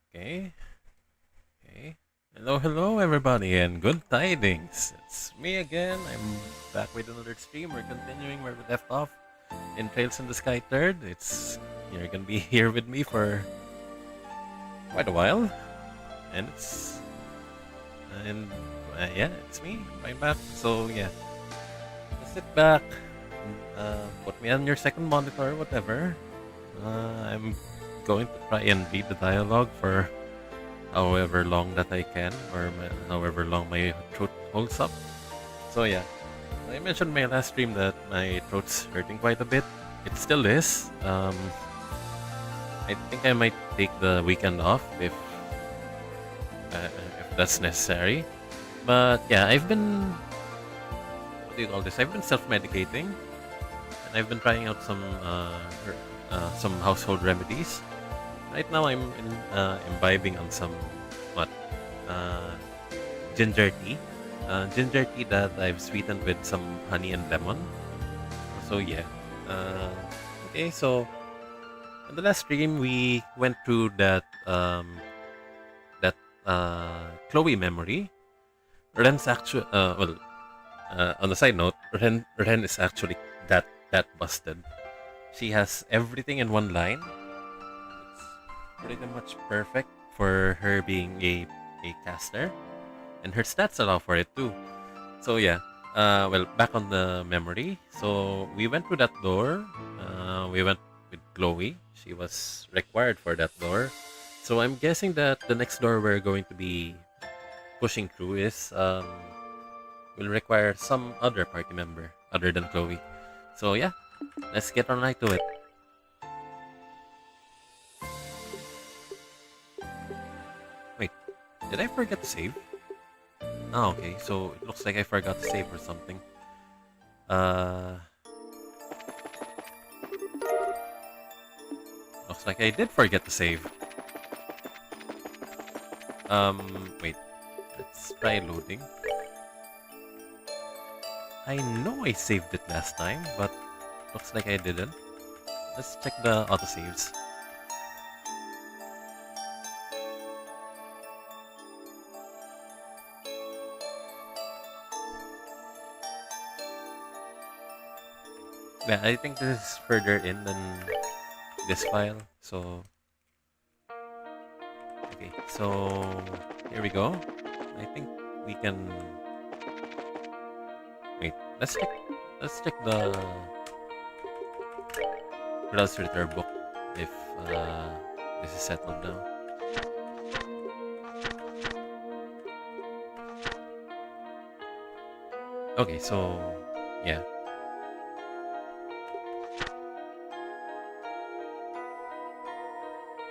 Okay, okay. Hello, everybody, and good tidings. It's me again. I'm back with another stream. We're continuing where we left off in Trails in the Sky Third. You're gonna be here with me for quite a while, and it's me right back. So yeah, just sit back, put me on your second monitor, whatever. I'm going to try and read the dialogue for however long that I can, or however long my throat holds up. So yeah, I mentioned in my last stream that my throat's hurting quite a bit. It still is. I think I might take the weekend off if that's necessary. But yeah, what do you call this? I've been self-medicating, and I've been trying out some household remedies. Right now, imbibing on some what uh, ginger tea. Ginger tea that I've sweetened with some honey and lemon. So yeah. Uh, okay, so on the last stream we went through that Chloe memory. Ren's actually on the side note, Ren is actually that busted. She has everything in one line. It's pretty much perfect for her being a caster, and her stats allow for it too. So yeah, well, back on the memory. So we went through that door. We went with Chloe. She was required for that door. So I'm guessing that the next door we're going to be pushing through will require some other party member other than Chloe. So yeah, let's get on right to it. Wait, did I forget to save? Oh, okay. So it looks like I forgot to save or something. Uh, Looks like I did forget to save. Wait. Let's try loading. I know I saved it last time, but looks like I didn't. Let's check the autosaves. Yeah, I think this is further in than this file. So, okay, so here we go. I think we can wait. Let's check the browser return book if this is settled now. Okay, so yeah.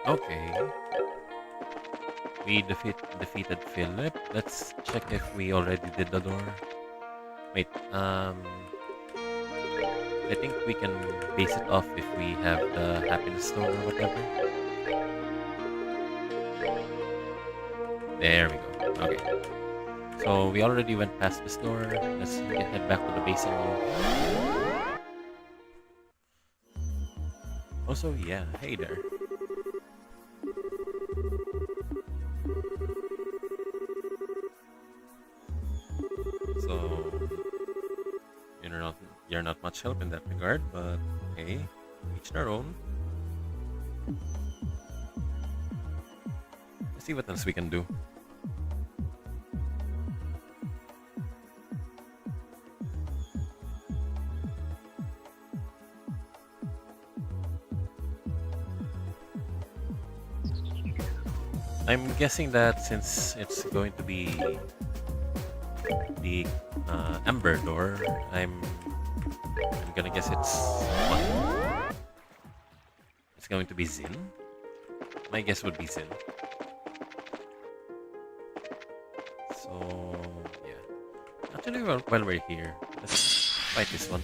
Okay. We defeated Philip. Let's check if we already did the door. Wait, I think we can base it off if we have the happiness store or whatever. There we go. Okay. So we already went past the store. Let's head back to the base area. Also, yeah, hey there. So you're not much help in that regard, but hey, each their own. Let's see what else we can do. I'm guessing that since it's going to be the Ember door, I'm gonna guess what? It's going to be Zin. My guess would be Zin. So yeah. Actually, while we're here, let's fight this one.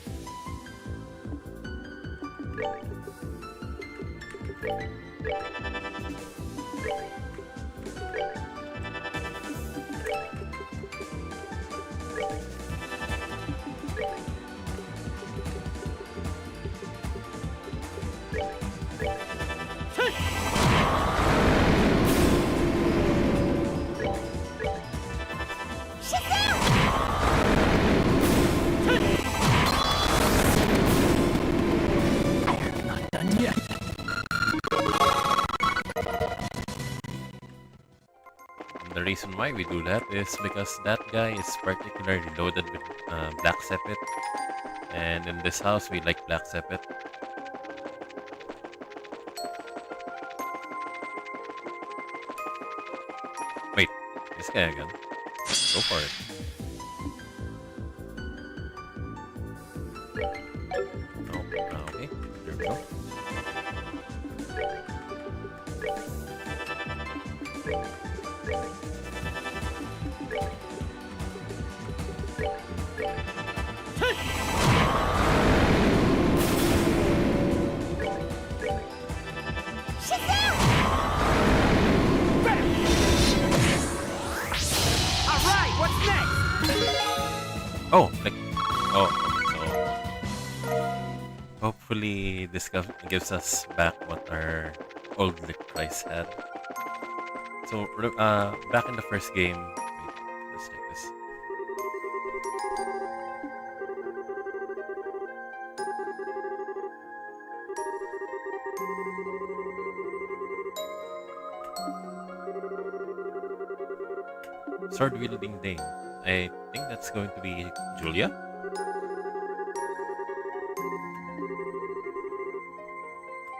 the reason why we do that is because that guy is particularly loaded with Black Sepet. And in this house, we like Black Sepet. Wait, this guy again. Go for it. Oh, okay. There we go. Oh, like, oh, so hopefully this gives us back what our old Lick Price had. So, back in the first game, wait, let's take this. Sword wielding Dane. I think that's going to be Julia.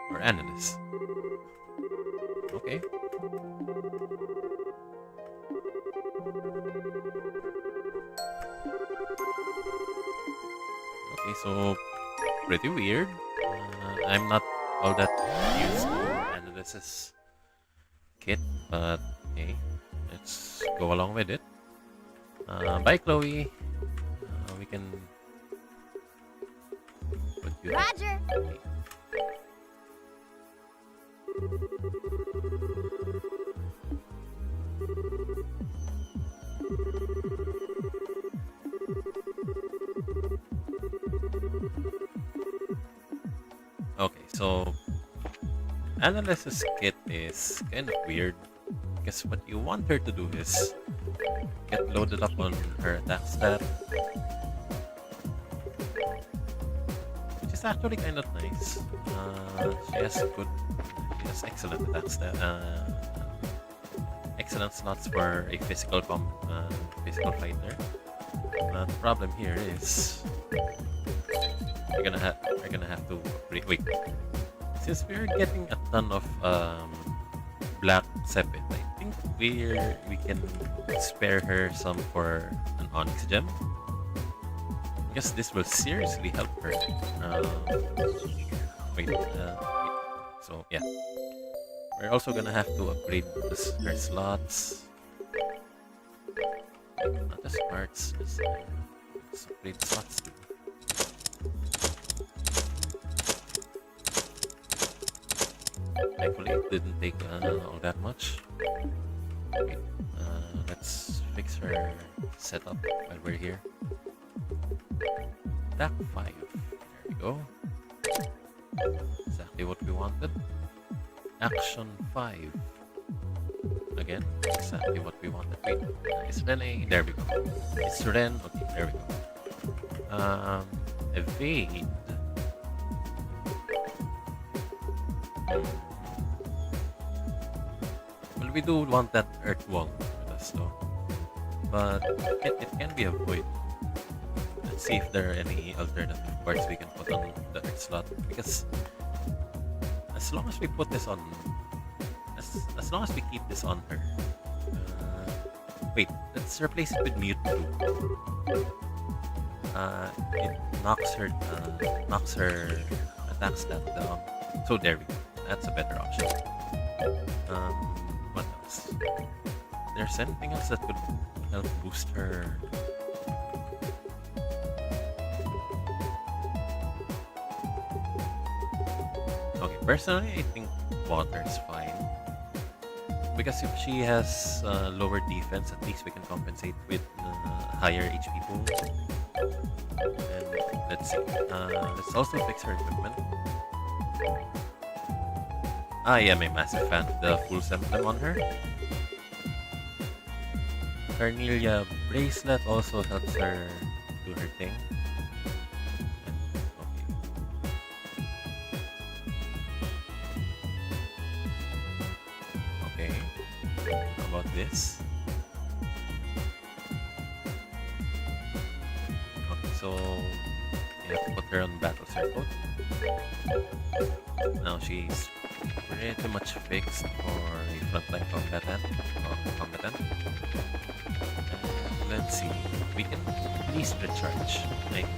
Or Annalise. Okay. Okay, so pretty weird. I'm not all that used to Annalise's kit, but hey, let's go along with it. Bye, Chloe. We can put you. Roger. Okay. Okay, so Annalise's kit is kind of weird because what you want her to do is get loaded up on her attack stat, which is actually kind of nice. She has excellent attack stat, excellent slots for a physical fighter. The problem here is we're gonna have to wait. Since we're getting a ton of Black Sepet, I think we can spare her some for an Onyx gem. Because this will seriously help her. Wait, so yeah. We're also gonna have to upgrade her slots. Not the smarts, let's upgrade the slots too. Thankfully, it didn't take all that much. Wait, let's fix her setup while we're here. Attack 5. There we go. Exactly what we wanted. Action 5. Again, exactly what we wanted. Wait, is Ren there we go. It's Ren. Okay, there we go. Evade. Well, we do want that Earth Wall with us though. But it can be avoided. Let's see if there are any alternative parts we can put on the Earth slot. Because as long as we put this on, as long as we keep this on her. Wait, let's replace it with Mewtwo. It knocks her attack stat down. So there we go. That's a better option. What else? There's anything else that could help boost her? Okay, personally, I think water is fine. Because if she has lower defense, at least we can compensate with higher HP pool. And let's see. Let's also fix her equipment. I am a massive fan of the Fool's Emblem on her. Carnelia Bracelet also helps her do her thing. Okay. Okay. How about this? so you have to put her on battle circle. Now she's pretty much fixed for a frontline combatant. And let's see, we can at least recharge. 90.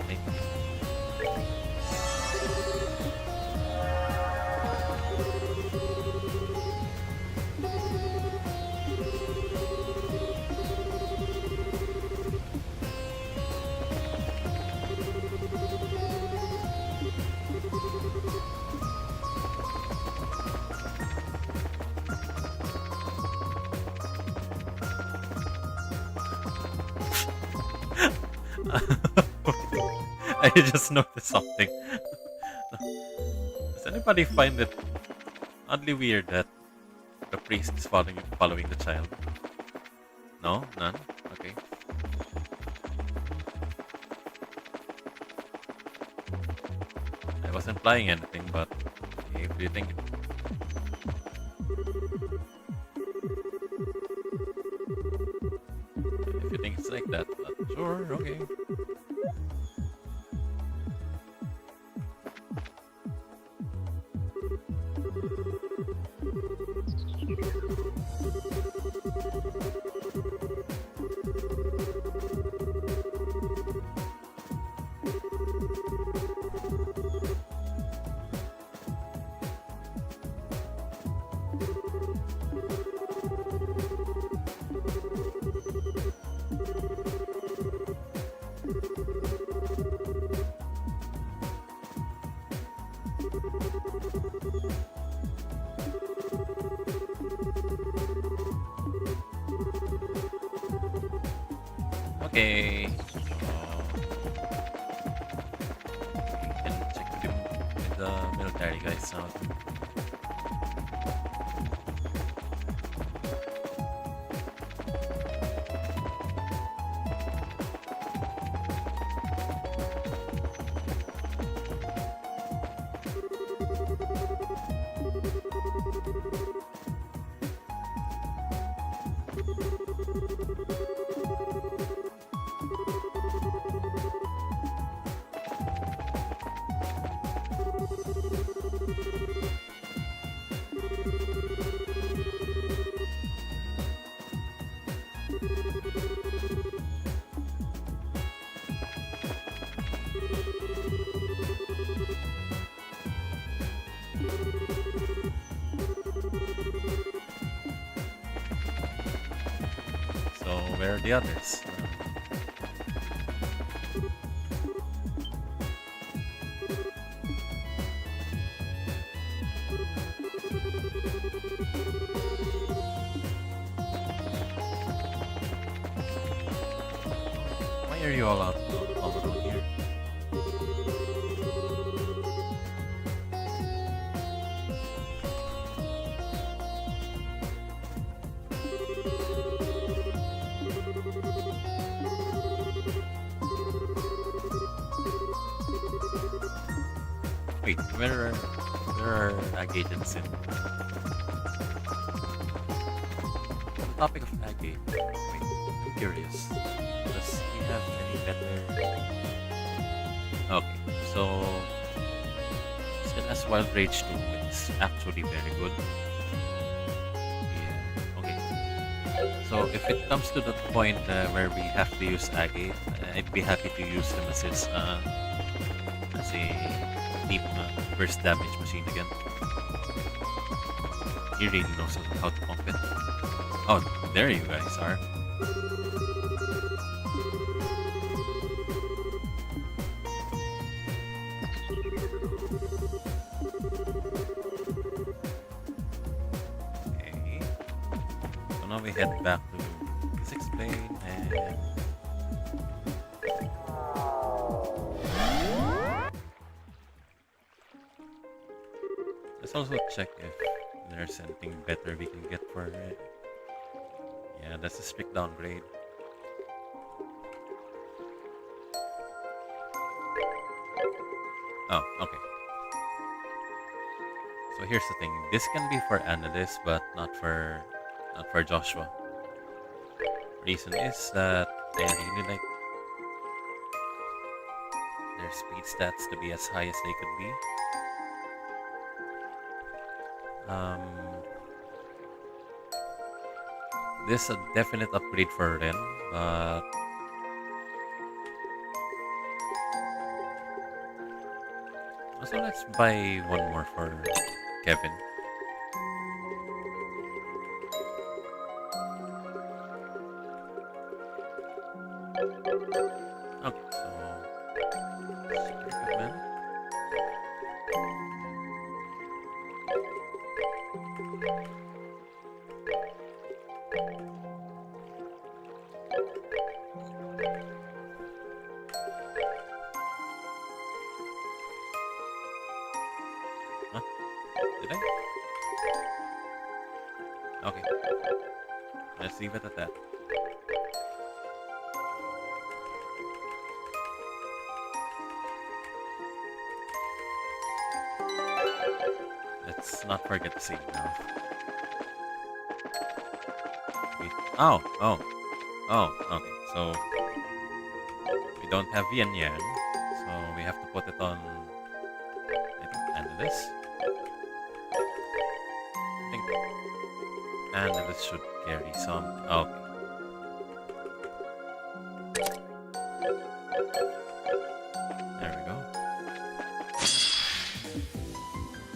I just noticed something. Does anybody find it oddly weird that the priest is following the child? No? None? Okay. I wasn't implying anything, but if you think it's like that, sure, okay. Okay. We can check with the military guys now. So where are the others? Why are you all alone here? Wait, where are ag agents in? On the topic of ag, wait, I'm curious. Does he have any better? Okay, so Sinna's Wild Rage 2 is actually very good. Yeah, okay. So if it comes to the point where we have to use Age, I'd be happy to use him as a deep burst damage machine again. He really knows how to pump it. Oh, there you guys are. Okay. So now we head back to Physics Plane and let's also check if there's anything better we can get for it. Yeah, that's a strict downgrade. Oh, okay. So here's the thing. This can be for Annalise, but not for Joshua. Reason is that I really like their speed stats to be as high as they could be. This is a definite upgrade for Ren, but also let's buy one more for Kevin. Okay, so super equipment. Huh? Did I? Okay. Let's leave it at that. Let's not forget to save now. Wait. Oh, okay. So we don't have Yan Yan, so we have to put it on. I think Analyst. I think Analyst should carry some. Oh, okay. There we go.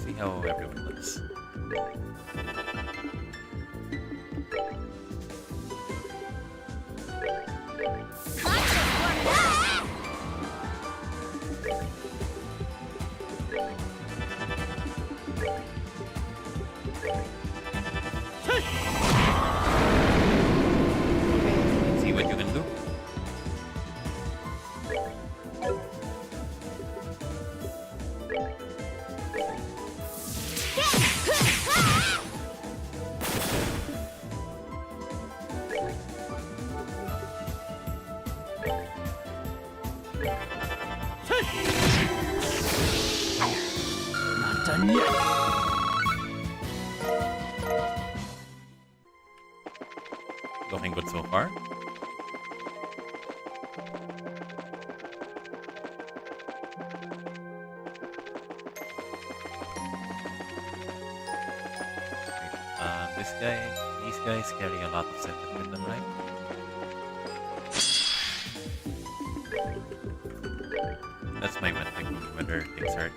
See how everyone looks. See what you can do. Not done yet. Looking good so far. These guys carry a lot of sentiment with them, right? That's my metric on whether things are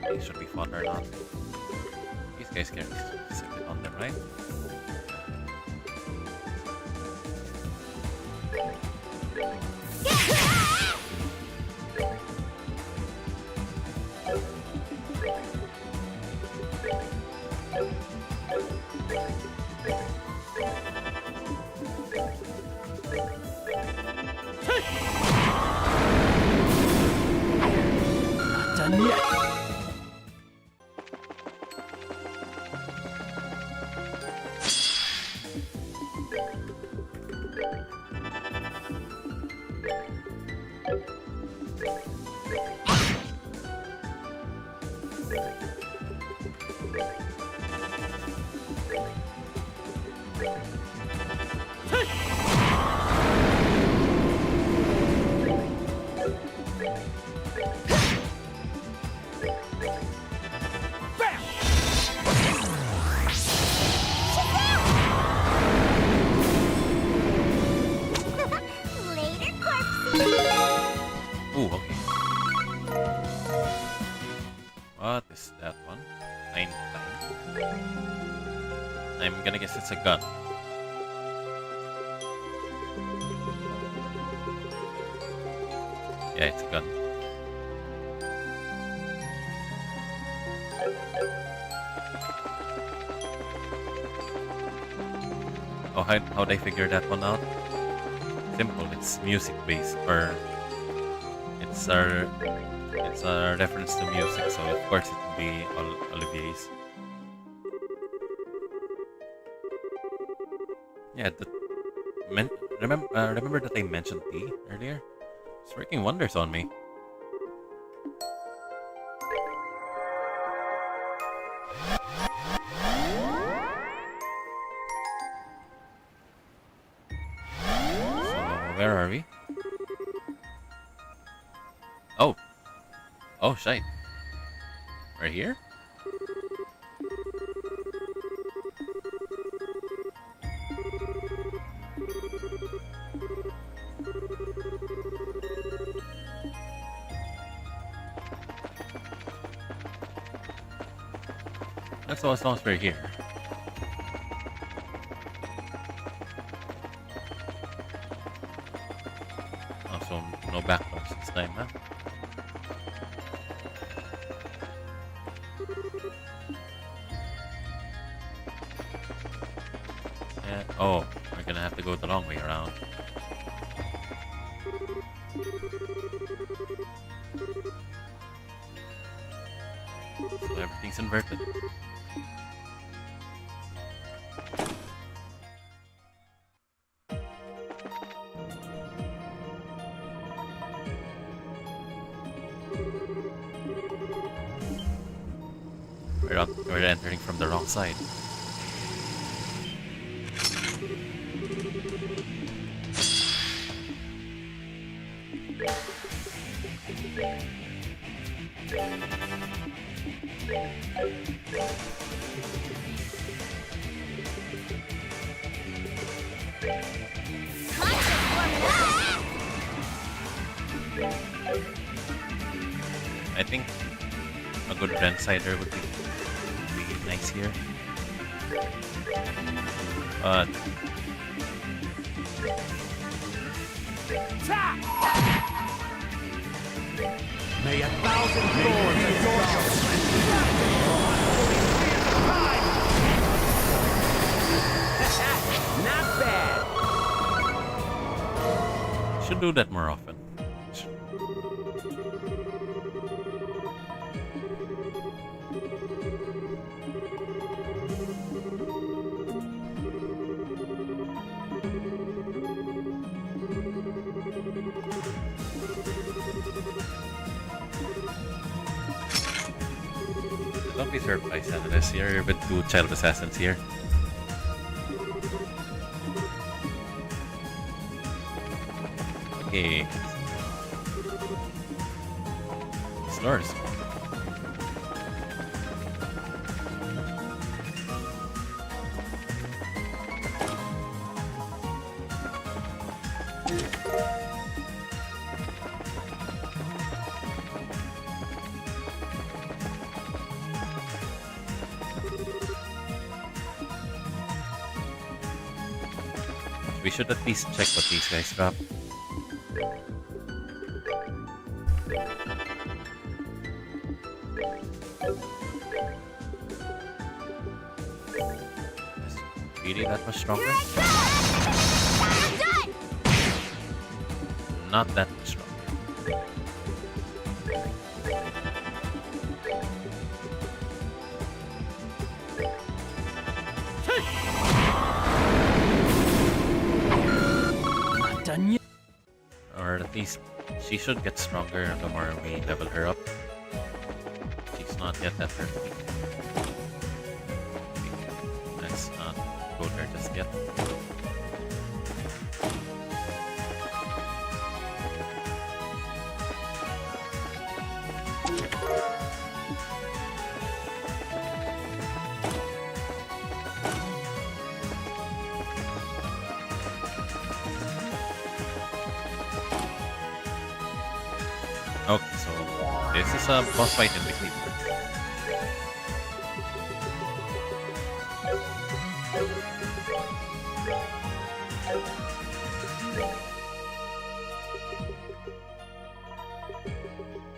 they should be fought or not. These guys carry sentiment on them, right? Not done yet. Later, corpse. Ooh, okay. What is that one? 9 times. I'm gonna guess it's a gun. Yeah, it's a gun. Oh, how'd I figure that one out? Simple, it's music based, or it's a reference to music, so of course it would be Olivier's. Yeah, remember that I mentioned tea earlier? It's working wonders on me. So where are we? Oh, Oh, shite. Right here? That's all as long as we're here. Oh, so no backdoors this time, huh? Oh, we're gonna have to go the long way around. So everything's inverted. We're entering from the wrong side. I think a good Ren cider would be really nice here. But May 1,000 thorns adorn your Not bad. should do that more often. Don't be surprised, Analyst. You're with two child assassins here. Okay. Slurs. We should at least check what these guys drop. Is really that much stronger? Not that much stronger. Not done yet. Or at least she should get stronger the more we level her up. She's not yet at her peak. Let's not go there just yet. Okay, so this is a boss fight in between.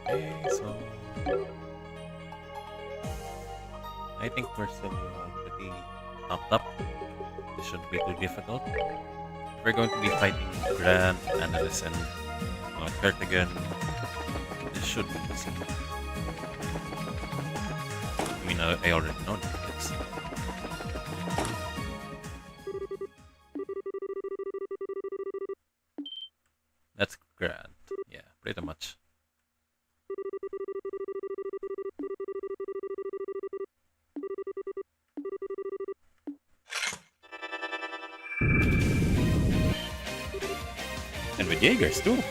Okay, so I think we're still pretty topped up. This shouldn't be too difficult. We're going to be fighting Grand, Analyst, and Kurtigan. This should be easy. I mean, I already know the kids. That's grand. Yeah, pretty much. And with Jaegers too.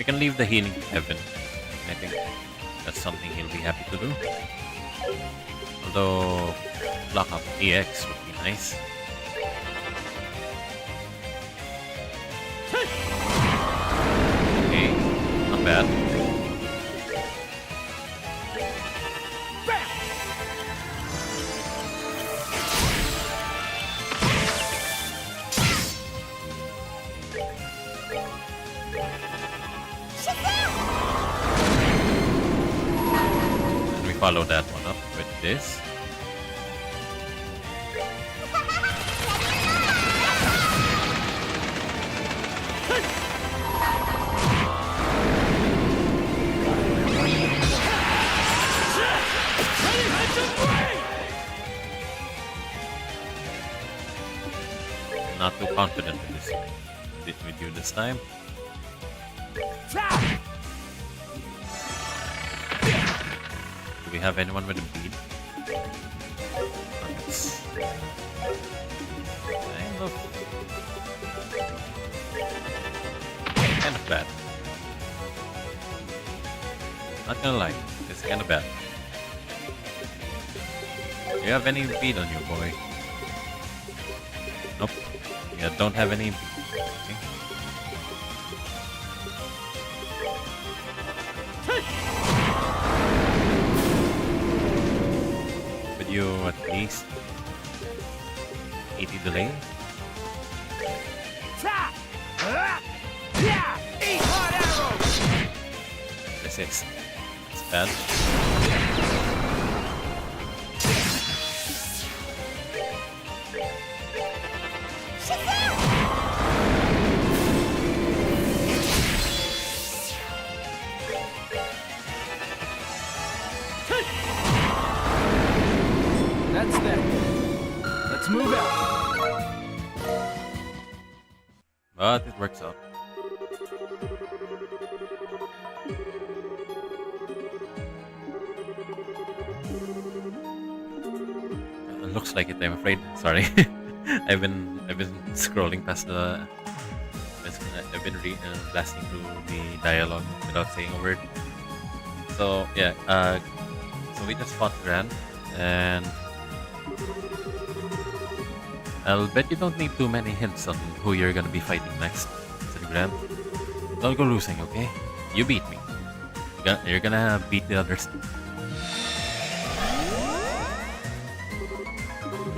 We can leave the healing to Evan. I think that's something he'll be happy to do. Although, block up EX would be nice. Okay, not bad. And we follow that one up with this. Not too confident with you this time. Do we have anyone with a bead? Nice. Kind of bad. Not gonna lie, it's kind of bad. Do you have any bead on you, boy? Nope. Yeah, don't have any. Okay. With you at least 80 delay. This is it's bad. That's that. Let's move out. But it works out. Looks like it, I'm afraid. Sorry. I've been scrolling past the I've been blasting through the dialogue without saying a word. So yeah, so we just fought Gran, and I'll bet you don't need too many hints on who you're gonna be fighting next. Said Gran. Don't go losing, okay? You beat me. You're gonna beat the others.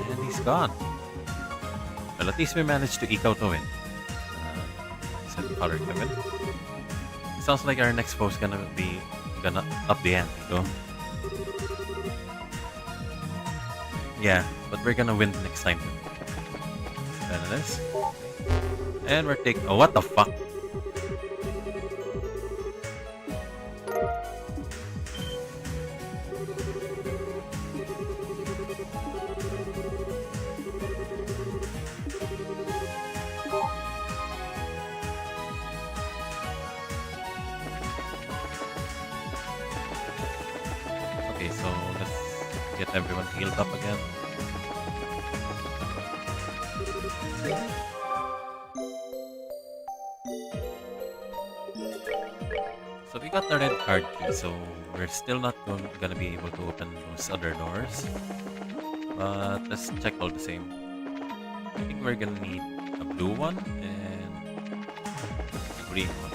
And he's gone. Well, at least we managed to eke out a win. Said Father Kevin. Sounds like our next foe's gonna up the ante, though. Yeah, but we're gonna win next time. This. And we're taking. Oh, what the fuck? Okay, so let's get everyone healed up again. So we got the red card key, so we're still not gonna be able to open those other doors. But let's check all the same. I think we're gonna need a blue one and a green one.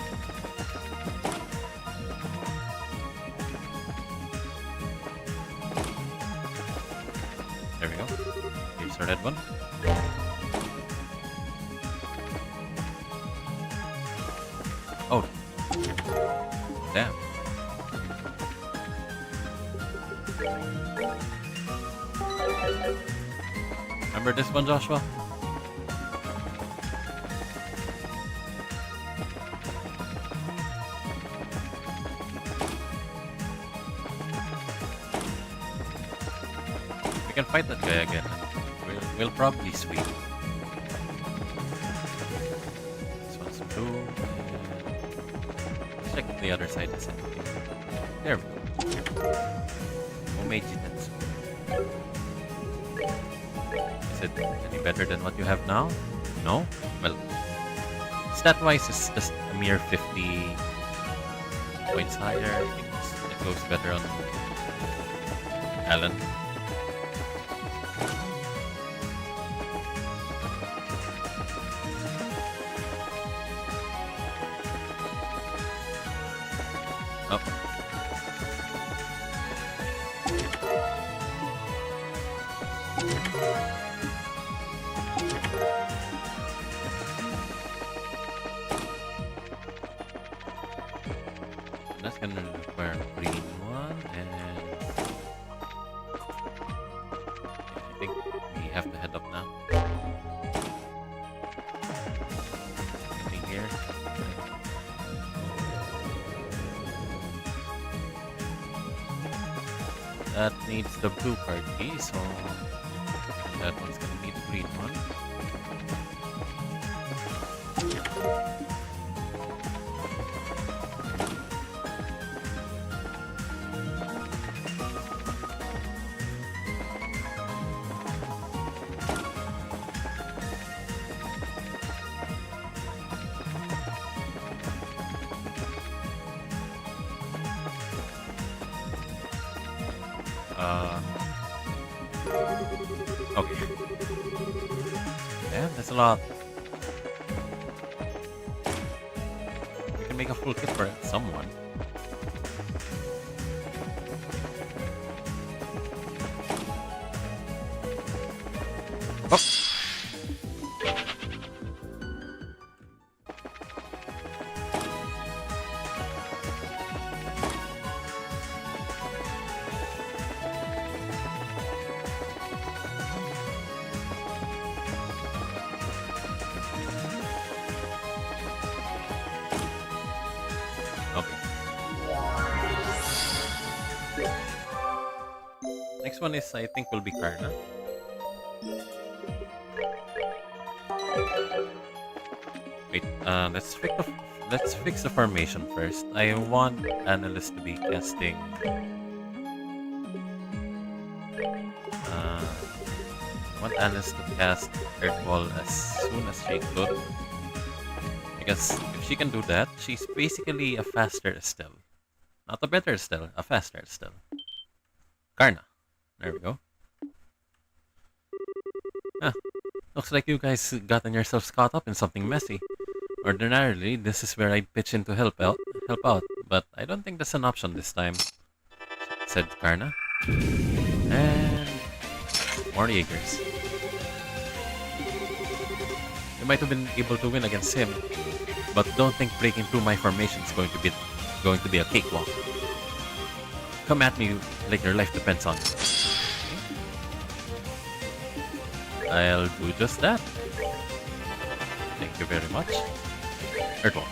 There we go. Here's the red one. Oh. Damn. Remember this one, Joshua? We can fight that guy again. We'll probably sweep. This one's blue. Let's check if the other side is empty. There we go. Omeji Tetsu. Is it any better than what you have now? No? Well, stat-wise, it's just a mere 50 points higher. I think it goes better on Alan. Oh. That's gonna require a green one, and I think we have to head up now. Anything here? That needs the blue card key, so that one's gonna need the green one. Okay. Damn, that's a lot. We can make a full kit for someone. Oh. Next one is, I think, will be Karna. Wait, let's fix the formation first. I want Analyst to be casting. I want Analyst to cast Earth Ball as soon as she could, because if she can do that, she's basically a faster Estelle, not a better Estelle, a faster Estelle. Karna. There we go. Ah, looks like you guys gotten yourselves caught up in something messy. Ordinarily, this is where I pitch in to help out, but I don't think that's an option this time, said Karna. And more Jaegers. You might have been able to win against him, but don't think breaking through my formation is going to be a cakewalk. Come at me like your life depends on it. I'll do just that. Thank you very much. Earthball.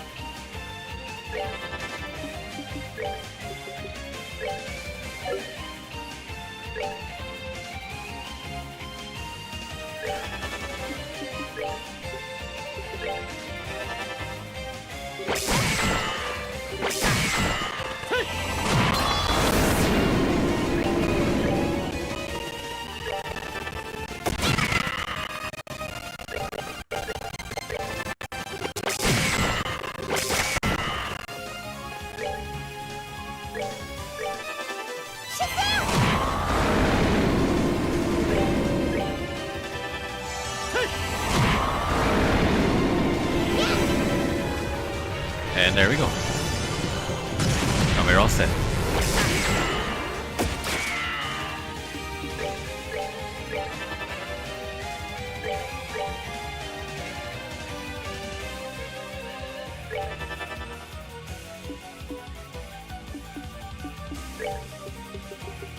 And there we go. Now we're all set.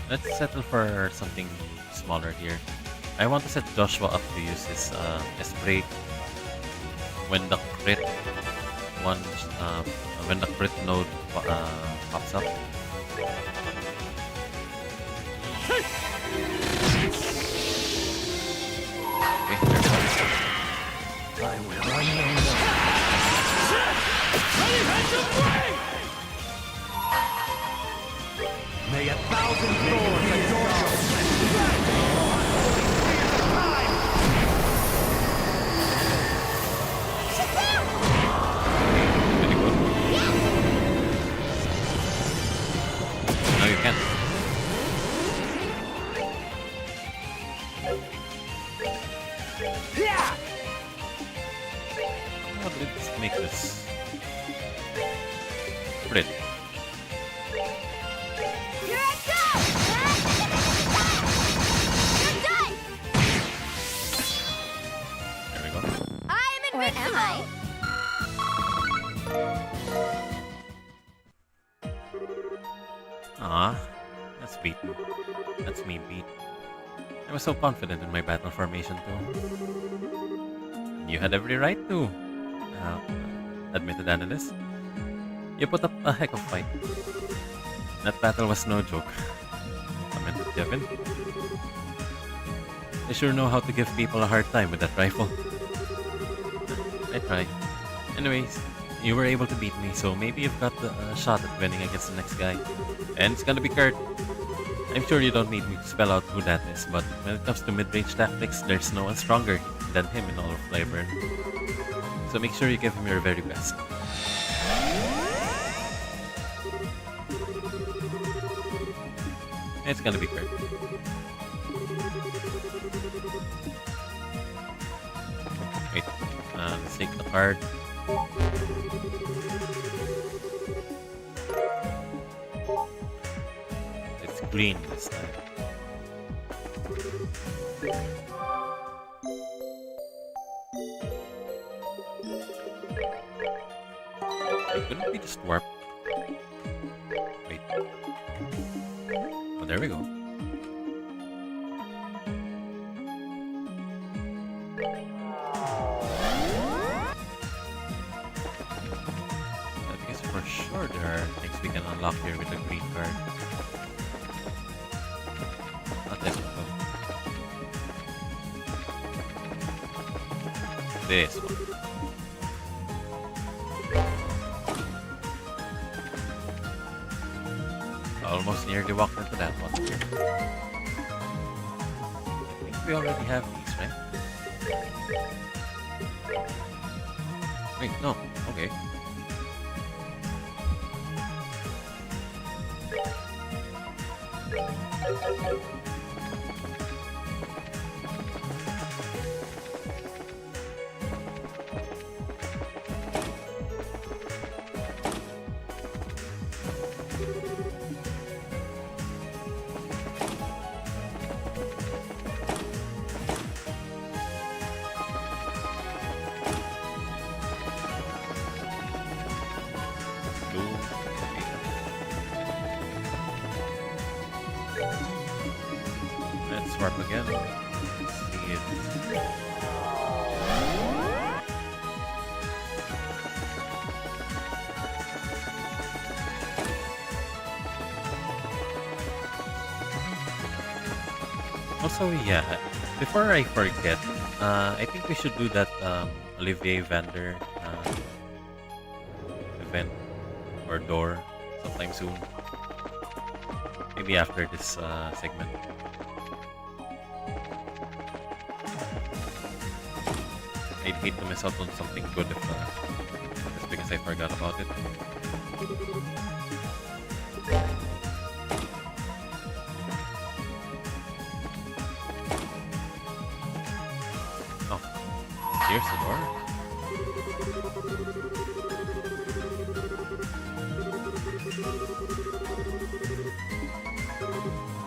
Let's settle for something smaller here. I want to set Joshua up to use his S-Break when the crit when the crit node pops up. Okay, there we go. I will unleash May 1,000 thorns adorn Very good. can. Oh, let's make this pretty. Here I go! You're done! There we go. I'm invincible! Or am I? Ah, that's beaten. That's me beat. I was so confident in my battle formation too. You had every right to, admitted Annalise. You put up a heck of a fight. That battle was no joke, commented Kevin. I sure know how to give people a hard time with that rifle. I try. Anyways, you were able to beat me, so maybe you've got the shot at winning against the next guy. And it's gonna be Kurt. I'm sure you don't need me to spell out who that is, but when it comes to mid-range tactics, there's no one stronger than him in all of Flyburn. So make sure you give him your very best. It's gonna be Kurt. Wait, let's take the card. It's green this time. It couldn't be just warp. Wait. Oh, there we go. I guess for sure there are things we can unlock here with the green card. Not this one though. This one. Almost nearly walked into that one. I think we already have these, right? Wait, no. Okay. Let's warp again. See if... Also, yeah, before I forget, I think we should do that Olivier Vander event or door sometime soon. Maybe after this segment. I'd hate to miss out on something good if just because I forgot about it. Oh, here's the door.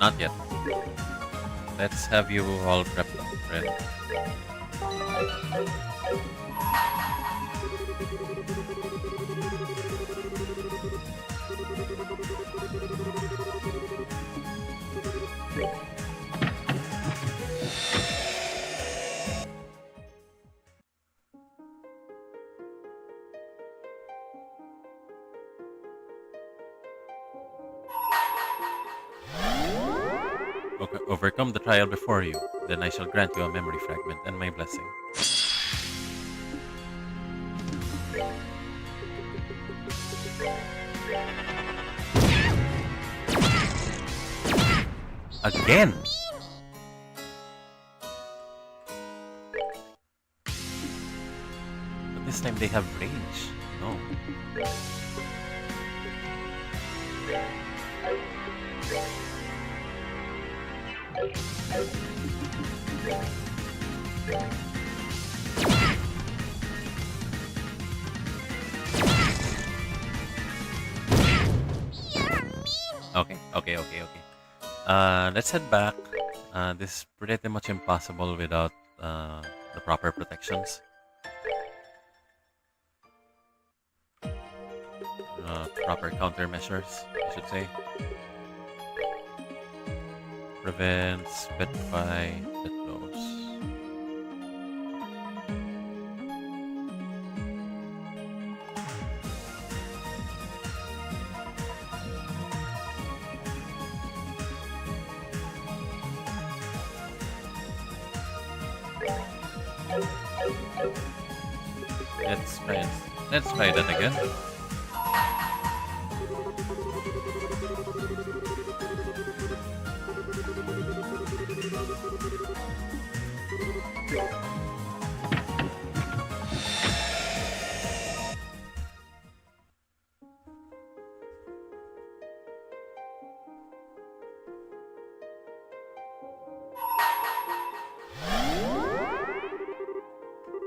Not yet. Let's have you all prepped up, Red. Overcome the trial before you, then I shall grant you a memory fragment and my blessing. Again! But this time they have range. No. Okay. Let's head back. This is pretty much impossible without the proper protections. Proper countermeasures, I should say. Prevents, petrify, pet close. Let's try that again.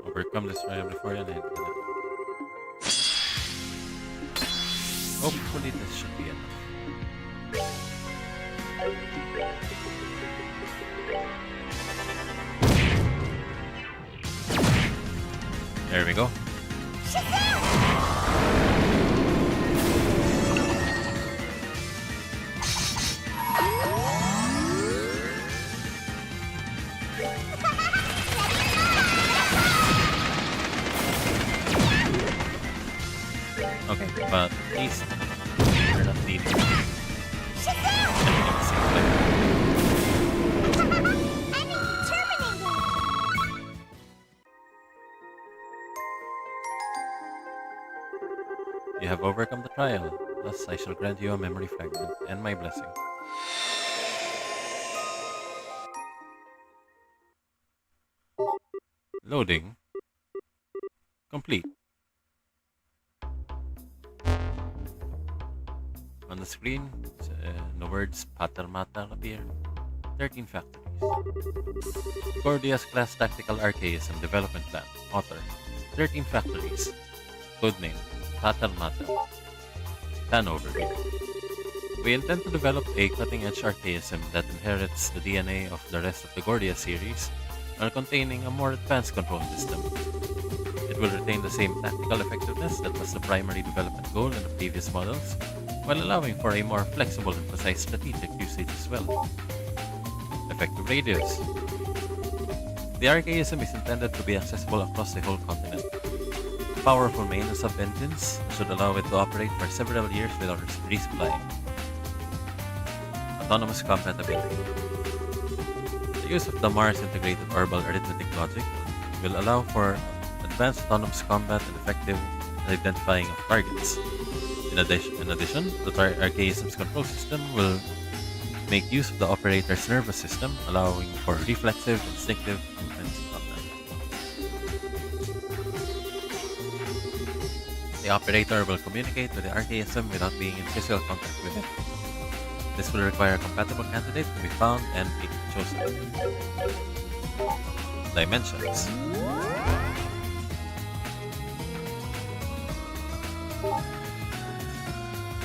Overcome this trial before you land. Hopefully this should be enough. There we go. Okay, but at least we're not needing anything at the same time. You have overcome the trial, thus I shall grant you a memory fragment and my blessing. Loading. Complete. On the screen, the words Pater Mater appear. 13 factories. Gordia's Class Tactical Archaism Development Plan. Author. 13 factories. Codename. Pater Mater. Plan overview. We intend to develop a cutting-edge archaism that inherits the DNA of the rest of the Gordia series while containing a more advanced control system. It will retain the same tactical effectiveness that was the primary development goal in the previous models, while allowing for a more flexible and precise strategic usage as well. Effective radius. The archaism is intended to be accessible across the whole continent. Powerful main and sub-engines should allow it to operate for several years without resupplying. Autonomous combat ability. The use of the Mars Integrated Orbital Arithmetic Logic will allow for advanced autonomous combat and effective identifying of targets. In addition, the archaism's control system will make use of the operator's nervous system, allowing for reflexive, instinctive movements in combat. The operator will communicate with the archaism without being in physical contact with it. This will require a compatible candidate to be found and be chosen. Dimensions.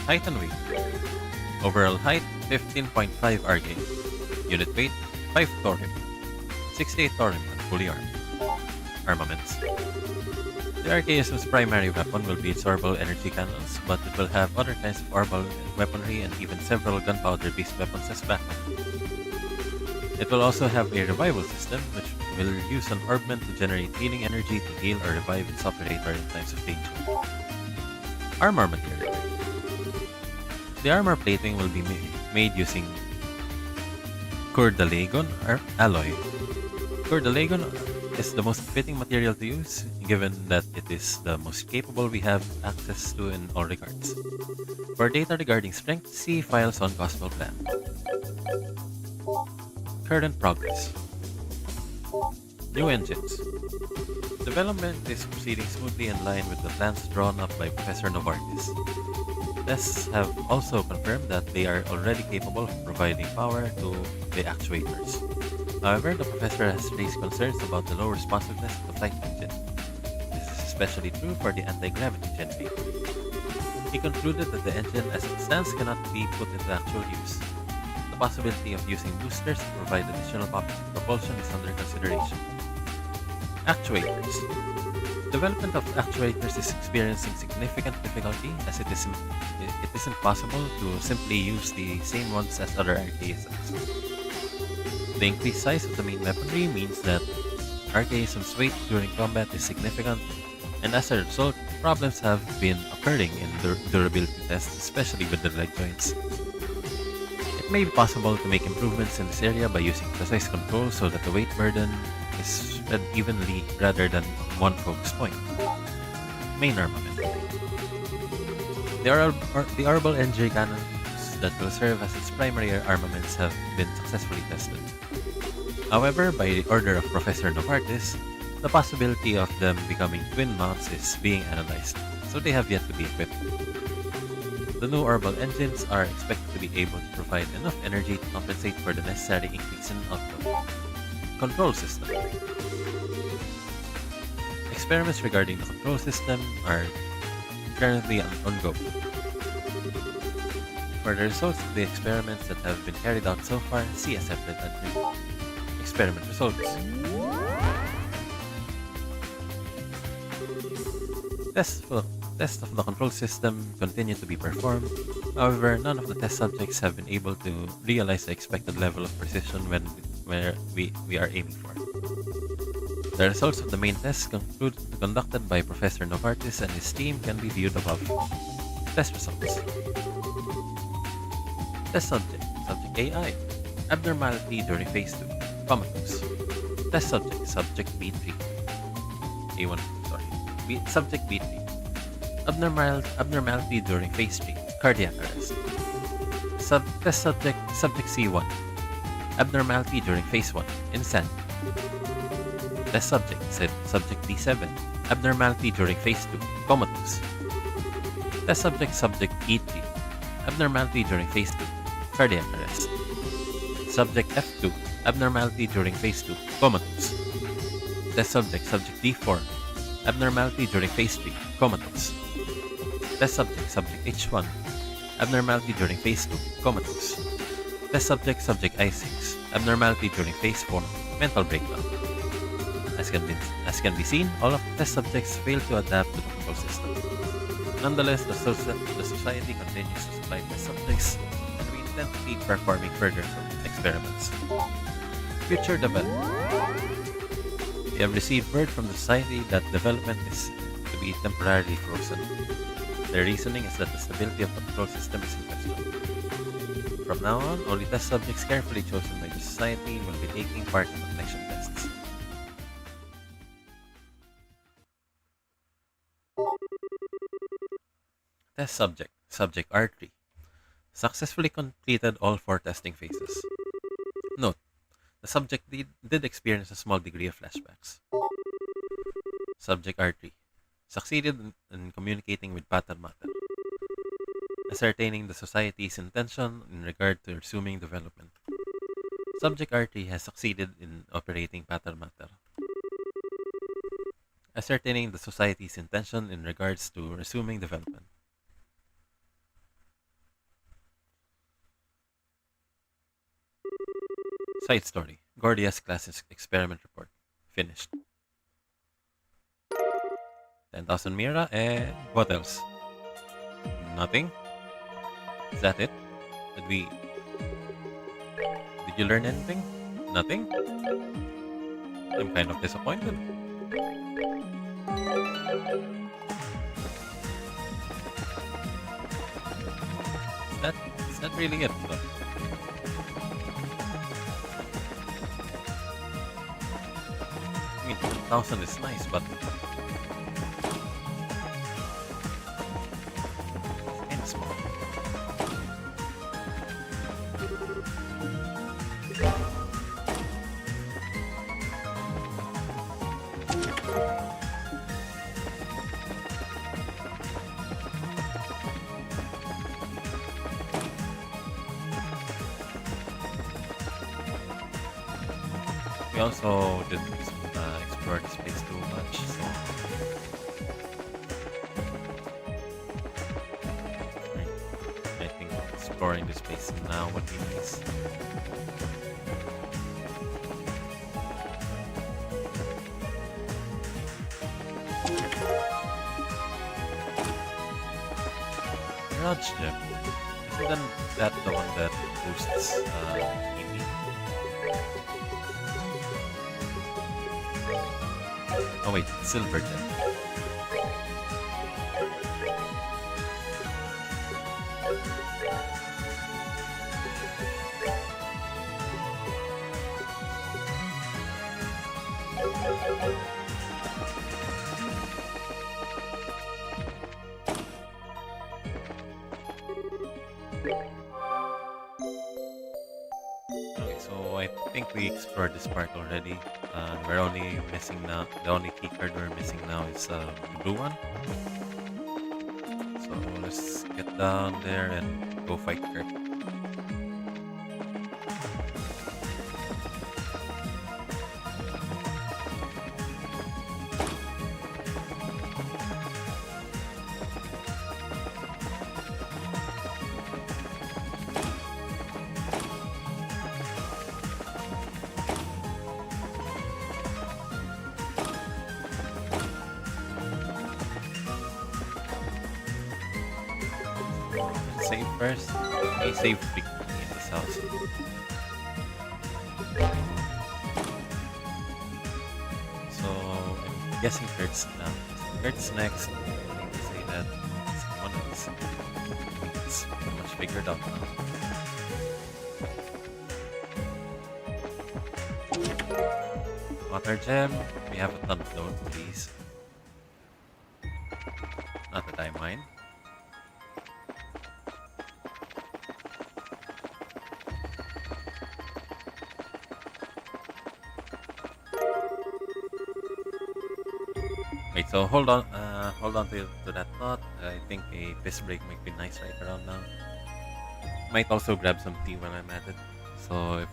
Height and weight. Overall height 15.5 RK. Unit weight 5 thorium. 68 thorium and fully armed. Armaments. The archaism's primary weapon will be its orbital energy cannons, but it will have other kinds of orbital weaponry and even several gunpowder-based weapons as backup. It will also have a revival system, which will use an orbment to generate healing energy to heal or revive its operator in times of danger. Armor material. The armor plating will be made using Cordalagon alloy. Cordalagon is the most fitting material to use, given that it is the most capable we have access to in all regards. For data regarding strength, see files on Gospel Plan. Current progress. New engines. Development is proceeding smoothly in line with the plans drawn up by Professor Novartis. Tests have also confirmed that they are already capable of providing power to the actuators. However, the professor has raised concerns about the low responsiveness of the flight engine. This is especially true for the anti-gravity Gen 8. He concluded that the engine as it stands cannot be put into actual use. The possibility of using boosters to provide additional propulsion is under consideration. Actuators. Development of actuators is experiencing significant difficulty as it isn't possible to simply use the same ones as other RKSMs. The increased size of the main weaponry means that RKSM's weight during combat is significant, and as a result, problems have been occurring in durability tests, especially with the leg joints. It may be possible to make improvements in this area by using precise control so that the weight burden is spread evenly rather than one focus point. Main armament. The Orbital NG cannons that will serve as its primary armaments have been successfully tested. However, by the order of Professor Novartis, the possibility of them becoming twin mounts is being analyzed, so they have yet to be equipped. The new Orbital engines are expected to be able to provide enough energy to compensate for the necessary increase in output. Control system. Experiments regarding the control system are currently ongoing. For the results of the experiments that have been carried out so far, see a separate entry. Experiment results. Tests of the control system continue to be performed. However, none of the test subjects have been able to realize the expected level of precision where we are aiming for. The results of the main tests conducted by Professor Novartis and his team can be viewed above. Test results. Test subject. Subject AI. Abnormality during phase 2. Comatose. Test subject. Subject B3. A1, sorry. Subject B3. Abnormality during phase 3. Cardiac arrest. Test subject. Subject C1. Abnormality during phase 1. Insanity. Test subject. Subject D7. Abnormality during phase 2. Comatose. Test subject. Subject E3. Abnormality during phase 2. Cardiac arrest. Subject F2. Abnormality during phase 2. Comatose. Test subject. Subject D4. Abnormality during phase 3. Comatose. Test subject. Subject H1. Abnormality during phase 2. Comatose. Test subject. Subject I6. Abnormality during phase 4. Mental breakdown. As can be seen, all of the test subjects failed to adapt to the control system. Nonetheless, the society continues to supply test subjects, and we intend to keep performing further experiments. Future development. We have received word from the society that development is to be temporarily frozen. Their reasoning is that the stability of the control system is in question. From now on, only test subjects carefully chosen by the society will be taking part in the connection tests. Test subject. Subject R3. Successfully completed all 4 testing phases. Note: the subject did experience a small degree of flashbacks. Subject R3. Succeeded in communicating with Pater Mater, ascertaining the society's intention in regard to resuming development. Subject R3 has succeeded in operating Pater Mater, ascertaining the society's intention in regards to resuming development. Side story. Gordia's class experiment report. Finished. 10,000 Mira and what else? Nothing? Is that it? Did you learn anything? Nothing? I'm kind of disappointed. Is that really it though? I mean, 10,000 is nice, but it's kind of small. We also didn't explore the space too much, so I think exploring the space now would be nice. Mirage Gem. Isn't that the one that boosts EV? Oh wait, Silver Gem. Okay, so I think we explored this part already. We're only missing now. The only key card we're missing now is the blue one. So let's get down there and go fight Kirk. Save first. Okay, save big in this house. So I'm guessing Kurt's now. Kurt's next. I think they say that it's one of these. It's pretty much figured out now. Water gem. We have a ton of those, please. Not that I mind. Wait, so hold on to that thought. I think a piss break might be nice right around now. Might also grab some tea when I'm at it. So if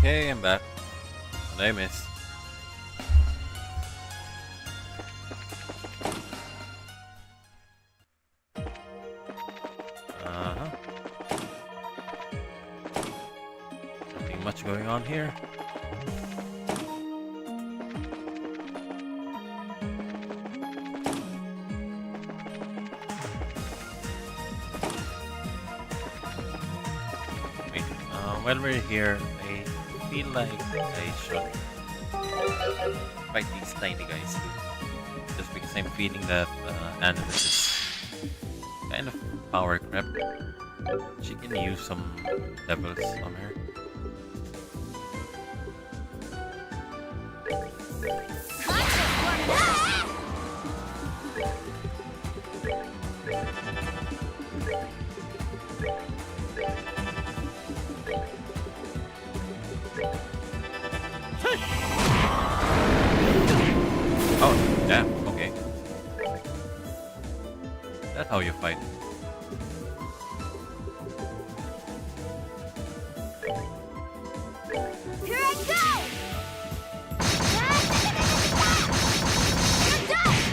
okay, I'm back. What did I miss? Nothing much going on here. Wait, while we're here, I feel like I should fight these tiny guys too. Just because I'm feeling that Annalise is kind of power crap. She can use some levels on her. Oh, damn, okay. That's how you fight. Here I go! You're done!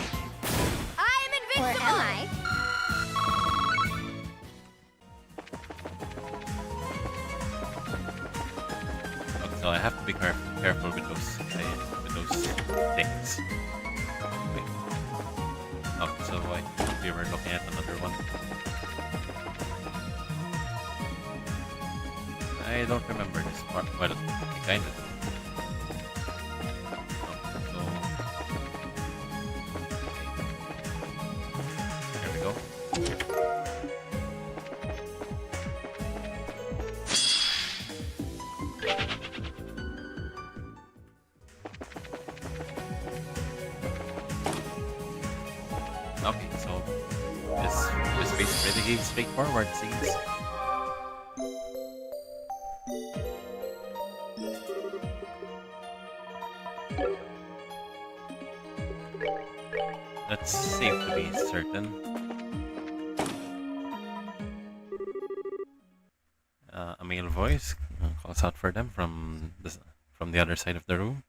I am invincible! Or am I? Okay, so I have to be careful with those things. Wait. Okay, so I think we were looking at another one. I don't remember this part. Well, I kind of do. So, here we go. Okay, so this is pretty straightforward, seems. That's safe to be certain. A male voice calls out for them from the other side of the room.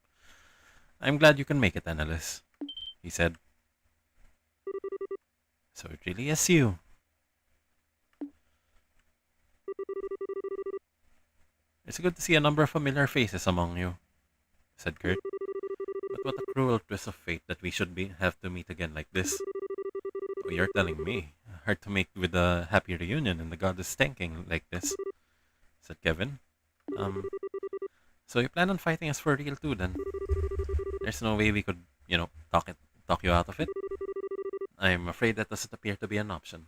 I'm glad you can make it, Annalise, he said. So it really is you. It's good to see a number of familiar faces among you, said Kurt. But what a cruel twist of fate that we should have to meet again like this. Oh, you're telling me. Hard to make with a happy reunion and the god is tanking like this, said Kevin. So you plan on fighting us for real too then? There's no way we could, talk you out of it? I'm afraid that doesn't appear to be an option,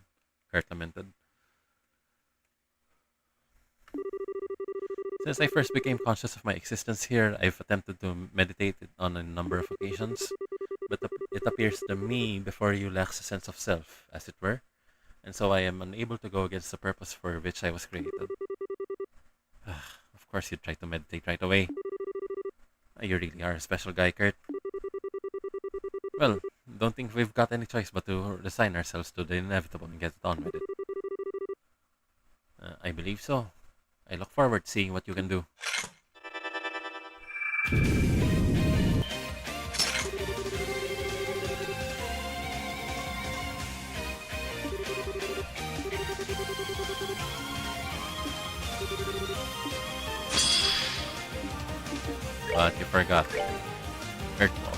Kurt lamented. Since I first became conscious of my existence here, I've attempted to meditate on a number of occasions, but it appears to me before you lacks a sense of self, as it were, and so I am unable to go against the purpose for which I was created. Of course you try to meditate right away. You really are a special guy, Kurt. Well, don't think we've got any choice but to resign ourselves to the inevitable and get it on with it. I believe so. I look forward to seeing what you can do. But you forgot. Hurtful.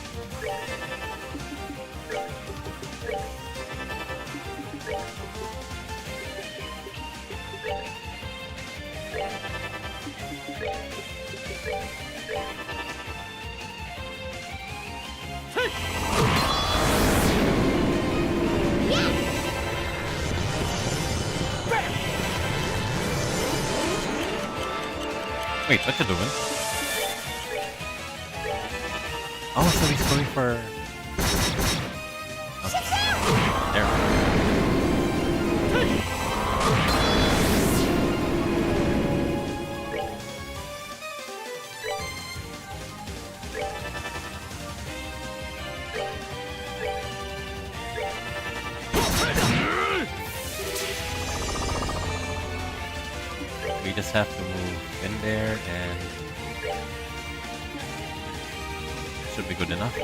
Wait, what you doing? Oh, so he's going for... Oh. There. We just have to move in there and should be good enough.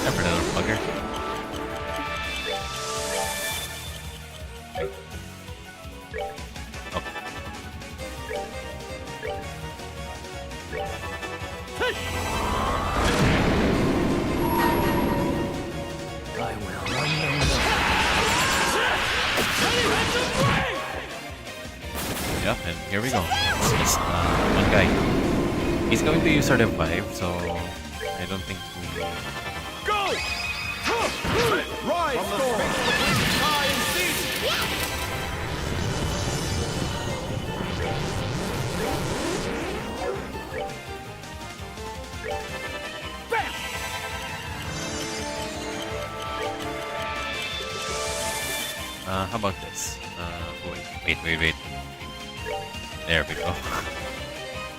Never little bugger. I will remember. here we go. It's just one guy. He's going to use our revive, so I don't think we... Go! Rise, storm! Sky and sea! Bam! How about this? Wait. There we go.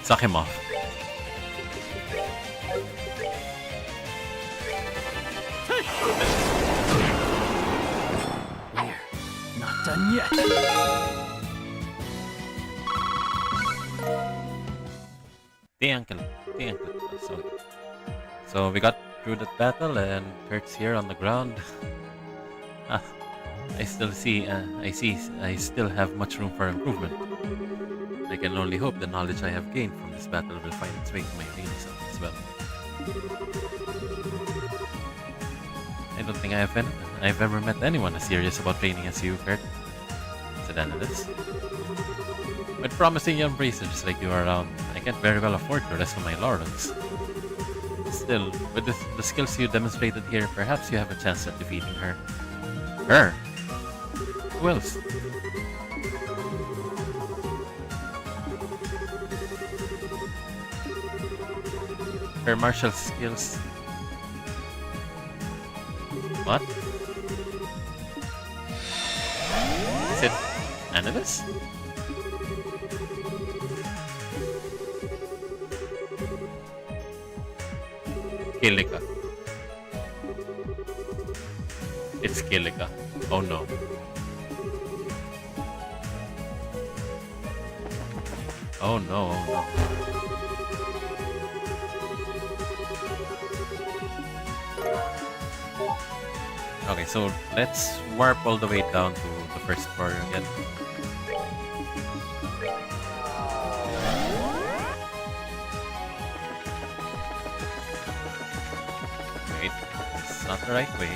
Suck him off. We're not done yet. The ankle. So we got through that battle, and Kurt's here on the ground. I still have much room for improvement. I can only hope the knowledge I have gained from this battle will find its way to my arena self as well. I don't think I've ever met anyone as serious about training as you, Kurt, said Annalise. With promising young bracers like you are around, I can't very well afford to rest on my laurels. Still, with the skills you demonstrated here, perhaps you have a chance at defeating her. Her? Who else? Her martial skills. What? Is it Annalise? Kilika. It's Kilika. Oh no. Oh no, oh no. Okay, so let's warp all the way down to the first floor again. Wait, this is not the right way.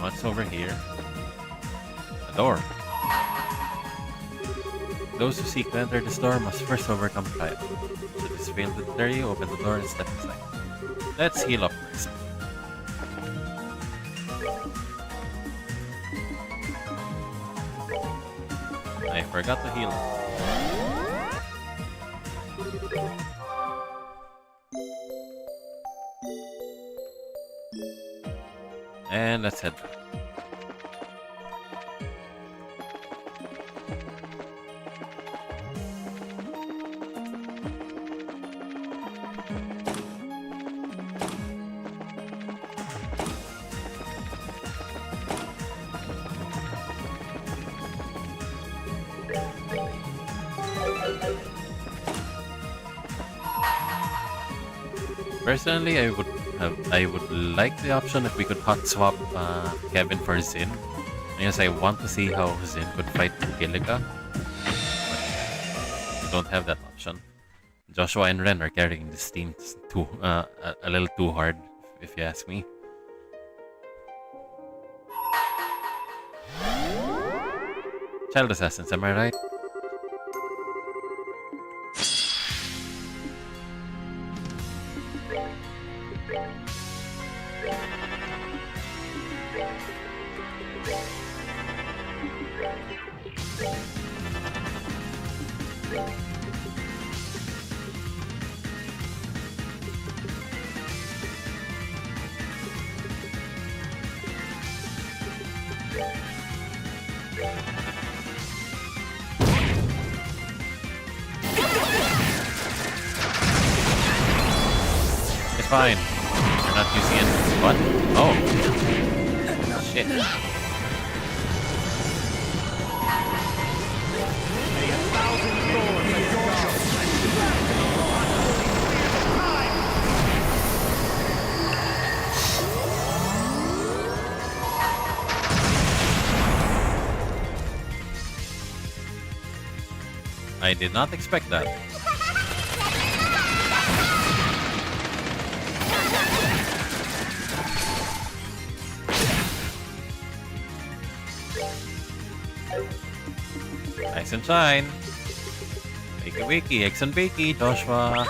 What's over here? A door. Those who seek to enter this door must first overcome trial. Should this fail to deter you, open the door and step inside. Let's heal up first. I forgot to heal. And let's head back. Personally, I would like the option if we could hot swap Kevin for Zin, because I want to see how Zin could fight Kilika. But we don't have that option. Joshua and Ren are carrying this team a little too hard, if you ask me. Child assassins, am I right? It's fine. You're not using it. What? Oh. Shit. May 1,000 I did not expect that. Nice and shine. Wakey wakey, eggs and bakey, Joshua.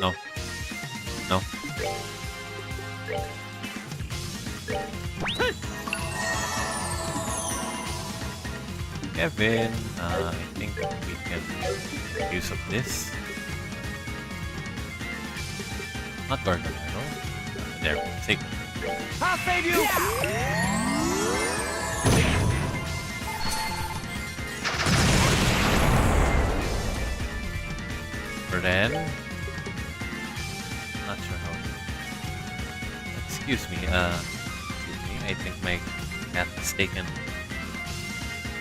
No. No. Kevin, I think we can make use of this. Not Garganero. There, take it. I'll save you! Then, not sure how. Excuse me, I think my cat has taken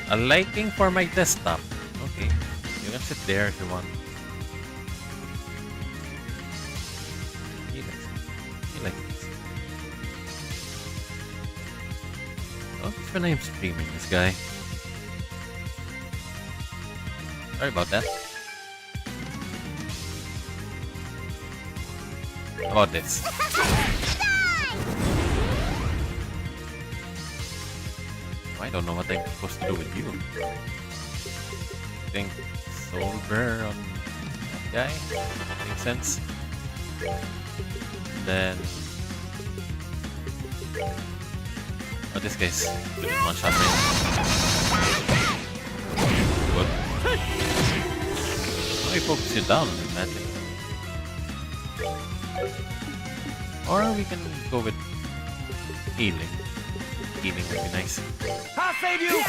a liking for my desktop. Okay, you can sit there if you want. He likes this. Oh, it's when I'm streaming this guy. Sorry about that. How about this? I don't know what I'm supposed to do with you. I think Solver on that guy makes sense. Then oh, this guy's doing one shot range. Good. Oh, he focused you down on the magic. Or we can go with healing. Healing would be nice. I'll save you!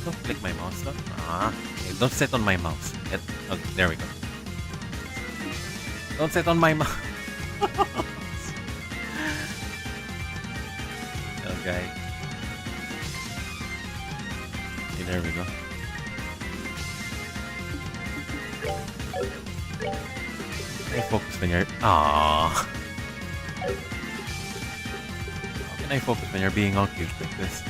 Don't click my mouse though. Okay, don't sit on my mouse. Oh, there we go. Don't sit on my mouse. Okay. Okay, there we go. I focus when you're. Aww. How can I focus when you're being all cute like this?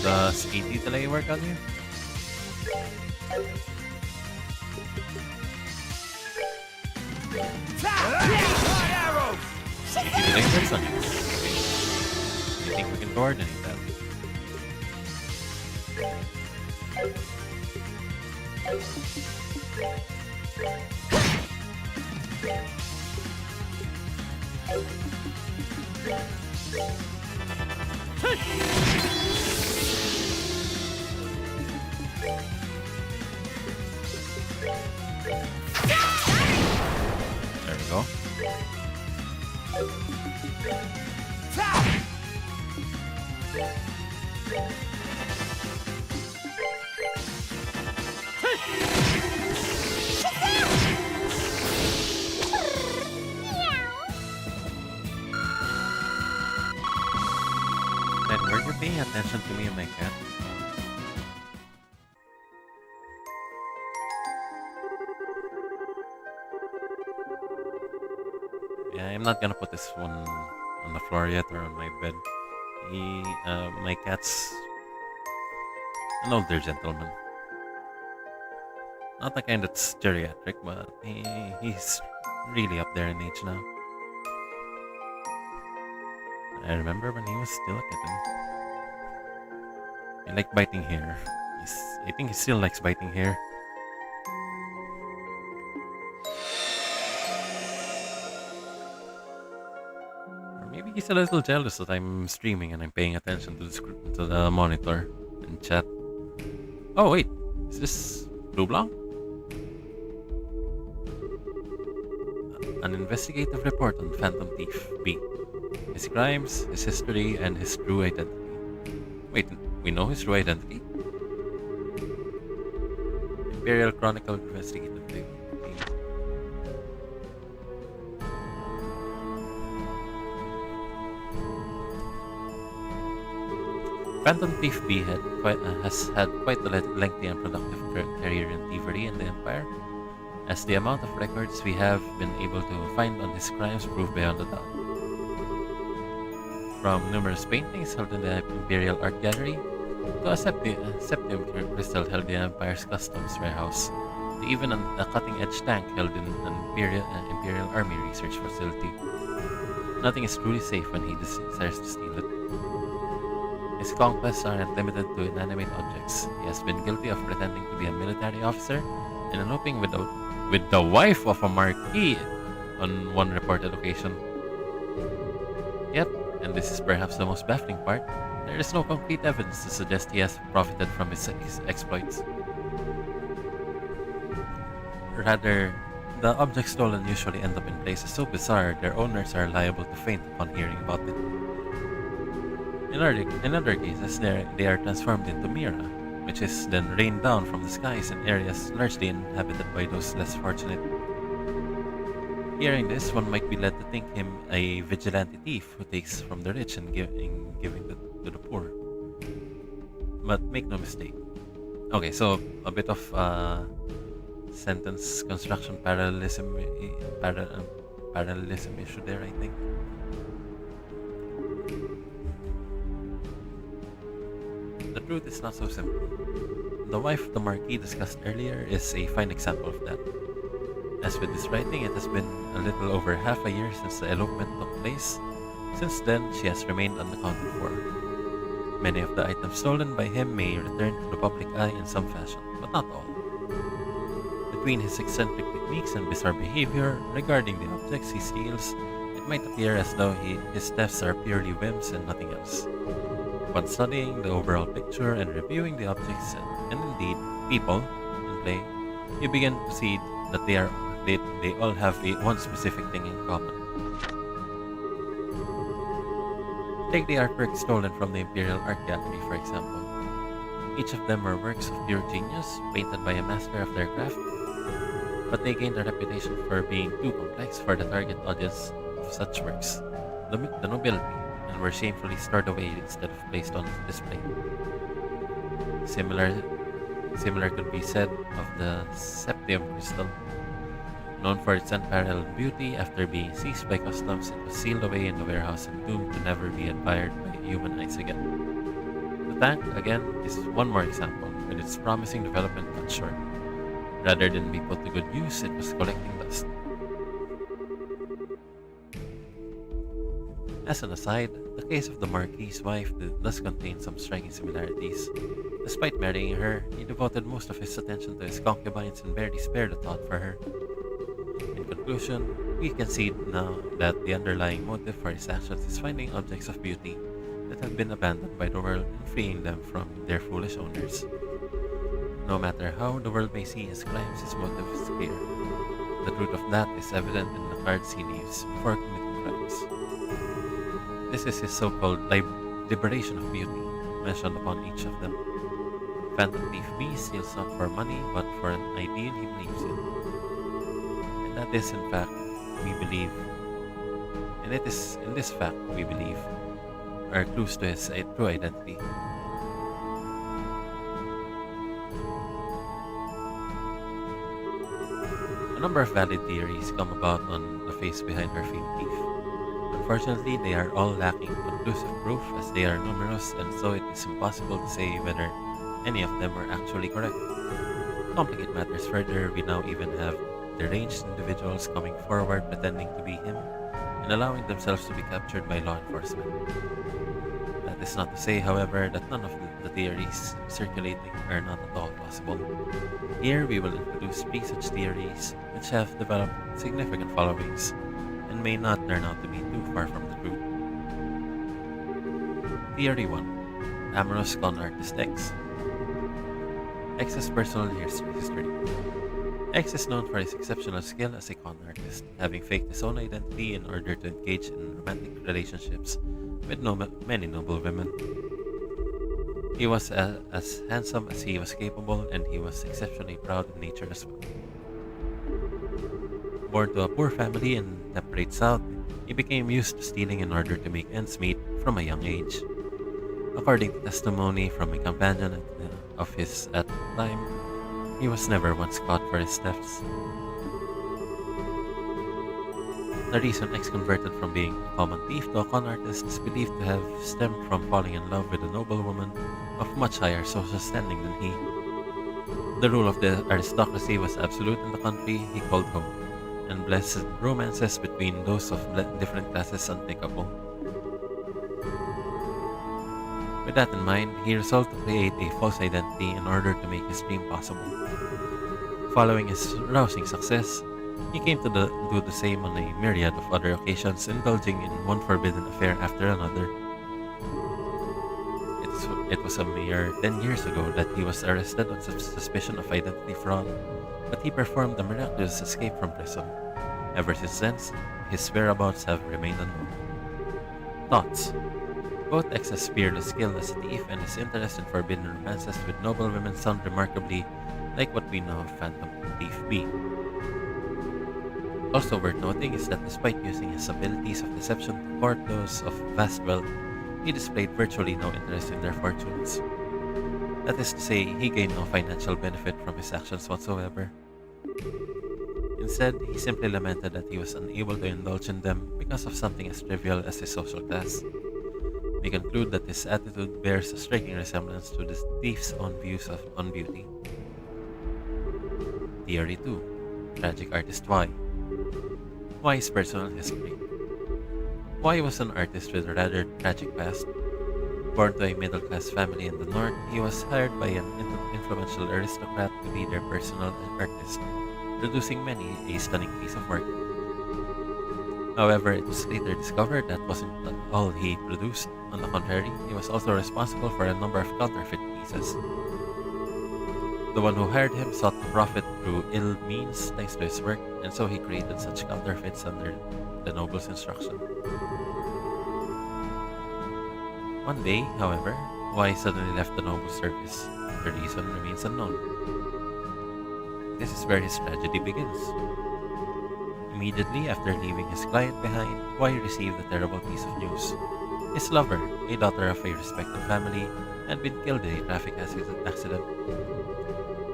Does 80 delay work on you? Arrows! 80 delay works on you. Do you think we can coordinate that? There we go. Man, were you paying attention to me and my cat? Yeah, I'm not gonna put this one on the floor yet or on my bed. My cat's an older gentleman. Not the kind that's geriatric, but he's really up there in age now. I remember when he was still a kitten. He liked biting hair. I think he still likes biting hair. Or maybe He's a little jealous that I'm streaming and I'm paying attention to to the monitor and chat. Oh wait, is this Blue Blanc? An investigative report on Phantom Thief B. His crimes, his history, and his true identity. Wait, we know his true identity? Imperial Chronicle Investigative Team. Phantom Thief B has had quite a lengthy and productive career in thievery in the Empire, as the amount of records we have been able to find on his crimes prove beyond a doubt. From numerous paintings held in the Imperial Art Gallery, to a septium crystal held in the Empire's customs warehouse, to even a cutting-edge tank held in an Imperial Army research facility. Nothing is truly safe when he desires to steal it. His conquests aren't limited to inanimate objects. He has been guilty of pretending to be a military officer and eloping with the wife of a marquis on one reported occasion. Yet, and this is perhaps the most baffling part, there is no concrete evidence to suggest he has profited from his exploits. Rather, the objects stolen usually end up in places so bizarre their owners are liable to faint upon hearing about it. In other cases, they are transformed into Mira, which is then rained down from the skies in areas largely inhabited by those less fortunate. Hearing this, one might be led to think him a vigilante thief who takes from the rich and giving to the poor. But make no mistake. Okay, so a bit of sentence construction parallelism issue there, I think. The truth is not so simple. The wife the Marquis discussed earlier is a fine example of that. As with this writing, it has been a little over half a year since the elopement took place. Since then, she has remained unaccounted for. Many of the items stolen by him may return to the public eye in some fashion, but not all. Between his eccentric techniques and bizarre behavior regarding the objects he steals, it might appear as though his thefts are purely whims and nothing else. Upon studying the overall picture and reviewing the objects and indeed people in play, you begin to see that they all have one specific thing in common. Take the artwork stolen from the Imperial Art Gallery, for example. Each of them are works of pure genius, painted by a master of their craft, but they gained a reputation for being too complex for the target audience of such works, the nobility, and were shamefully stored away instead of placed on display. Similar could be said of the septium crystal. Known for its unparalleled beauty, after being seized by customs, it was sealed away in the warehouse and doomed to never be admired by human eyes again. The tank, again, is one more example, with its promising development cut short. Rather than be put to good use, it was collecting dust. As an aside, the case of the Marquis's wife does contain some striking similarities. Despite marrying her, he devoted most of his attention to his concubines and barely spared a thought for her. In conclusion, we can see now that the underlying motive for his actions is finding objects of beauty that have been abandoned by the world and freeing them from their foolish owners. No matter how the world may see his crimes, his motive is clear. The truth of that is evident in the cards he leaves before committing crimes. This is his so-called liberation of beauty, mentioned upon each of them. Phantom Thief B steals not for money, but for an ideal he believes in. And that is, in fact, we believe, and it is in this fact we believe, are clues to his true identity. A number of valid theories come about on the face behind her famed thief. Unfortunately, they are all lacking conclusive proof, as they are numerous, and so it is impossible to say whether any of them are actually correct. To complicate matters further, we now even have deranged individuals coming forward pretending to be him and allowing themselves to be captured by law enforcement. That is not to say, however, that none of the theories circulating are not at all possible. Here we will introduce three such theories which have developed significant followings and may not turn out to be too far from the truth. Theory 1. Amorous con artist X. X's personal history. X is known for his exceptional skill as a con artist, having faked his own identity in order to engage in romantic relationships with many noble women. He was as handsome as he was capable, and he was exceptionally proud in nature as well. Born to a poor family in temperate South, he became used to stealing in order to make ends meet from a young age. According to testimony from a companion of his at the time, he was never once caught for his thefts. The reason X converted from being a common thief to a con artist is believed to have stemmed from falling in love with a noblewoman of much higher social standing than he. The rule of the aristocracy was absolute in the country he called home, and blessed romances between those of different classes unthinkable. With that in mind, he resolved to create a false identity in order to make his dream possible. Following his rousing success, he came to do the same on a myriad of other occasions, indulging in one forbidden affair after another. It was a mere 10 years ago that he was arrested on suspicion of identity fraud, but he performed a miraculous escape from prison. Ever since then, his whereabouts have remained unknown. Thoughts. Both X's fearless skill as a thief and his interest in forbidden romances with noble women sound remarkably like what we know of Phantom Thief B. Also worth noting is that despite using his abilities of deception to court those of vast wealth, he displayed virtually no interest in their fortunes. That is to say, he gained no financial benefit from his actions whatsoever. Instead, he simply lamented that he was unable to indulge in them because of something as trivial as his social class. We conclude that this attitude bears a striking resemblance to the thief's own views on beauty. Theory 2. Tragic Artist Y. Y's personal history. Y was an artist with a rather tragic past. Born to a middle-class family in the north, he was hired by an influential aristocrat to be their personal artist, producing many a stunning piece of work. However, it was later discovered that wasn't all he produced. On the contrary, he was also responsible for a number of counterfeit pieces. The one who hired him sought to profit through ill means thanks to his work, and so he created such counterfeits under the noble's instruction. One day, however, Y suddenly left the noble service. The reason remains unknown. This is where his tragedy begins. Immediately after leaving his client behind, Y received a terrible piece of news. His lover, a daughter of a respected family, had been killed in a traffic accident.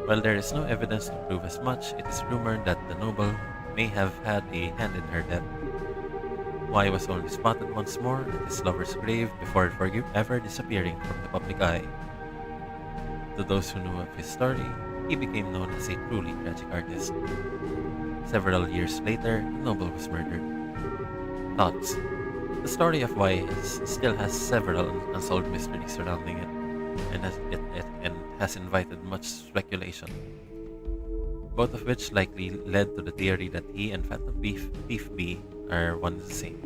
While there is no evidence to prove as much, it is rumored that the noble may have had a hand in her death. Y was only spotted once more at his lover's grave before ever disappearing from the public eye. To those who knew of his story, he became known as a truly tragic artist. Several years later, the noble was murdered. Thoughts. The story of Y still has several unsolved mysteries surrounding it, and has invited much speculation, both of which likely led to the theory that he and Phantom Thief B are one and the same.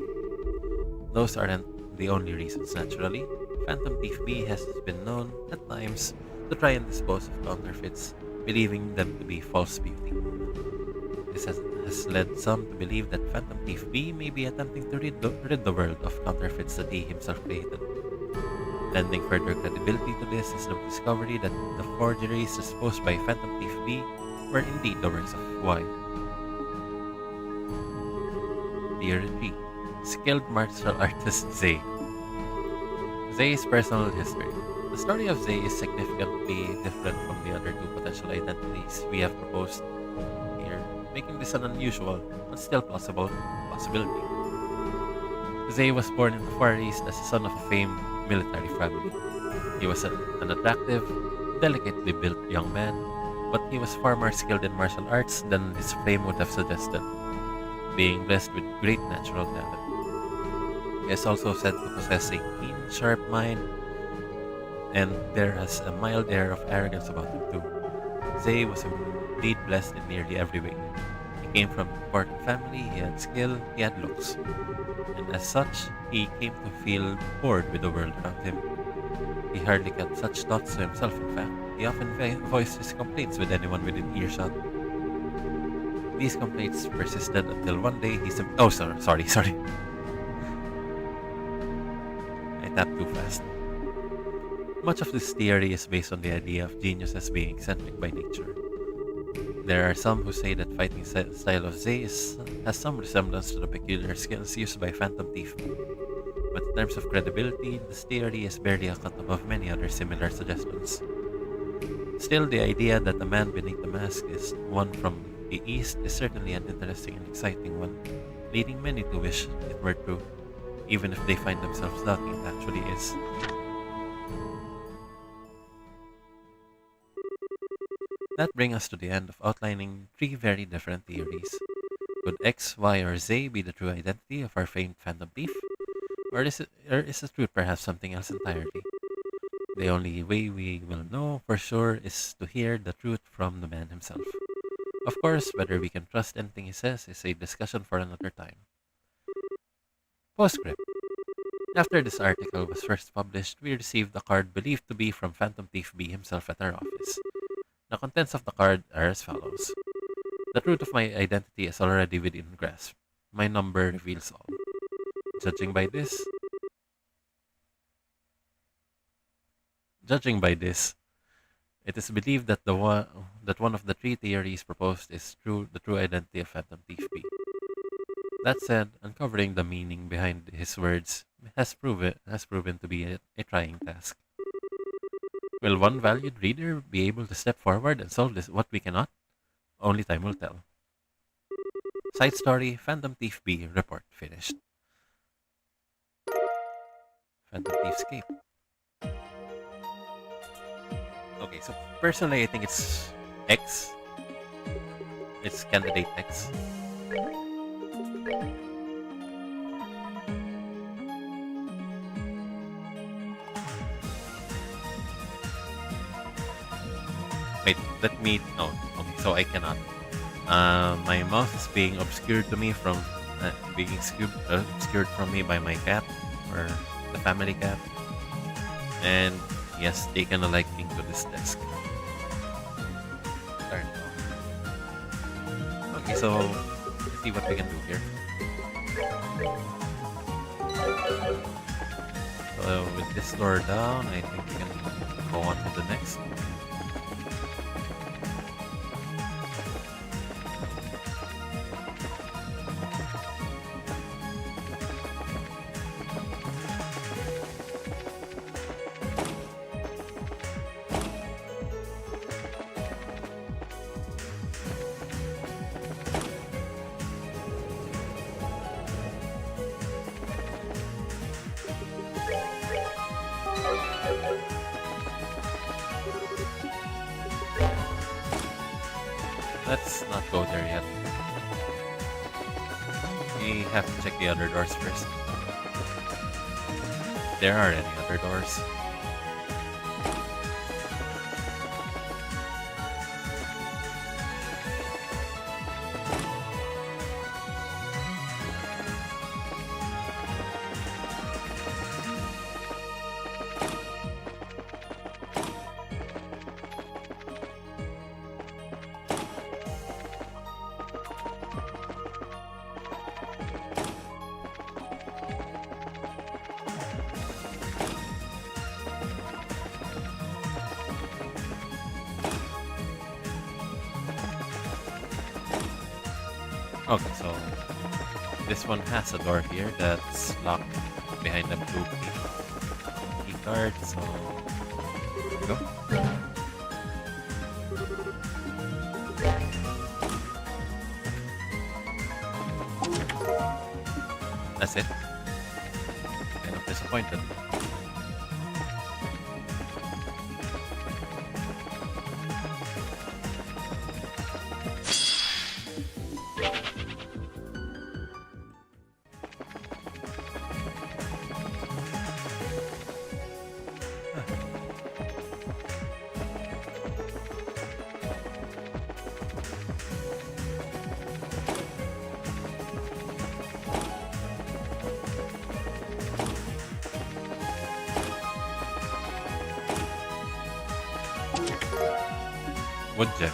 Those aren't the only reasons, naturally. Phantom Thief B has been known, at times, to try and dispose of counterfeits, believing them to be false beauty. This has led some to believe that Phantom Thief B may be attempting to rid the world of counterfeits that he himself created. Lending further credibility to this is the discovery that the forgeries disposed by Phantom Thief B were indeed the works of Y. Theory 3. Skilled martial artist Zay. Zay's personal history. The story of Zay is significantly different from the other two potential identities we have proposed here, making this an unusual, but still plausible, possibility. Zay was born in the Far East as the son of a famed military family. He was an attractive, delicately built young man, but he was far more skilled in martial arts than his fame would have suggested, being blessed with great natural talent. He is also said to possess a keen, sharp mind, and there has a mild air of arrogance about him too. Zay was indeed blessed in nearly every way. A came from an important family, he had skill, he had looks. And as such, he came to feel bored with the world around him. He hardly kept such thoughts to himself, in fact. He often voiced his complaints with anyone within earshot. These complaints persisted until one day he oh, sorry. I tapped too fast. Much of this theory is based on the idea of genius as being eccentric by nature. There are some who say that fighting style of Zay has some resemblance to the peculiar skills used by Phantom Thief. But in terms of credibility, this theory is barely a cut above many other similar suggestions. Still, the idea that the man beneath the mask is one from the East is certainly an interesting and exciting one, leading many to wish it were true, even if they find themselves doubting it actually is. That brings us to the end of outlining three very different theories. Could X, Y, or Z be the true identity of our famed Phantom Thief? Or is the truth perhaps something else entirely? The only way we will know for sure is to hear the truth from the man himself. Of course, whether we can trust anything he says is a discussion for another time. Postscript. After this article was first published, we received a card believed to be from Phantom Thief B himself at our office. The contents of the card are as follows. The truth of my identity is already within grasp. My number reveals all. Judging by this, it is believed that one of the three theories proposed is the true identity of Phantom Thief B. That said, uncovering the meaning behind his words has proven to be a trying task. Will one valued reader be able to step forward and solve what we cannot? Only time will tell. Side story, Phantom Thief B report finished. Phantom Thief Escape. Okay, so personally I think it's X. It's candidate X. Wait, let me... No, okay, so I cannot. My mouse is being obscured to me from... being obscured from me by my cat, or the family cat. And he has taken a liking to this desk. Turn off. Okay, so... let's see what we can do here. So with this door down, I think we can go on to the next. Let's not go there yet. We have to check the other doors first. If there are any other doors. Okay, so this one has a door here that's locked behind the blue key card, so here we go. That's it. Kind of disappointed. Good gem.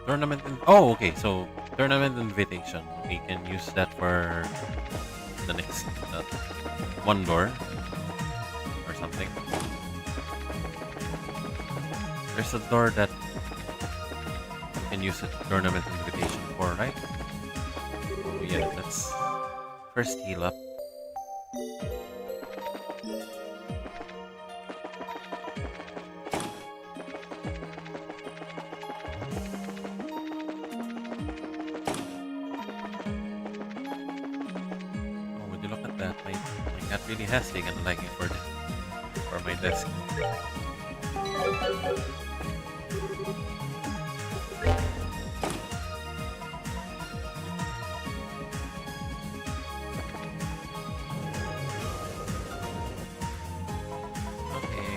Tournament oh, okay, so tournament invitation. We can use that for the next one door or something. There's a door that we can use a tournament invitation for, right? Oh yeah, let's first heal up. Really has taken a liking for my desk. Okay,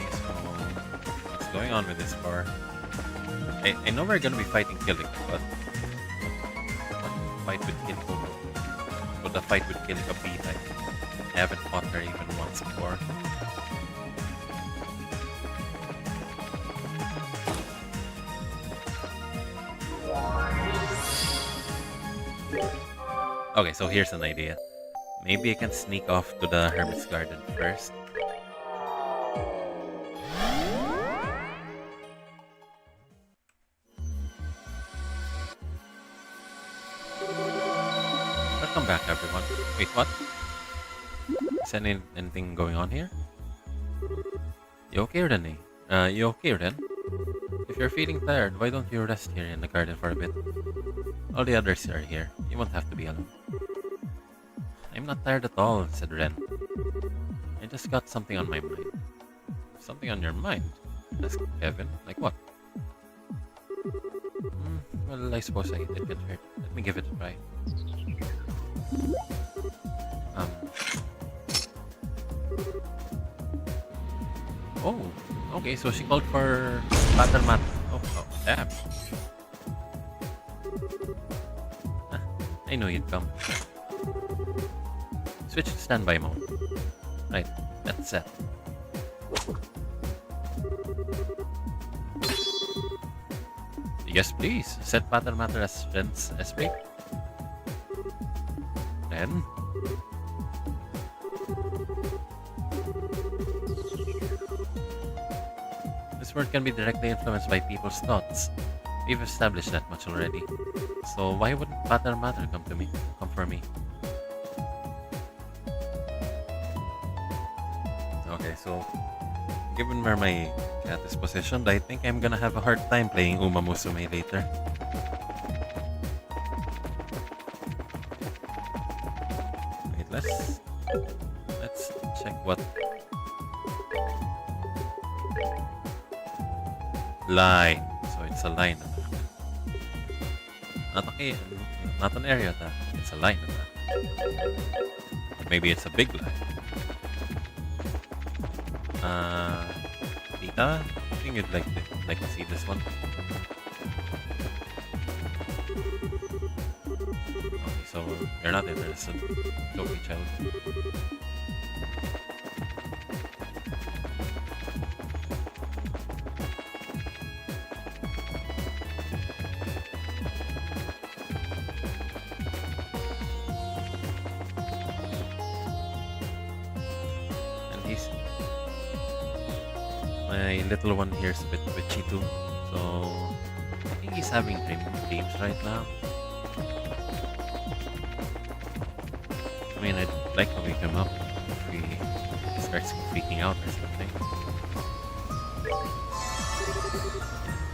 so what's going on with this bar? I know we're gonna be fighting Killick, but what fight with Killick? Would the fight with Killick be like? I haven't fought her even once before. Okay, so here's an idea. Maybe I can sneak off to the Hermit's Garden first. Welcome back, everyone. Wait, what? Is anything going on here? You okay, Renee? You okay, Ren? If you're feeling tired, why don't you rest here in the garden for a bit? All the others are here. You won't have to be alone. I'm not tired at all, said Ren. I just got something on my mind. Something on your mind? Asked Kevin. Like what? Well, I suppose it can hurt. Let me give it a try. Oh, okay, so she called for Pater Mater. Oh, damn. I knew you'd come. Switch to standby mode. Right, that's set. Yes, please. Set Pater Mater as friends SP. Then this world can be directly influenced by people's thoughts. We've established that much already. So why wouldn't Pater Mater come for me? Okay, so given where my cat is positioned, I think I'm gonna have a hard time playing Uma Musume later. Wait, let's check what line. So it's a line. Not an area attack. It's a line attack. Maybe it's a big line. Tita, I think you'd like to see this one. Okay, so you're not interested. Toby child. My little one here is a bit twitchy too, so I think he's having dreams right now. I mean, I'd like to wake him up if he starts freaking out or something.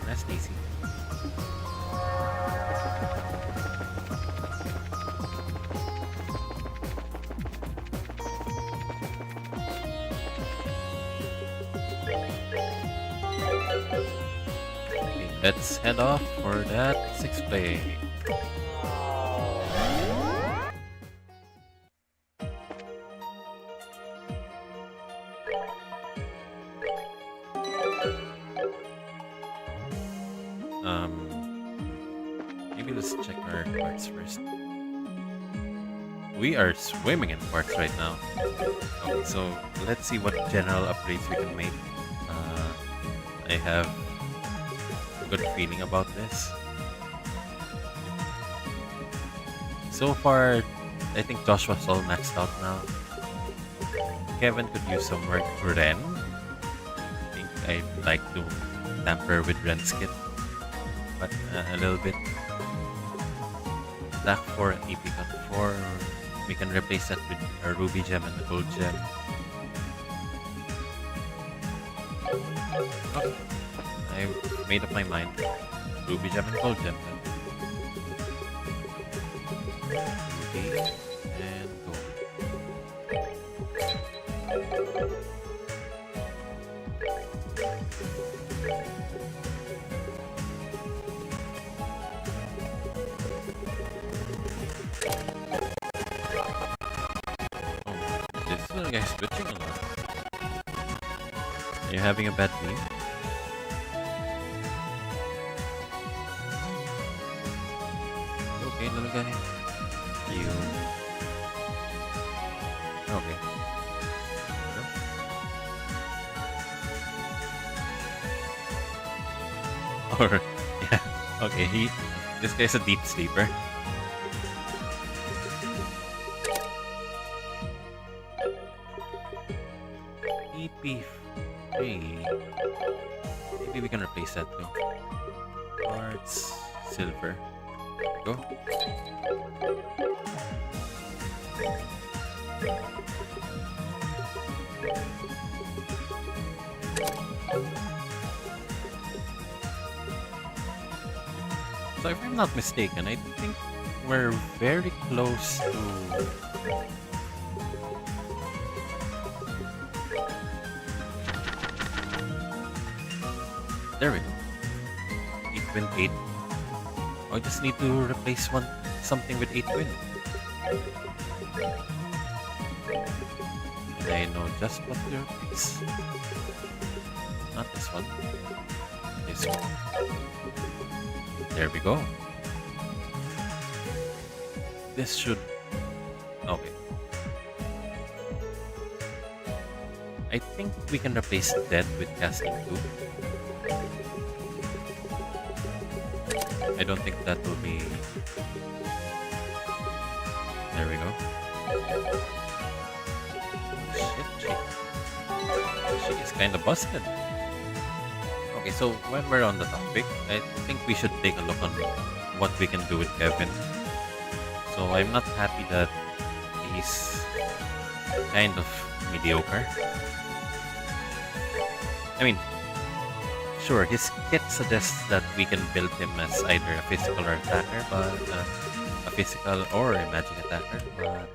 That's easy. Okay, let's head off for that 6-play. Maybe let's check our parts first. We are swimming in parts right now. Okay, so let's see what general upgrades we can make. I have a good feeling about this. So far, I think Joshua's all maxed out now. Kevin could use some work. Ren, I think I'd like to tamper with Ren's kit, but a little bit. Black 4 and EP Cut 4. We can replace that with a Ruby Gem and a Gold Gem. Okay. I've made up my mind. Ruby Gem and Gold Gem then. Ruby and Gold. This little guy's switching a lot. Are you having a bad dream? Okay, little guy. You. Okay. No? Or yeah. Okay, this guy's a deep sleeper. EP3. Maybe we can replace that too. Quartz, silver. Go. So if I'm not mistaken, I think we're very close to... There we go. 8 win 8. I just need to replace something with 8 win. And I know just what to replace. Not this one. This one. There we go. This should... Okay. I think we can replace Dead with Casting 2. I don't think that will be... There we go. Shit. She is kinda busted. Okay, so when we're on the topic, I think we should take a look on what we can do with Kevin. So I'm not happy that he's kind of mediocre. I mean, sure, his kit suggests that we can build him as either a physical or attacker, but a physical or a magic attacker. But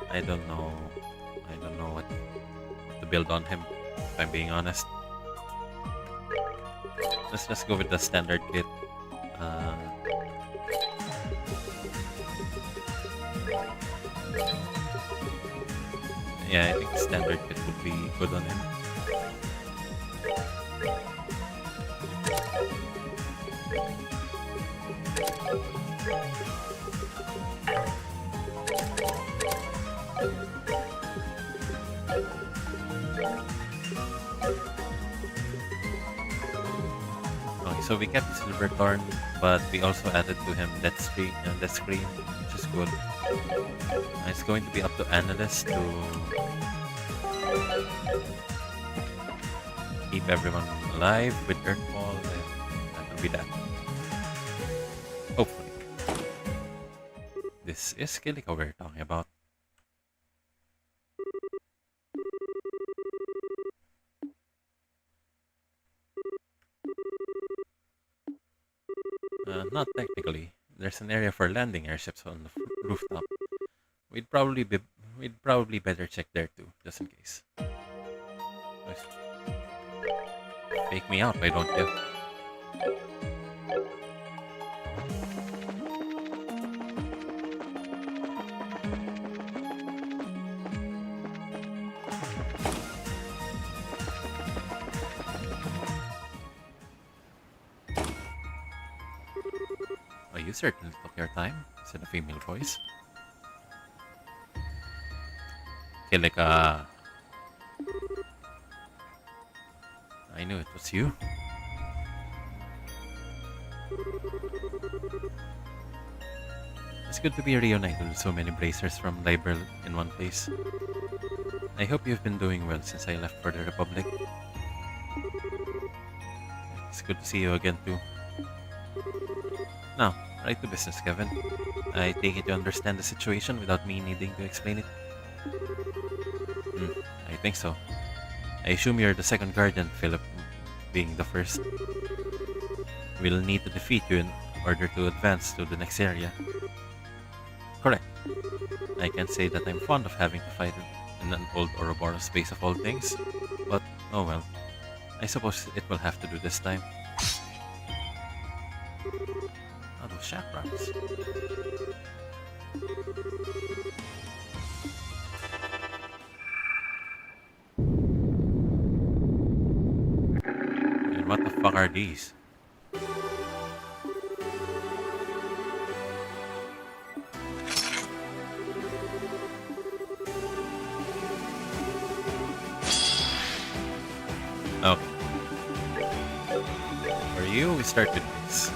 I don't know what to build on him. If I'm being honest, let's just go with the standard kit. Yeah, I think standard kit would be good on him. Okay, so we kept Silverthorn, but we also added to him Death Screen, which is good. It's going to be up to Analyst to keep everyone alive with Earthfall, and that will be that. Hopefully. This is Kilika we're talking about. Not technically. There's an area for landing airships on the rooftop. We'd probably better check there too, just in case. Take me out, why don't you? Oh, you certainly took your time, said a female voice. Kilika. I knew it was you. It's good to be reunited with so many bracers from Liberl in one place. I hope you've been doing well since I left for the Republic. It's good to see you again too. Now, right to business, Kevin. I take it you understand the situation without me needing to explain it. I think so. I assume you're the second guardian, Philip, being the first. We'll need to defeat you in order to advance to the next area. Correct. I can't say that I'm fond of having to fight in an old Ouroboros space of all things, but oh well. I suppose it will have to do this time. Oh, those chakrams. And what the fuck are these? Okay. For you, we start with this.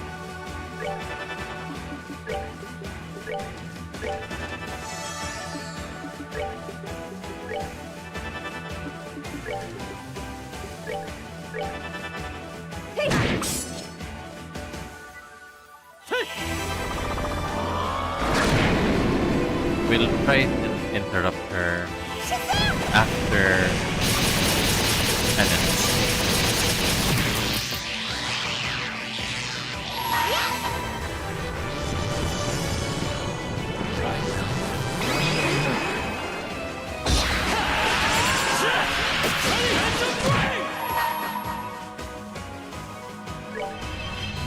We'll try and interrupt her after penance.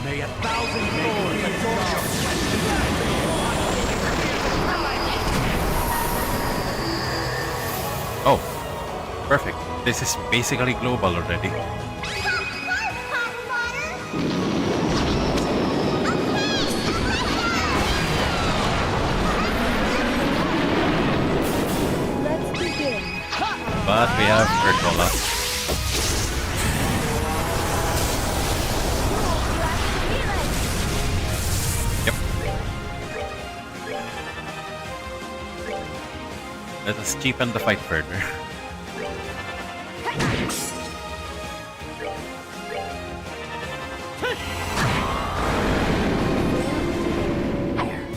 May 1,000 thorns adorn your Oh, perfect. This is basically global already. Let's begin. But we have Urtola. Yep. Let us cheapen the fight further.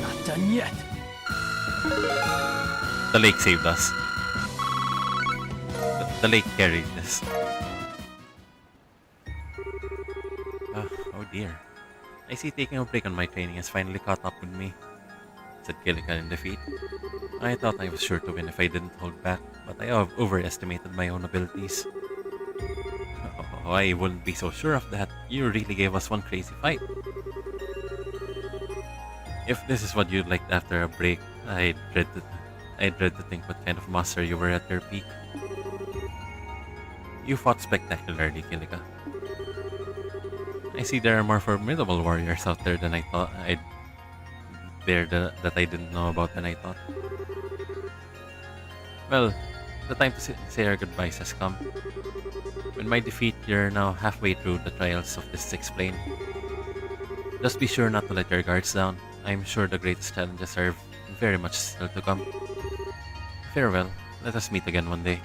not done yet. The lake saved us. The lake carried this. Oh dear. I see taking a break on my training has finally caught up with me, said Kilika in defeat. I thought I was sure to win if I didn't hold back, but I overestimated my own abilities. Oh, I wouldn't be so sure of that. You really gave us one crazy fight. If this is what you'd like after a break, I dread to think what kind of master you were at your peak. You fought spectacularly, Kilika. I see there are more formidable warriors out there than I thought that I didn't know about than I thought. Well, the time to say our goodbyes has come. With my defeat, you're now halfway through the trials of this explained. Just be sure not to let your guards down. I'm sure the greatest challenges are very much still to come. Farewell. Let us meet again one day.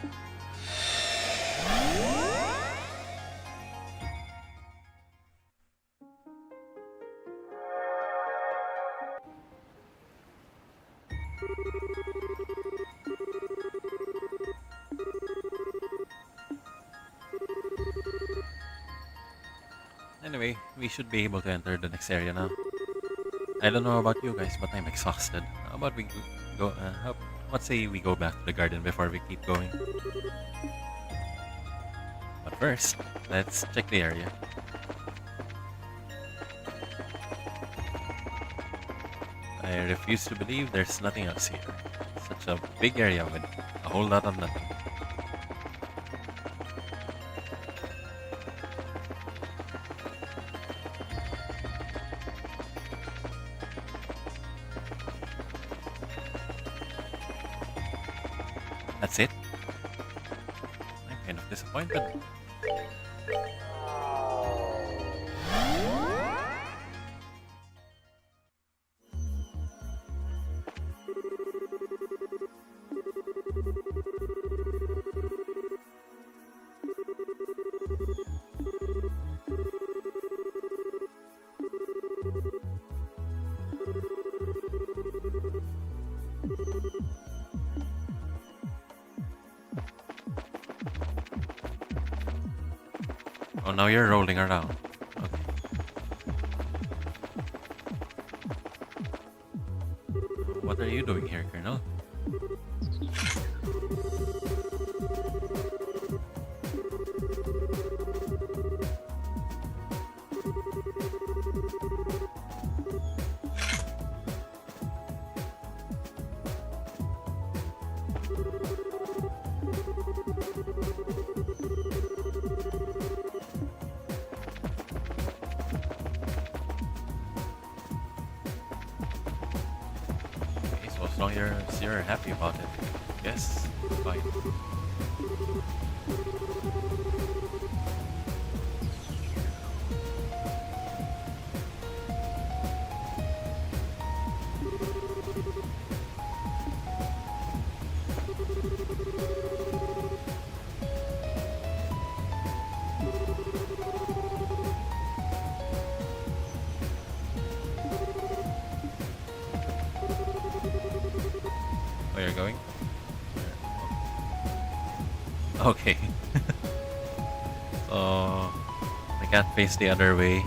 Anyway, we should be able to enter the next area now. I don't know about you guys, but I'm exhausted. How about we go? Let's say we go back to the garden before we keep going. But first, let's check the area. I refuse to believe there's nothing else here. Such a big area with a whole lot of nothing. That's it? I'm kind of disappointed. Oh, now you're rolling around. Okay. What are you doing here, Colonel? Okay, so as long as you're happy about it, yes, fine. Where you're going? Okay. So I can't face the other way.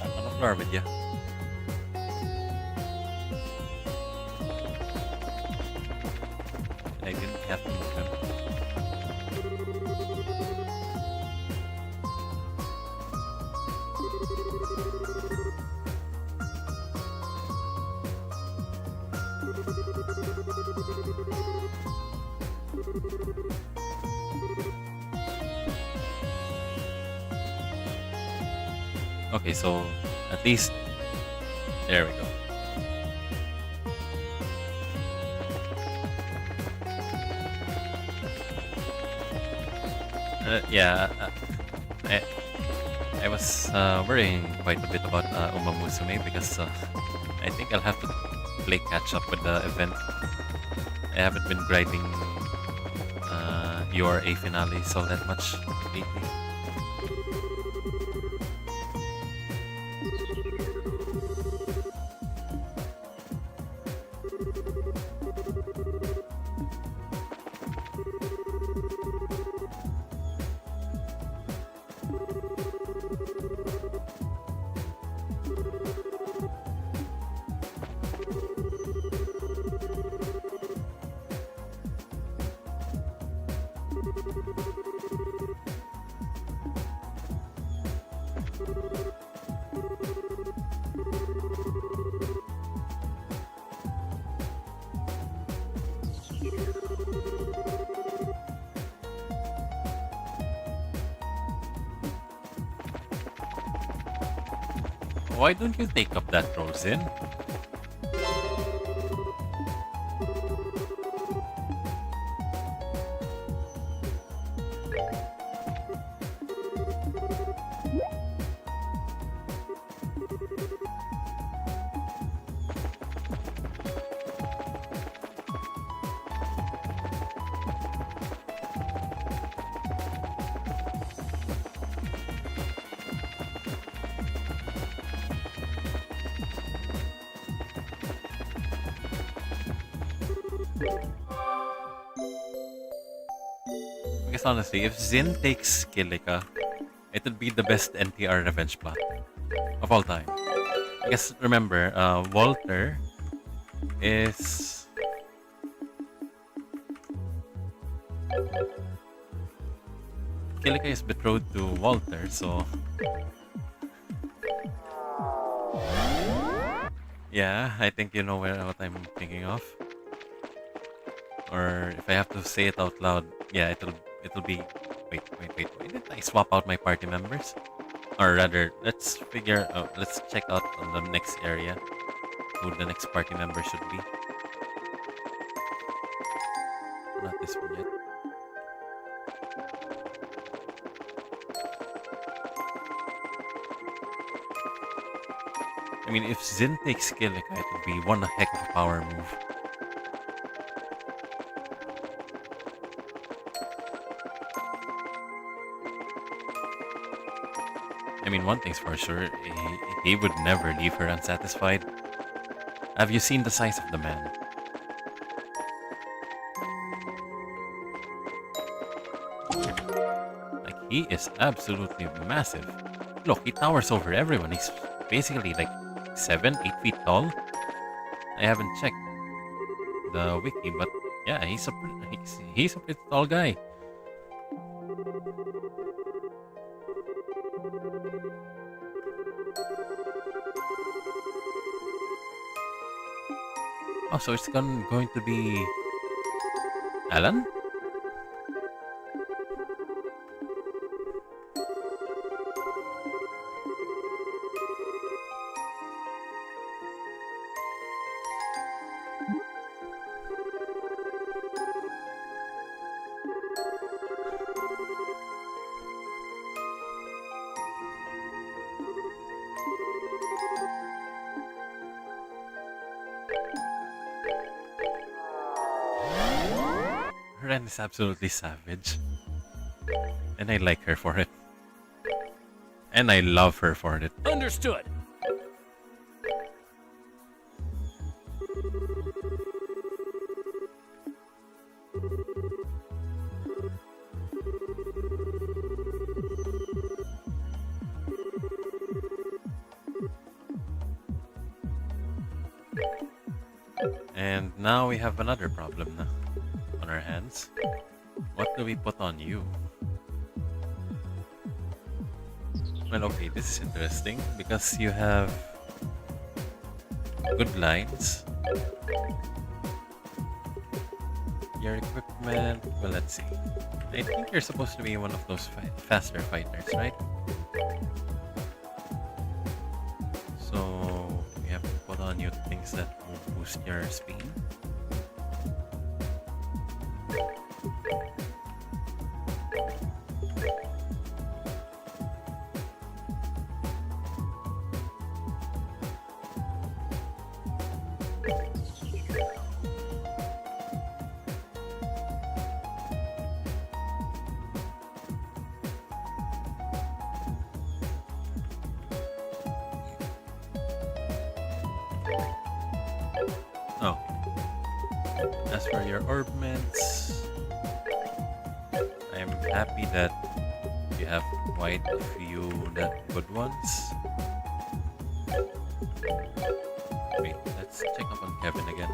I'm on the floor with you. I didn't have to move him. Okay, so at least there we go. Yeah, I was worrying quite a bit about Uma Musume because I think I'll have to play catch up with the event. I haven't been grinding your A finale so that much lately. Why don't you take up that role, Zin? Because honestly, if Zin takes Kilika, it would be the best NTR revenge plot of all time. Because remember, Walter is Kilika is betrothed to Walter, so yeah, I think you know what I'm thinking of. Or if I have to say it out loud, yeah, it'll be. Wait. Did I swap out my party members? Or rather, let's check out on the next area who the next party member should be. Not this one yet. I mean, if Zin takes Kilika, it would be one heck of a power move. I mean, one thing's for sure, he would never leave her unsatisfied. Have you seen the size of the man? Like, he is absolutely massive. Look, he towers over everyone. He's basically like 7-8 feet tall. I haven't checked the wiki, but yeah, he's a pretty tall guy. Oh, so it's going to be Alan? Ren is absolutely savage. And I like her for it. And I love her for it. Understood. And now we have another problem na on our hands. What do we put on you? Well, okay, this is interesting because you have good lines. Your equipment, well, let's see. I think you're supposed to be one of those faster fighters, right? So we have to put on you things that will boost your speed. Oh. As for your orbments, I'm happy that you have quite a few good ones. Wait, let's check up on Kevin again.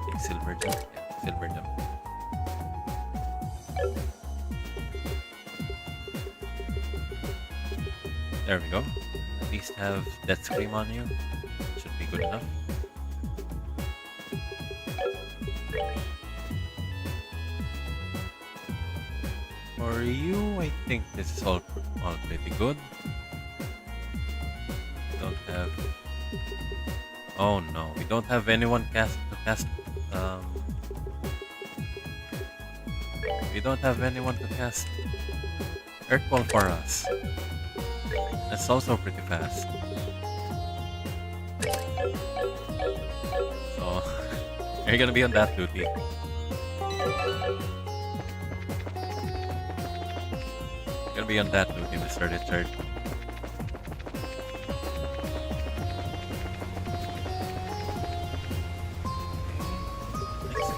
Take Silver Gem. Yeah, Silver Gem. There we go. At least have Death Scream on you. Should be good enough. For you, I think this is all pretty good. Don't have. Oh no, we don't have anyone to cast. We don't have anyone to cast Earthball for us. That's also pretty fast. So you're gonna be on that duty. Gonna be on that duty, Mr. Richard. Next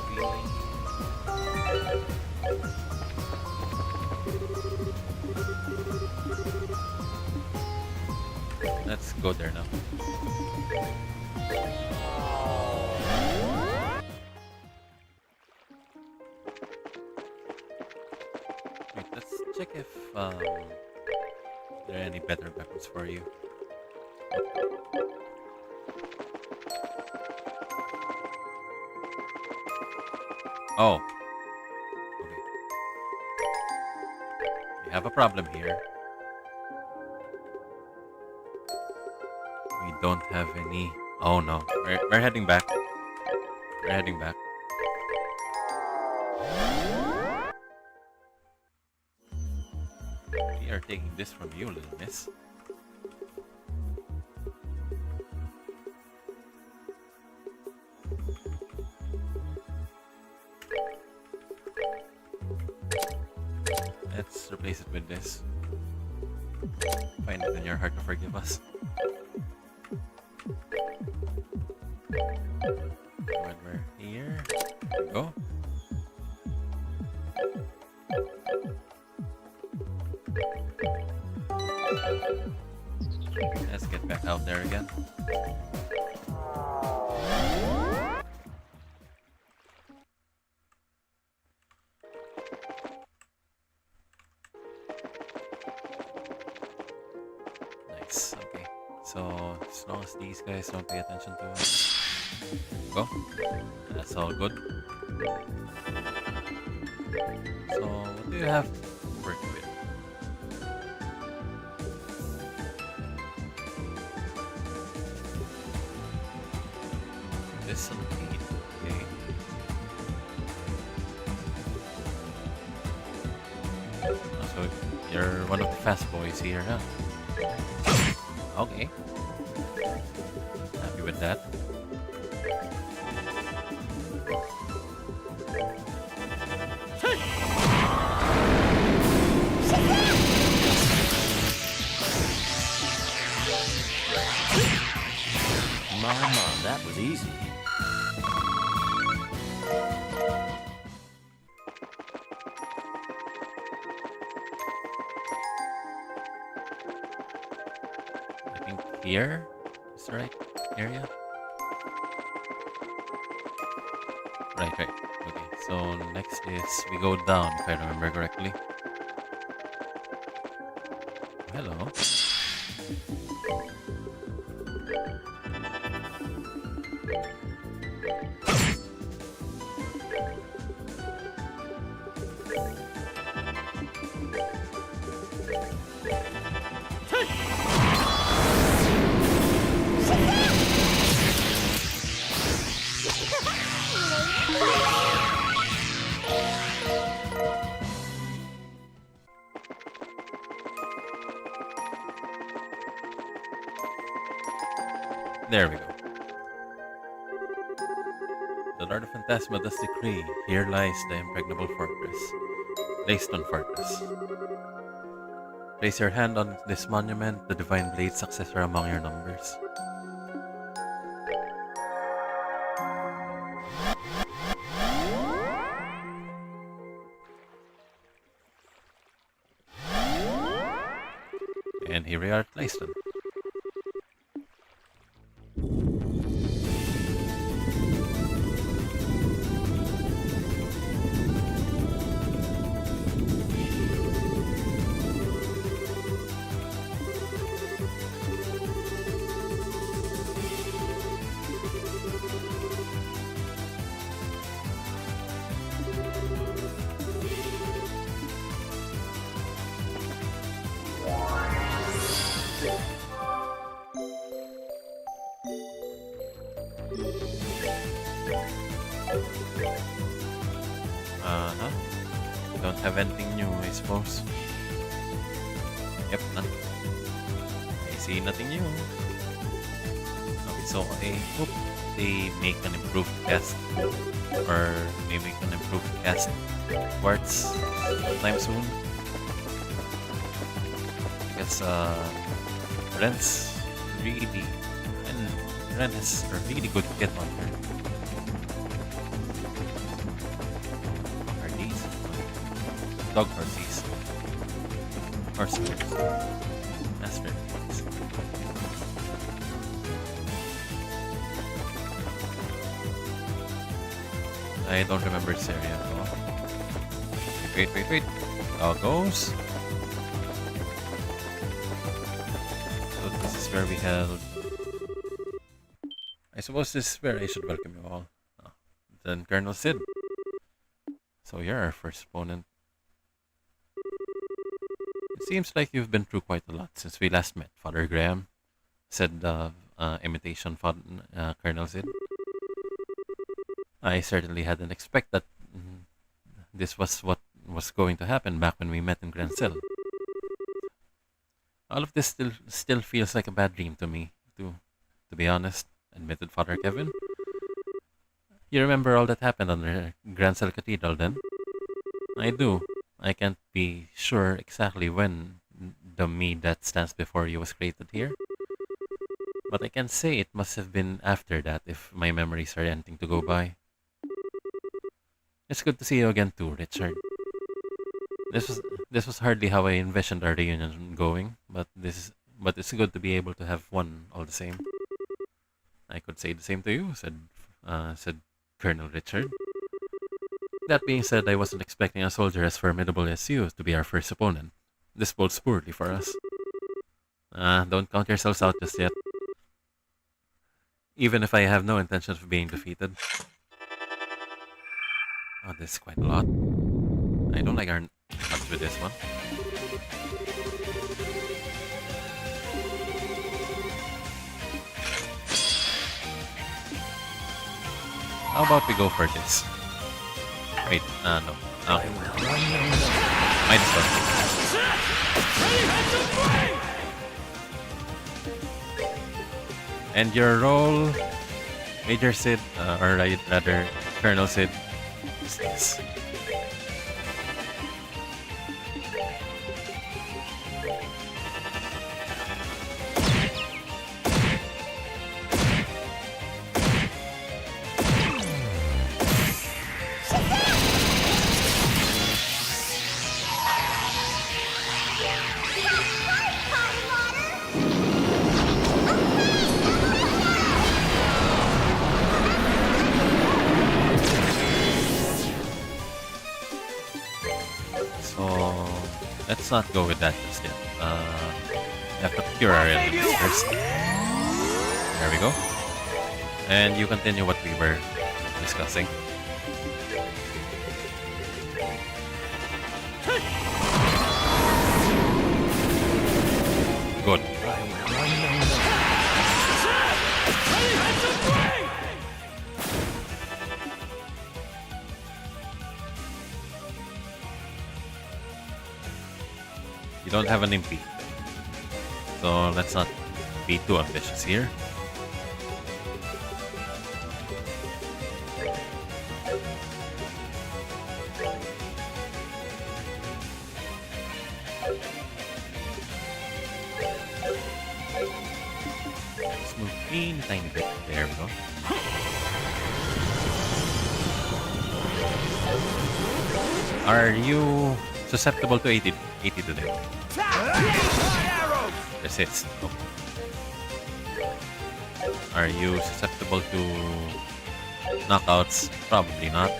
Let's go there now. Wait, let's check if there are any better weapons for you. Oh. Okay. We have a problem here. We don't have any... Oh no. We're heading back. We're heading back. We are taking this from you, little miss. Let's replace it with this. Find it in your heart to forgive us. When we're here, there we go. Let's get back out there again. Nice, okay. So, as long as these guys don't pay attention to us, go. That's all good. So, what do you have to work with? This will be okay. So, you're one of the fast boys here, huh? Okay. Happy with that. Mama, that was easy. I think here is the right area. Right. Okay, so next is we go down, if I remember correctly. Hello. There we go. The Lord of Phantasma does decree, here lies the impregnable fortress, Leiston Fortress. Place your hand on this monument, the Divine Blade's successor among your numbers. And here we are at Leiston. Don't have anything new, I suppose. Yep, none. I see nothing new. Okay, so I hope they make an improved cast, or they make an improved cast quartz sometime soon. Because Ren's really, and Ren has a really good kit on her. Are these dog horses? Horses. That's very nice. I don't remember this area at all. Wait. All goes. So this is where we held. I suppose this is where I should welcome you all. Oh, then Colonel Sid. So you're our first opponent. It seems like you've been through quite a lot since we last met, Father Graham, said the imitation Colonel Sid. I certainly hadn't expected that this was what was going to happen back when we met in Grancel. All of this still feels like a bad dream to me, to be honest, admitted Father Kevin. You remember all that happened under Grancel Cathedral then? I do. I can't be sure exactly when the me that stands before you was created here. But I can say it must have been after that if my memories are anything to go by. It's good to see you again too, Richard. This was hardly how I envisioned our reunion going, but it's good to be able to have one all the same. I could say the same to you, said Colonel Richard. That being said, I wasn't expecting a soldier as formidable as you to be our first opponent. This bodes poorly for us. Don't count yourselves out just yet. Even if I have no intention of being defeated. Oh, this is quite a lot. I don't like our odds with this one. How about we go for this? Wait, no. Might as well. And your role, Major Sid, or rather, Colonel Sid, is this. Let's not go with that just yet. We have to cure our elements first. There we go. And you continue what we were discussing. Good. You don't have an impede, so let's not be too ambitious here. Let's move a tiny bit. There we go. Are you susceptible to 80 today? Resist. Oh. Are you susceptible to knockouts? Probably not.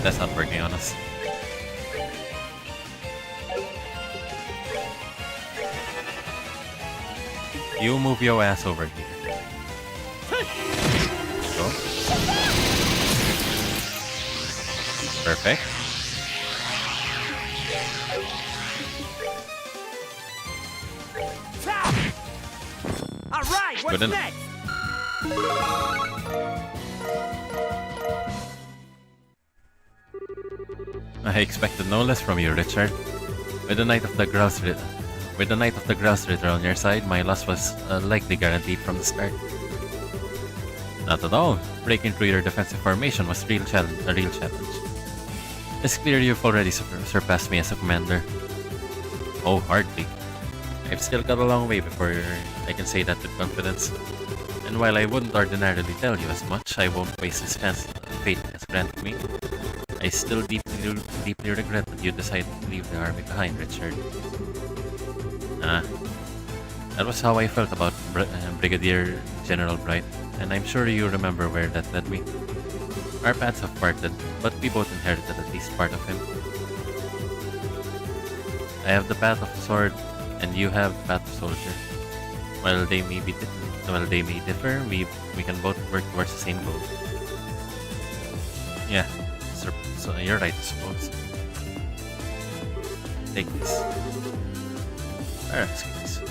That's not working on us. You move your ass over here. Go. Perfect. All right, what's Good next? I expected no less from you, Richard. With the Knight of the Grouse Ritter on your side, my loss was likely guaranteed from the start. Not at all. Breaking through your defensive formation was a real challenge. It's clear you've already surpassed me as a commander. Oh, hardly. I've still got a long way before I can say that with confidence. And while I wouldn't ordinarily tell you as much, I won't waste this chance fate has granted me. I still deeply regret that you decided to leave the army behind, Richard. Ah, that was how I felt about Brigadier General Bright, and I'm sure you remember where that led me. Our paths have parted, but we both inherited at least part of him. I have the path of sword, and you have path of soldier. While they may differ, we can both work towards the same goal. Yeah, so you're right, I suppose. Take this. Barracks keys.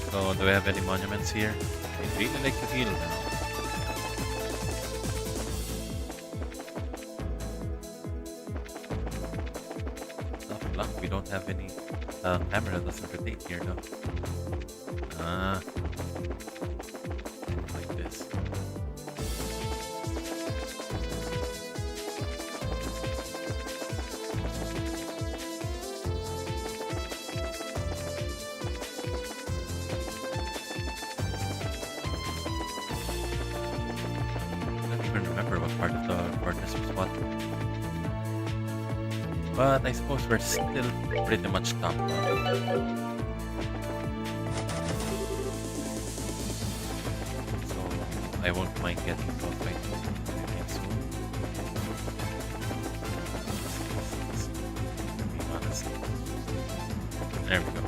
So, do we have any monuments here? I'd really like to heal now. Tough luck, we don't have any camera doesn't rotate here though. Like this. Remember what part of the fortress was what. But I suppose we're still pretty much top down. So I won't mind getting to a fight anytime soon. To be honest. There we go.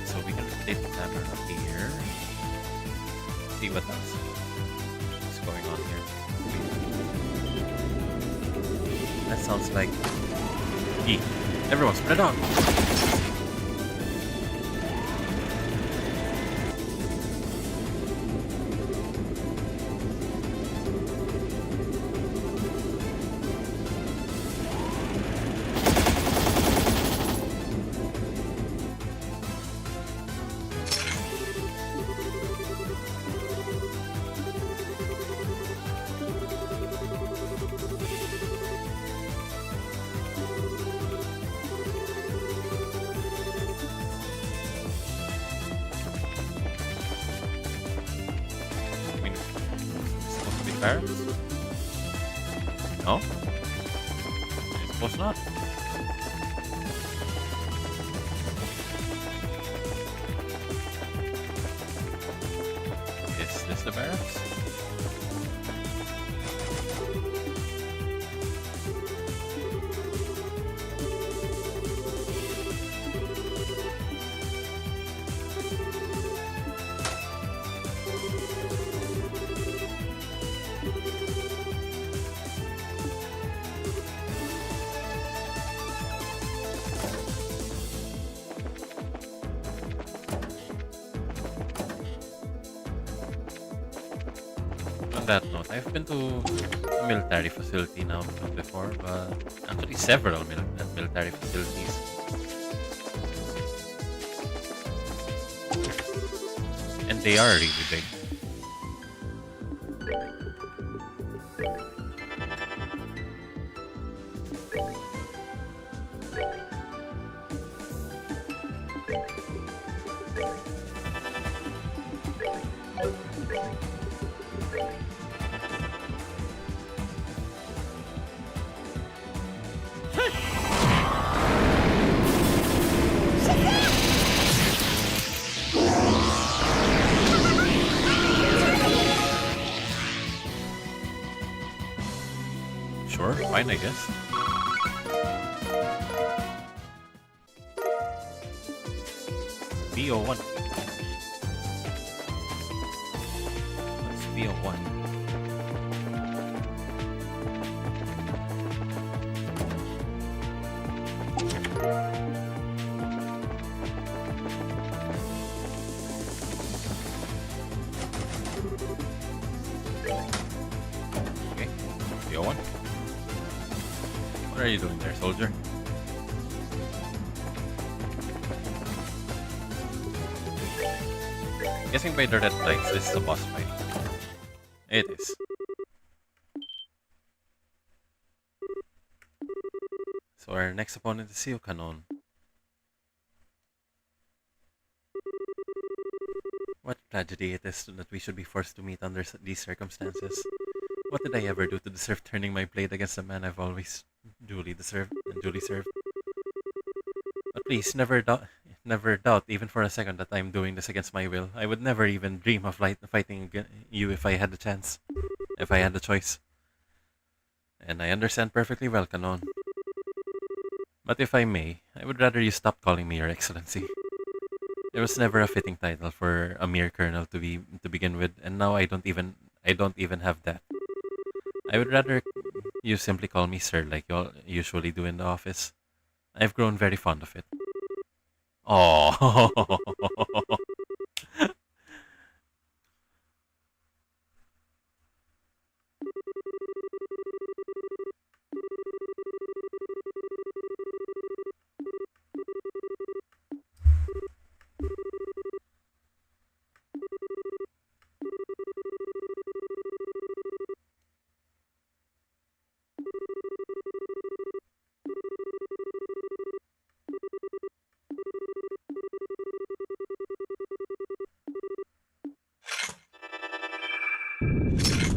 So we can rotate the camera up here. See what else is going on here. That sounds like E. Everyone spread out. Barracks? No? I suppose not. Is this the barracks? On that note, I've been to a military facility now before, but actually several military facilities. And they are really big. Sure, fine, I guess. BO1. Let's VO1. Okay, VO1. What are you doing there, soldier? Guessing by the red lights, this is a boss fight. It is. So our next opponent is Siokanon. What tragedy it is that we should be forced to meet under these circumstances. What did I ever do to deserve turning my blade against a man I've always duly deserved and duly served? But please, never doubt, even for a second, that I'm doing this against my will. I would never even dream of fighting you if I had the chance, if I had the choice. And I understand perfectly well, Kanon. But if I may, I would rather you stop calling me Your Excellency. There was never a fitting title for a mere colonel to begin with, and now I don't even have that. I would rather you simply call me Sir, like you all usually do in the office. I've grown very fond of it. Oh.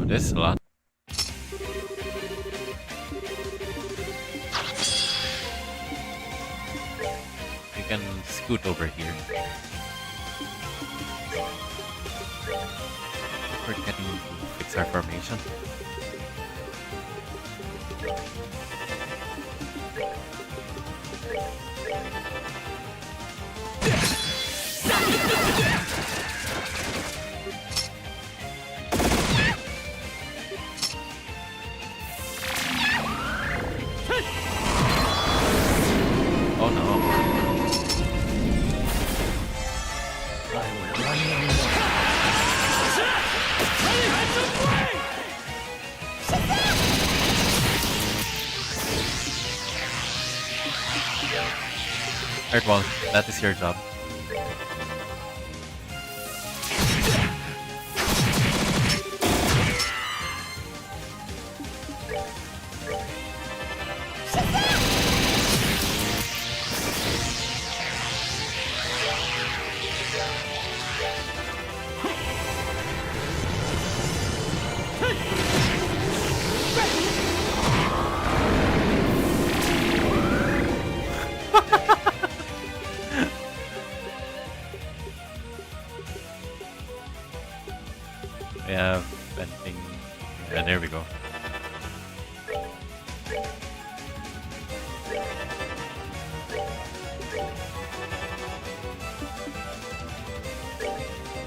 Oh, this is a lot. You can scoot over here. We're getting to fix our formation. Oh no. Earthwall, that is your job. We have venting. Yeah, there we go.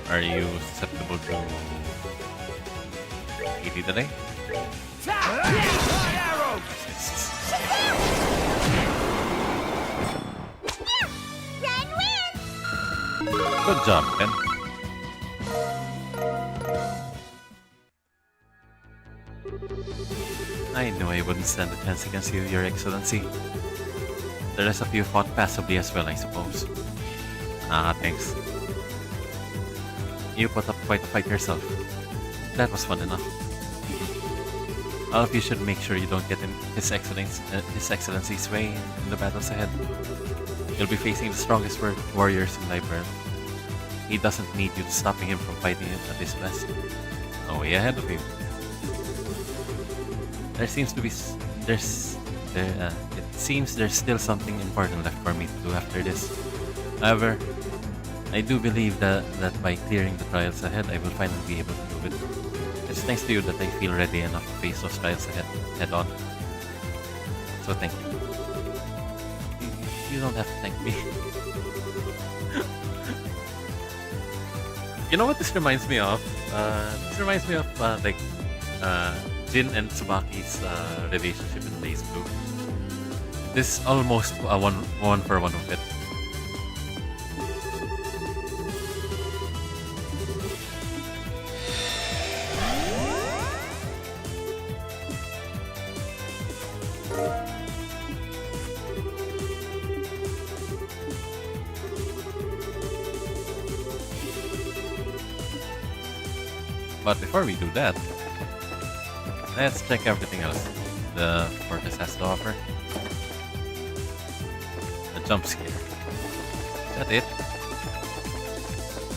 Are you susceptible to 80 today? Good job, Ken. I knew I wouldn't stand a chance against you, Your Excellency. The rest of you fought passably as well, I suppose. Ah, thanks. You put up quite a fight yourself. That was fun enough. All of you should make sure you don't get in His Excellency's way in the battles ahead. You'll be facing the strongest warriors in Liberia. He doesn't need you stopping him from fighting at his best. Oh, way ahead of you. It seems there's still something important left for me to do after this. However, I do believe that by clearing the trials ahead, I will finally be able to do it. It's thanks to you that I feel ready enough to face those trials head on. So thank you. You don't have to thank me. You know what this reminds me of? This reminds me of like Jin and Tsubaki's relationship in Blaze Blue. This almost one for one of it. But before we do that, let's check everything else the fortress has to offer. A jump scare. Is that it?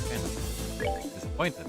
Kind of disappointed.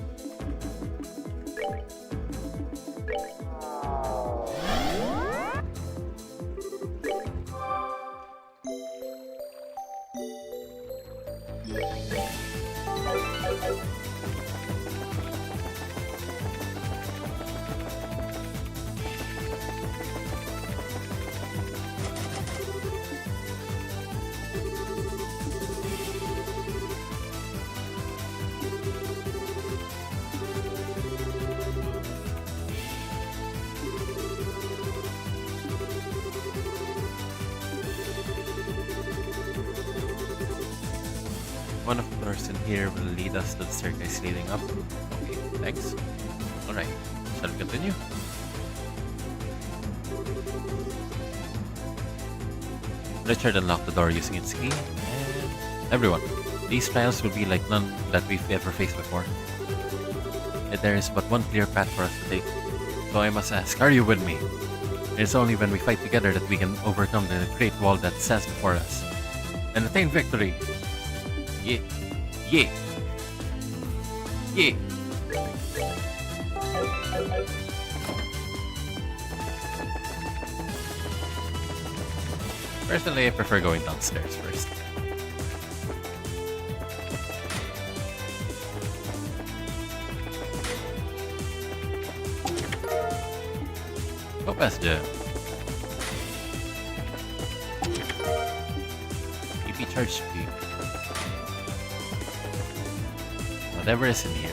One of the doors in here will lead us to the staircase leading up. Okay, thanks. Alright, shall we continue? Richard unlocked the door using its key, and everyone, these trials will be like none that we've ever faced before. And there is but one clear path for us to take. So I must ask, are you with me? It is only when we fight together that we can overcome the great wall that stands before us and attain victory. Yeah. Yeah. Yeah. Personally, I prefer going downstairs first. Go past Jim. EP charge speed. Whatever is in here.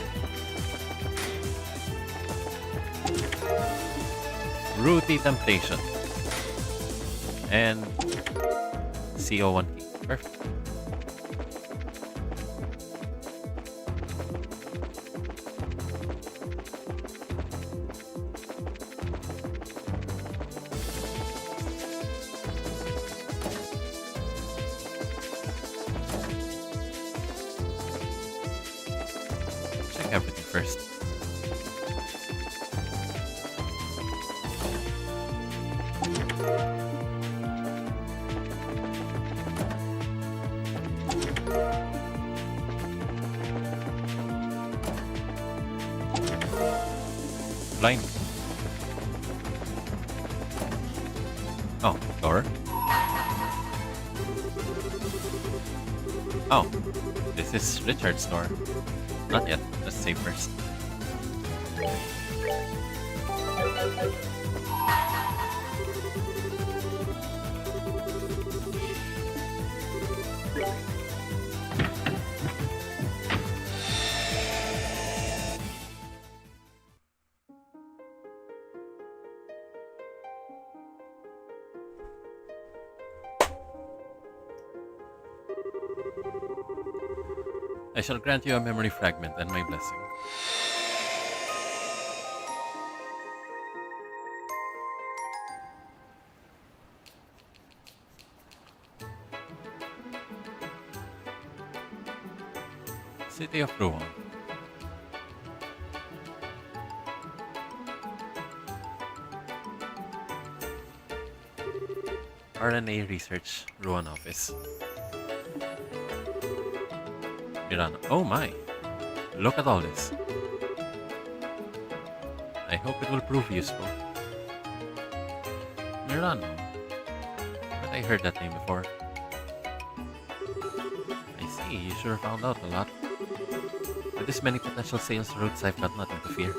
Rooty Temptation. And CO1 key. Perfect. Check everything first. Blind. Oh, door. Oh, this is Richard's door. Not yet. Let's save first. I shall grant you a memory fragment and my blessing. City of Ruan. RNA Research Ruan Office. Mirana. Oh my! Look at all this. I hope it will prove useful. Mirano. But I heard that name before. I see, you sure found out a lot. With this many potential sales routes, I've got nothing to fear.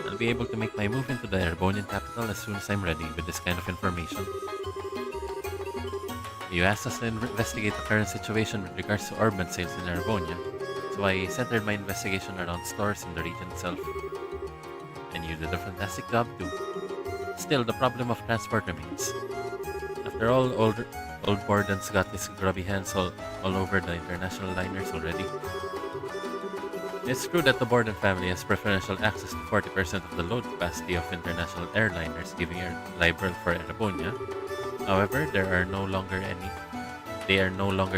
I'll be able to make my move into the Erebonian capital as soon as I'm ready with this kind of information. You asked us to investigate the current situation with regards to urban sales in Erebonia, so so I centered my investigation around stores in the region itself. And you did a fantastic job too. Still, the problem of transport remains. After all, old Borden's got his grubby hands all over the international liners already. It's true that the Borden family has preferential access to 40% of the load capacity of international airliners, giving air liberal for Erabonia. However, they are no longer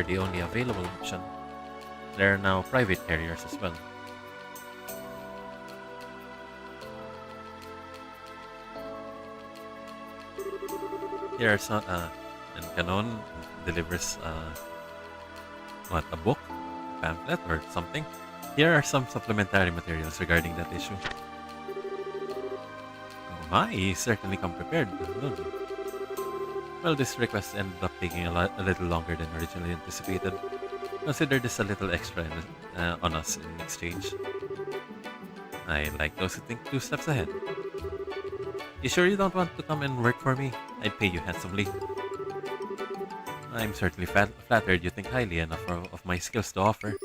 the only available option. There are now private carriers as well. Here are some, and Canon delivers, a book, pamphlet, or something. Here are some supplementary materials regarding that issue. Oh my, he certainly come prepared. Well, this request ended up taking a little longer than originally anticipated. Consider this a little extra on us in exchange. I like those who think 2 steps ahead. You sure you don't want to come and work for me? I'd pay you handsomely. I'm certainly flattered you think highly enough of my skills to offer.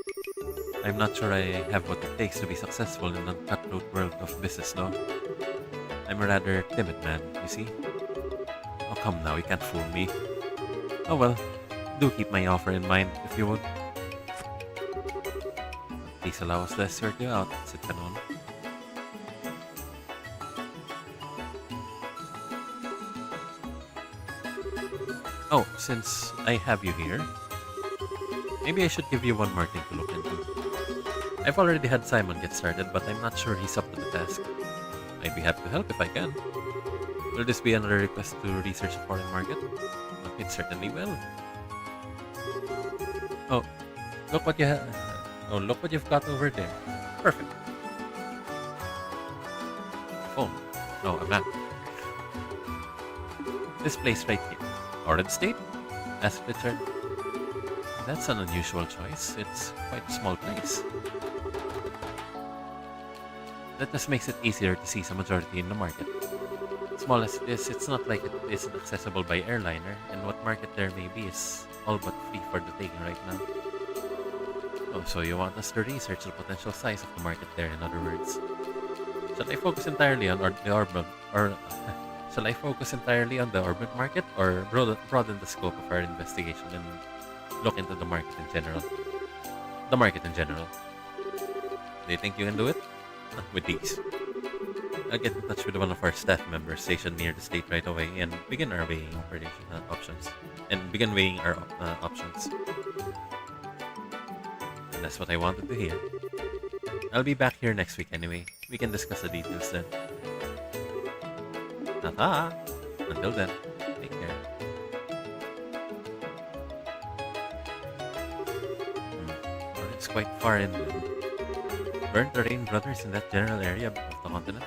I'm not sure I have what it takes to be successful in the cutthroat world of business, though. I'm a rather timid man, you see. Oh, come now, you can't fool me. Oh well, do keep my offer in mind, if you would. Please allow us to escort you out, said Canon. Oh, since I have you here, maybe I should give you one more thing to look into. I've already had Simon get started, but I'm not sure he's up to the task. I'd be happy to help if I can. Will this be another request to research a foreign market? It certainly will. Oh, look what you have. Oh, look what you've got over there. Perfect. Phone. No, a map. This place right here. Orange State? Asked Richard. That's an unusual choice. It's quite a small place. That just makes it easier to seize a majority in the market. Small as it is, it's not like it isn't accessible by airliner, and what market there may be is all but free for the taking right now. Oh, so you want us to research the potential size of the market there, in other words. Shall I focus entirely on the urban, or shall I focus entirely on the urban market, or broaden the scope of our investigation and look into the market in general? The market in general. Do you think you can do it? With these. I'll get in touch with one of our staff members stationed near the state right away and begin our weighing options. And that's what I wanted to hear. I'll be back here next week anyway. We can discuss the details then. Ta-ta! Until then, take care. Or it's quite far in. Weren't the Rain brothers in that general area of the continent?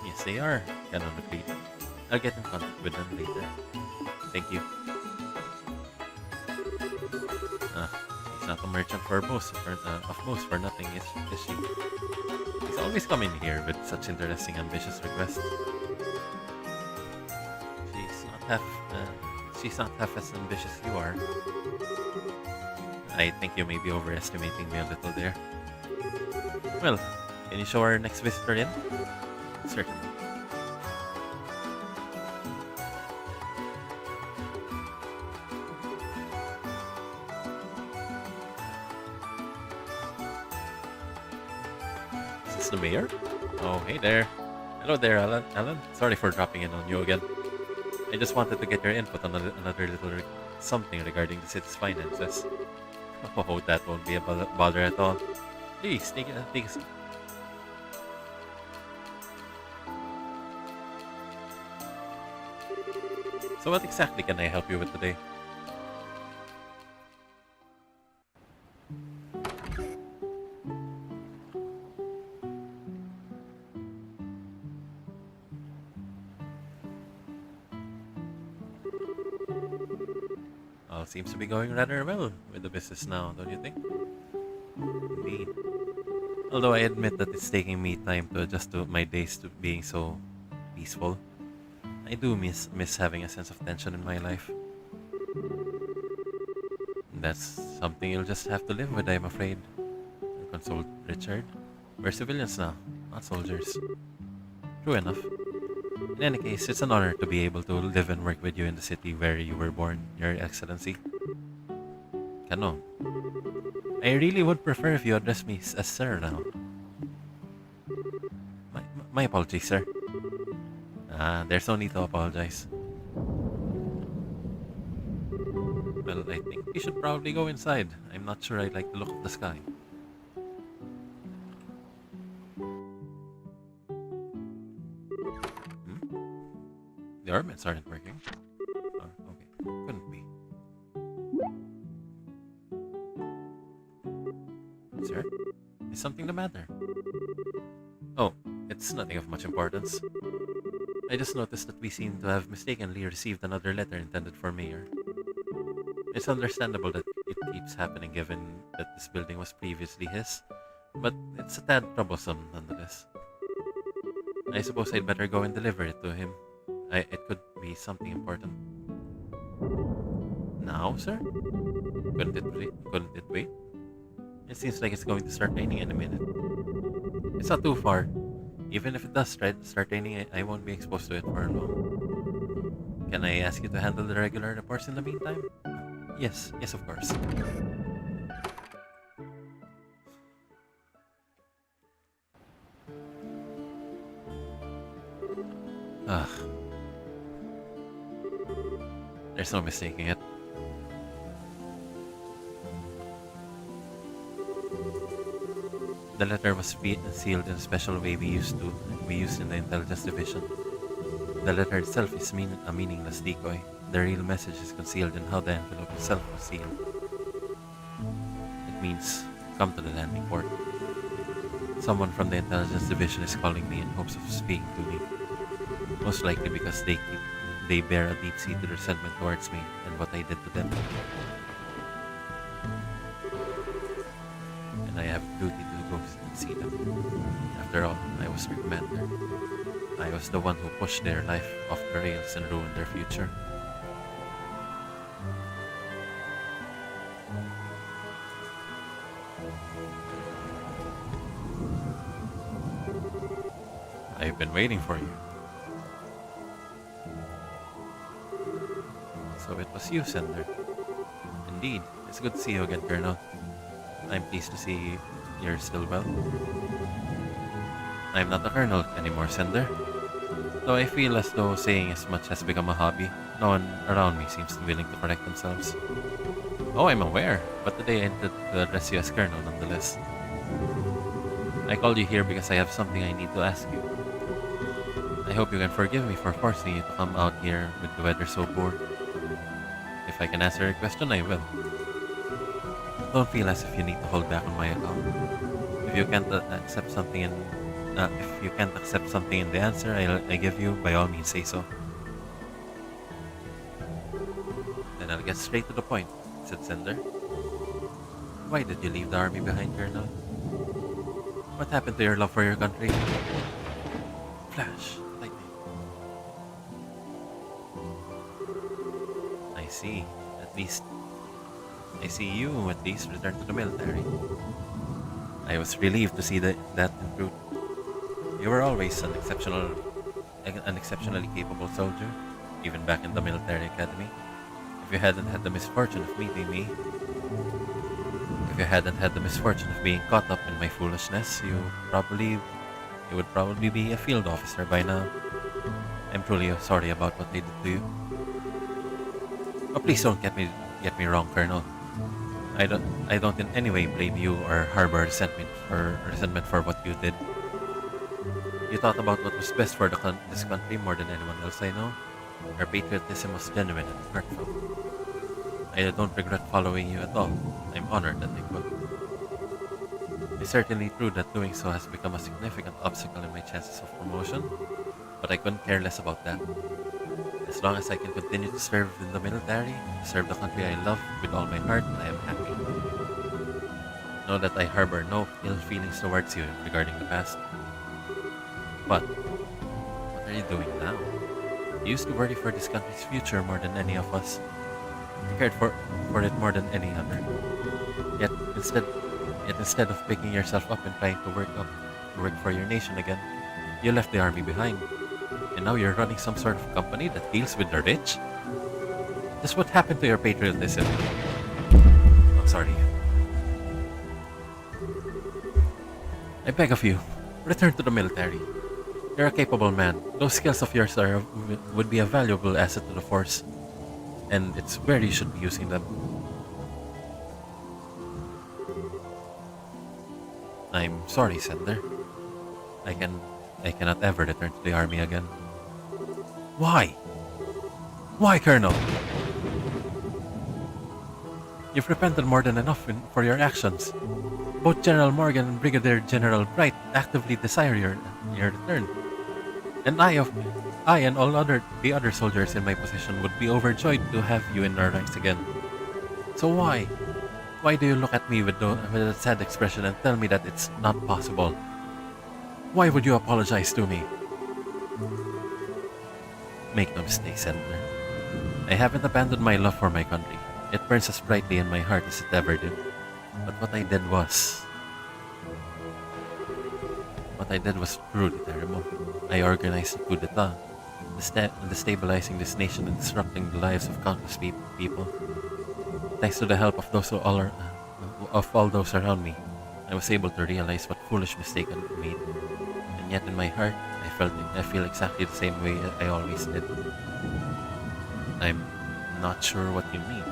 Yes, they are, Canon agreed. I'll get in contact with them later. Thank you. She's not a merchant for most, for nothing, is she? She's always coming here with such interesting, ambitious requests. She's not half as ambitious as you are. I think you may be overestimating me a little there. Well, can you show our next visitor in? Certainly. Is this the mayor? Oh, hey there. Hello there, Alan. Sorry for dropping in on you again. I just wanted to get your input on another little something regarding the city's finances. Oh, that won't be a bother at all. Please, take a seat. So what exactly can I help you with today? All seems to be going rather well with the business now, don't you think? Indeed. Although I admit that it's taking me time to adjust to my days to being so peaceful. I do miss having a sense of tension in my life. That's something you'll just have to live with, I'm afraid. Consoled Richard. We're civilians now, not soldiers. True enough. In any case, it's an honor to be able to live and work with you in the city where you were born, Your Excellency. Kano. I really would prefer if you address me as sir now. My apologies, sir. There's no need to apologize. Well, I think we should probably go inside. I'm not sure I like the look of the sky. The ornaments aren't working. Oh, okay. Couldn't be. Sir? Is something the matter? Oh, it's nothing of much importance. I just noticed that we seem to have mistakenly received another letter intended for Mayor. It's understandable that it keeps happening given that this building was previously his, but it's a tad troublesome nonetheless. I suppose I'd better go and deliver it to him. It could be something important. Now, sir? Couldn't it wait? It seems like it's going to start raining in a minute. It's not too far. Even if it does start raining, I won't be exposed to it for long. Can I ask you to handle the regular reports in the meantime? Yes, of course. Ugh. There's no mistaking it. The letter was sealed in a special way we used in the intelligence division. The letter itself is a meaningless decoy. The real message is concealed in how the envelope itself was sealed. It means, come to the landing port. Someone from the intelligence division is calling me in hopes of speaking to me. Most likely because they bear a deep-seated resentment towards me and what I did to them. And I have a duty to go and see them. After all, I was their commander. I was the one who pushed their life off the rails and ruined their future. I've been waiting for you. So it was you, Sender. Indeed, it's good to see you again, Colonel. I'm pleased to see you're still well. I'm not a colonel anymore, Sender. Though I feel as though saying as much has become a hobby, no one around me seems willing to correct themselves. Oh, I'm aware, but today I intend to address you as Colonel nonetheless. I called you here because I have something I need to ask you. I hope you can forgive me for forcing you to come out here with the weather so poor. If I can answer your question, I will. Don't feel as if you need to hold back on my account. If you can't accept something in the answer I give you, by all means say so. Then I'll get straight to the point, said Sender. Why did you leave the army behind, Colonel? What happened to your love for your country? Flash, lightning. I see. I see you at least return to the military. I was relieved to see that in truth. You were always an exceptionally capable soldier, even back in the military academy. If you hadn't had the misfortune of meeting me, if you hadn't had the misfortune of being caught up in my foolishness, you would probably be a field officer by now. I'm truly sorry about what I did to you. Oh, please don't get me wrong, Colonel. I don't in any way blame you or harbor resentment for what you did. You thought about what was best for this country more than anyone else I know. Your patriotism was genuine and heartfelt. I don't regret following you at all. I'm honored that I could. It's certainly true that doing so has become a significant obstacle in my chances of promotion, but I couldn't care less about that. As long as I can continue to serve in the military, to serve the country I love with all my heart, I am happy. Know that I harbor no ill feelings towards you regarding the past. But, what are you doing now? You used to worry for this country's future more than any of us. I cared for it more than any other. Yet instead yet instead of picking yourself up and trying to work for your nation again, you left the army behind. And now you're running some sort of company that deals with the rich? Just what happened to your patriotism? Oh, sorry. I beg of you, return to the military. You're a capable man. Those skills of yours would be a valuable asset to the force. And it's where you should be using them. I'm sorry, Sender. I cannot ever return to the army again. Why? Why, Colonel? You've repented more than enough for your actions. Both General Morgan and Brigadier General Bright actively desire your return. And I and all the other soldiers in my position would be overjoyed to have you in our ranks again. So why? Why do you look at me with a sad expression and tell me that it's not possible? Why would you apologize to me? Make no mistake, Senator. I haven't abandoned my love for my country. It burns as brightly in my heart as it ever did. But what I did was truly terrible. I organized a coup d'etat, destabilizing this nation and disrupting the lives of countless people. Thanks to the help of all those around me, I was able to realize what foolish mistake I made. And yet in my heart, I feel exactly the same way I always did. I'm not sure what you mean.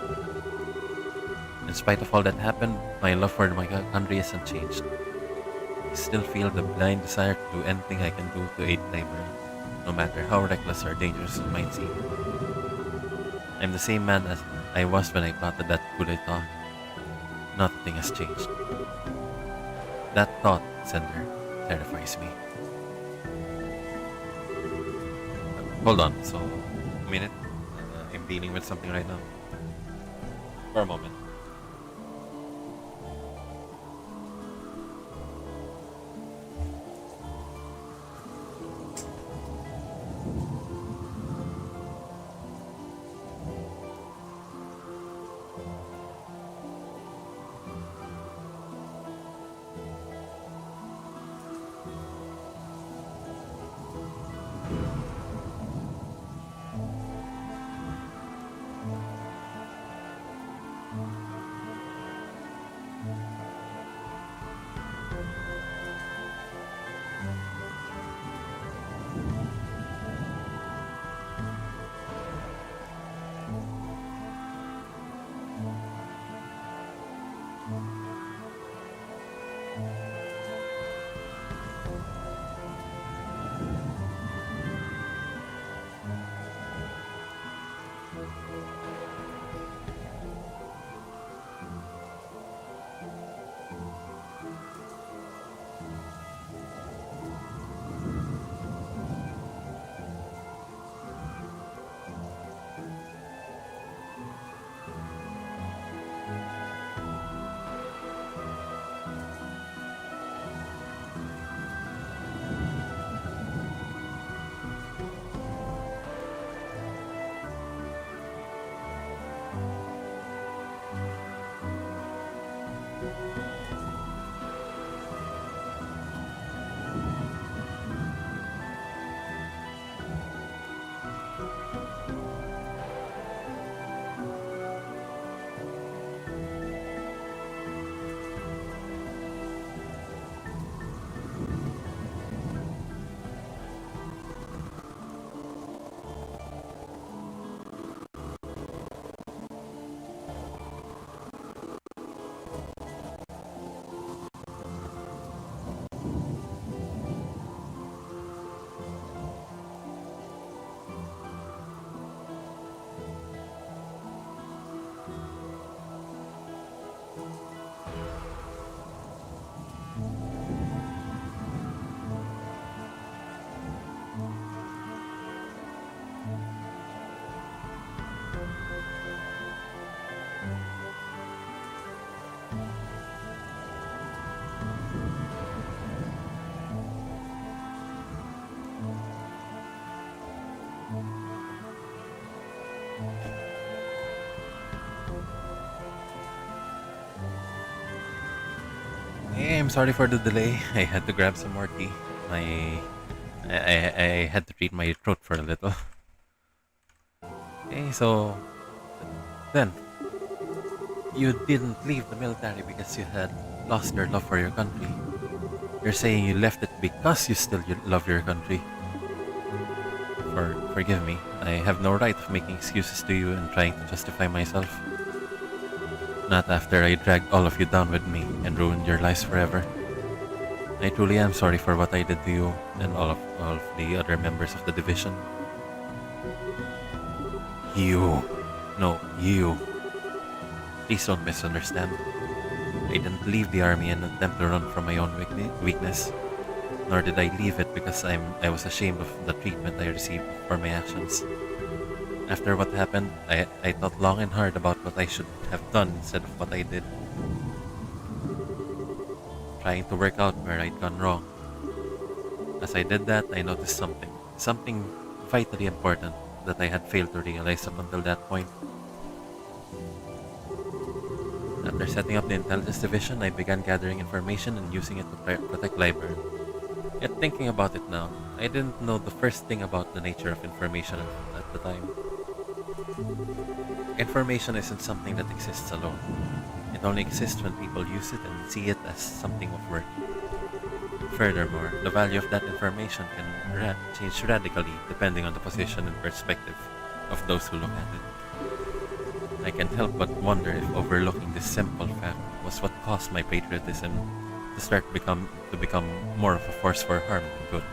In spite of all that happened, my love for my country hasn't changed. I still feel the blind desire to do anything I can do to aid neighbor, no matter how reckless or dangerous it might seem. I'm the same man as I was when I plotted that coup d'etat. Nothing has changed. That thought, Sender, terrifies me. Hold on, so, a minute. I'm dealing with something right now. For a moment. Hey, I'm sorry for the delay. I had to grab some more tea. I had to treat my throat for a little. Okay, so then you didn't leave the military because you had lost your love for your country. You're saying you left it because you love your country. Forgive me. I have no right of making excuses to you and trying to justify myself. Not after I dragged all of you down with me and ruined your lives forever. I truly am sorry for what I did to you and all of the other members of the division. You. No, you. Please don't misunderstand. I didn't leave the army in an attempt to run from my own weakness. Nor did I leave it because I was ashamed of the treatment I received for my actions. After what happened, I thought long and hard about what I should have done instead of what I did. Trying to work out where I'd gone wrong. As I did that, I noticed something vitally important that I had failed to realize up until that point. After setting up the intelligence division, I began gathering information and using it to protect Library. Yet thinking about it now, I didn't know the first thing about the nature of information at the time. Information isn't something that exists alone. It only exists when people use it and see it as something of worth. Furthermore, the value of that information can change radically depending on the position and perspective of those who look at it. I can't help but wonder if overlooking this simple fact was what caused my patriotism to become more of a force for harm than good.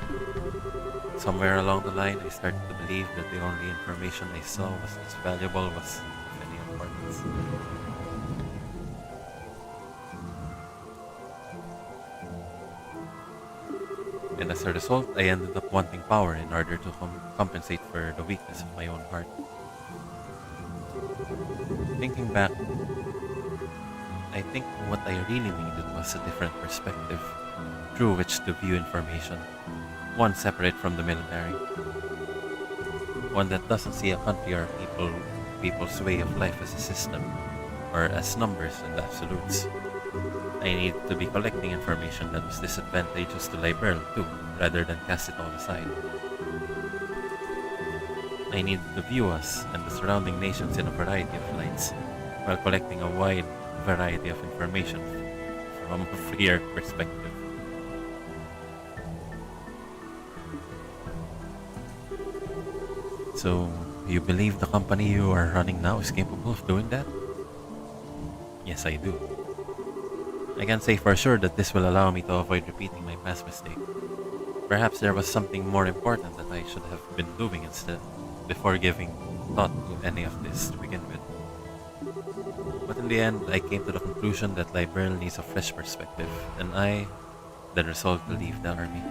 Somewhere along the line, I started to believe that the only information I saw was as valuable was of any importance. And as a result, I ended up wanting power in order to compensate for the weakness of my own heart. Thinking back, I think what I really needed was a different perspective through which to view information, one separate from the military, one that doesn't see a country or people's way of life as a system or as numbers and absolutes. I needed to be collecting information that was disadvantageous to Liberl too, rather than cast it all aside. I needed to view us and the surrounding nations in a variety of lights, while collecting a wide variety of information from a freer perspective. So, you believe the company you are running now is capable of doing that? Yes, I do. I can say for sure that this will allow me to avoid repeating my past mistake. Perhaps there was something more important that I should have been doing instead, before giving thought to any of this to begin with. But in the end, I came to the conclusion that Liberl needs a fresh perspective, and I then resolved to leave the army.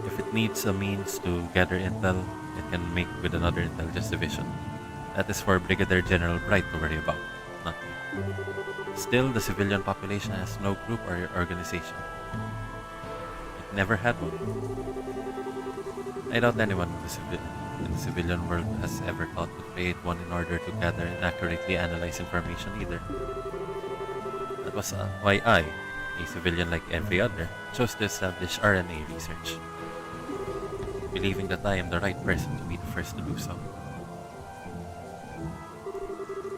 If it needs a means to gather intel, it can make with another intelligence division. That is for Brigadier General Bright to worry about, not me. Still, the civilian population has no group or organization. It never had one. I doubt anyone in the civilian world has ever thought to create one in order to gather and accurately analyze information either. That was why I, a civilian like every other, chose to establish RNA research, believing that I am the right person to be the first to do so.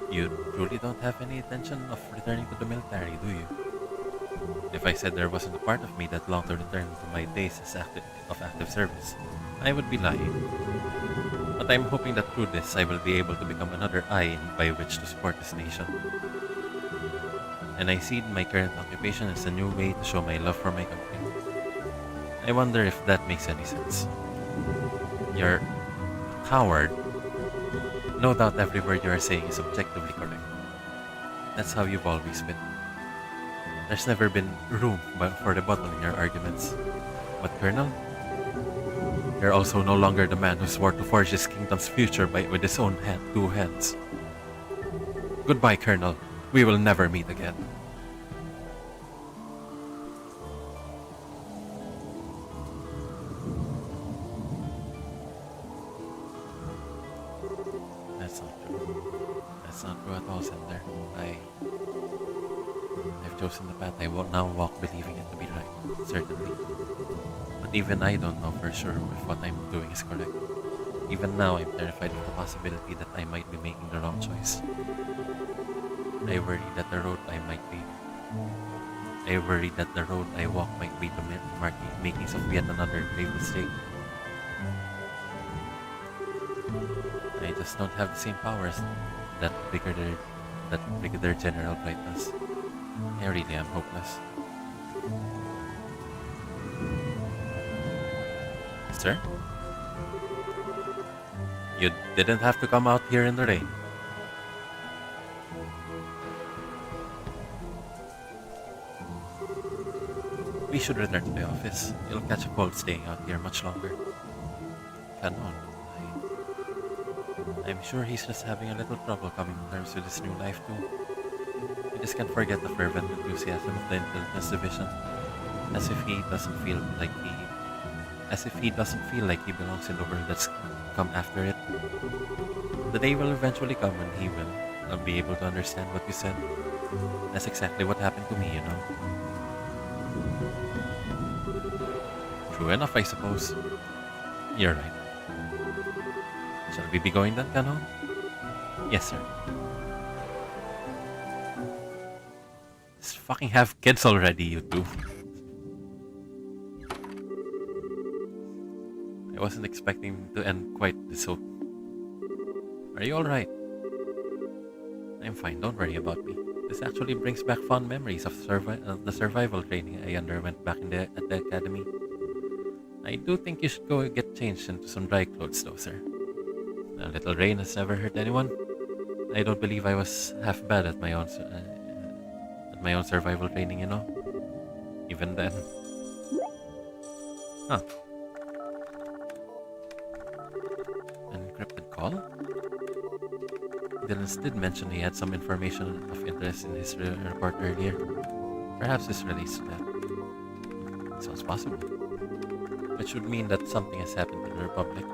You truly don't have any intention of returning to the military, do you? If I said there wasn't a part of me that longed to return to my days as active service, I would be lying. But I'm hoping that through this, I will be able to become another eye by which to support this nation. And I see my current occupation as a new way to show my love for my country. I wonder if that makes any sense. You're a coward. No doubt every word you are saying is objectively correct. That's how you've always been. There's never been room for rebuttal in your arguments. But Colonel, you're also no longer the man who swore to forge his kingdom's future with his own two hands. Goodbye, Colonel. We will never meet again. That's not true. That's not true at all, Sender. I've chosen the path I will now walk believing it to be right, certainly. But even I don't know for sure if what I'm doing is correct. Even now, I'm terrified of the possibility that I might be making the wrong choice. I worry that the road I walk might be the makings of yet another grave mistake. I just don't have the same powers that Brigadier General Bright does. I really am hopeless. Sir? You didn't have to come out here in the rain. We should return to the office. You'll catch a cold staying out here much longer. Canon, I'm sure he's just having a little trouble coming to terms with his new life too. You just can't forget the fervent enthusiasm of the Intelligence Division, as if he doesn't feel like he belongs in the world that's come after it. The day will eventually come when he will not be able to understand what you said. That's exactly what happened to me, you know. True enough, I suppose. You're right. Shall we be going then, Canon? Yes, sir. Just fucking have kids already, you two. I wasn't expecting to end quite this so. Are you alright? I'm fine, don't worry about me. This actually brings back fond memories of the survival training I underwent back at the academy. I do think you should go get changed into some dry clothes though, sir. A little rain has never hurt anyone. I don't believe I was half bad at my own survival training, you know. Even then. Huh. An encrypted call? Dylan did mention he had some information of interest in his report earlier. Perhaps this relates to that. Sounds possible. Which would mean that something has happened in the Republic.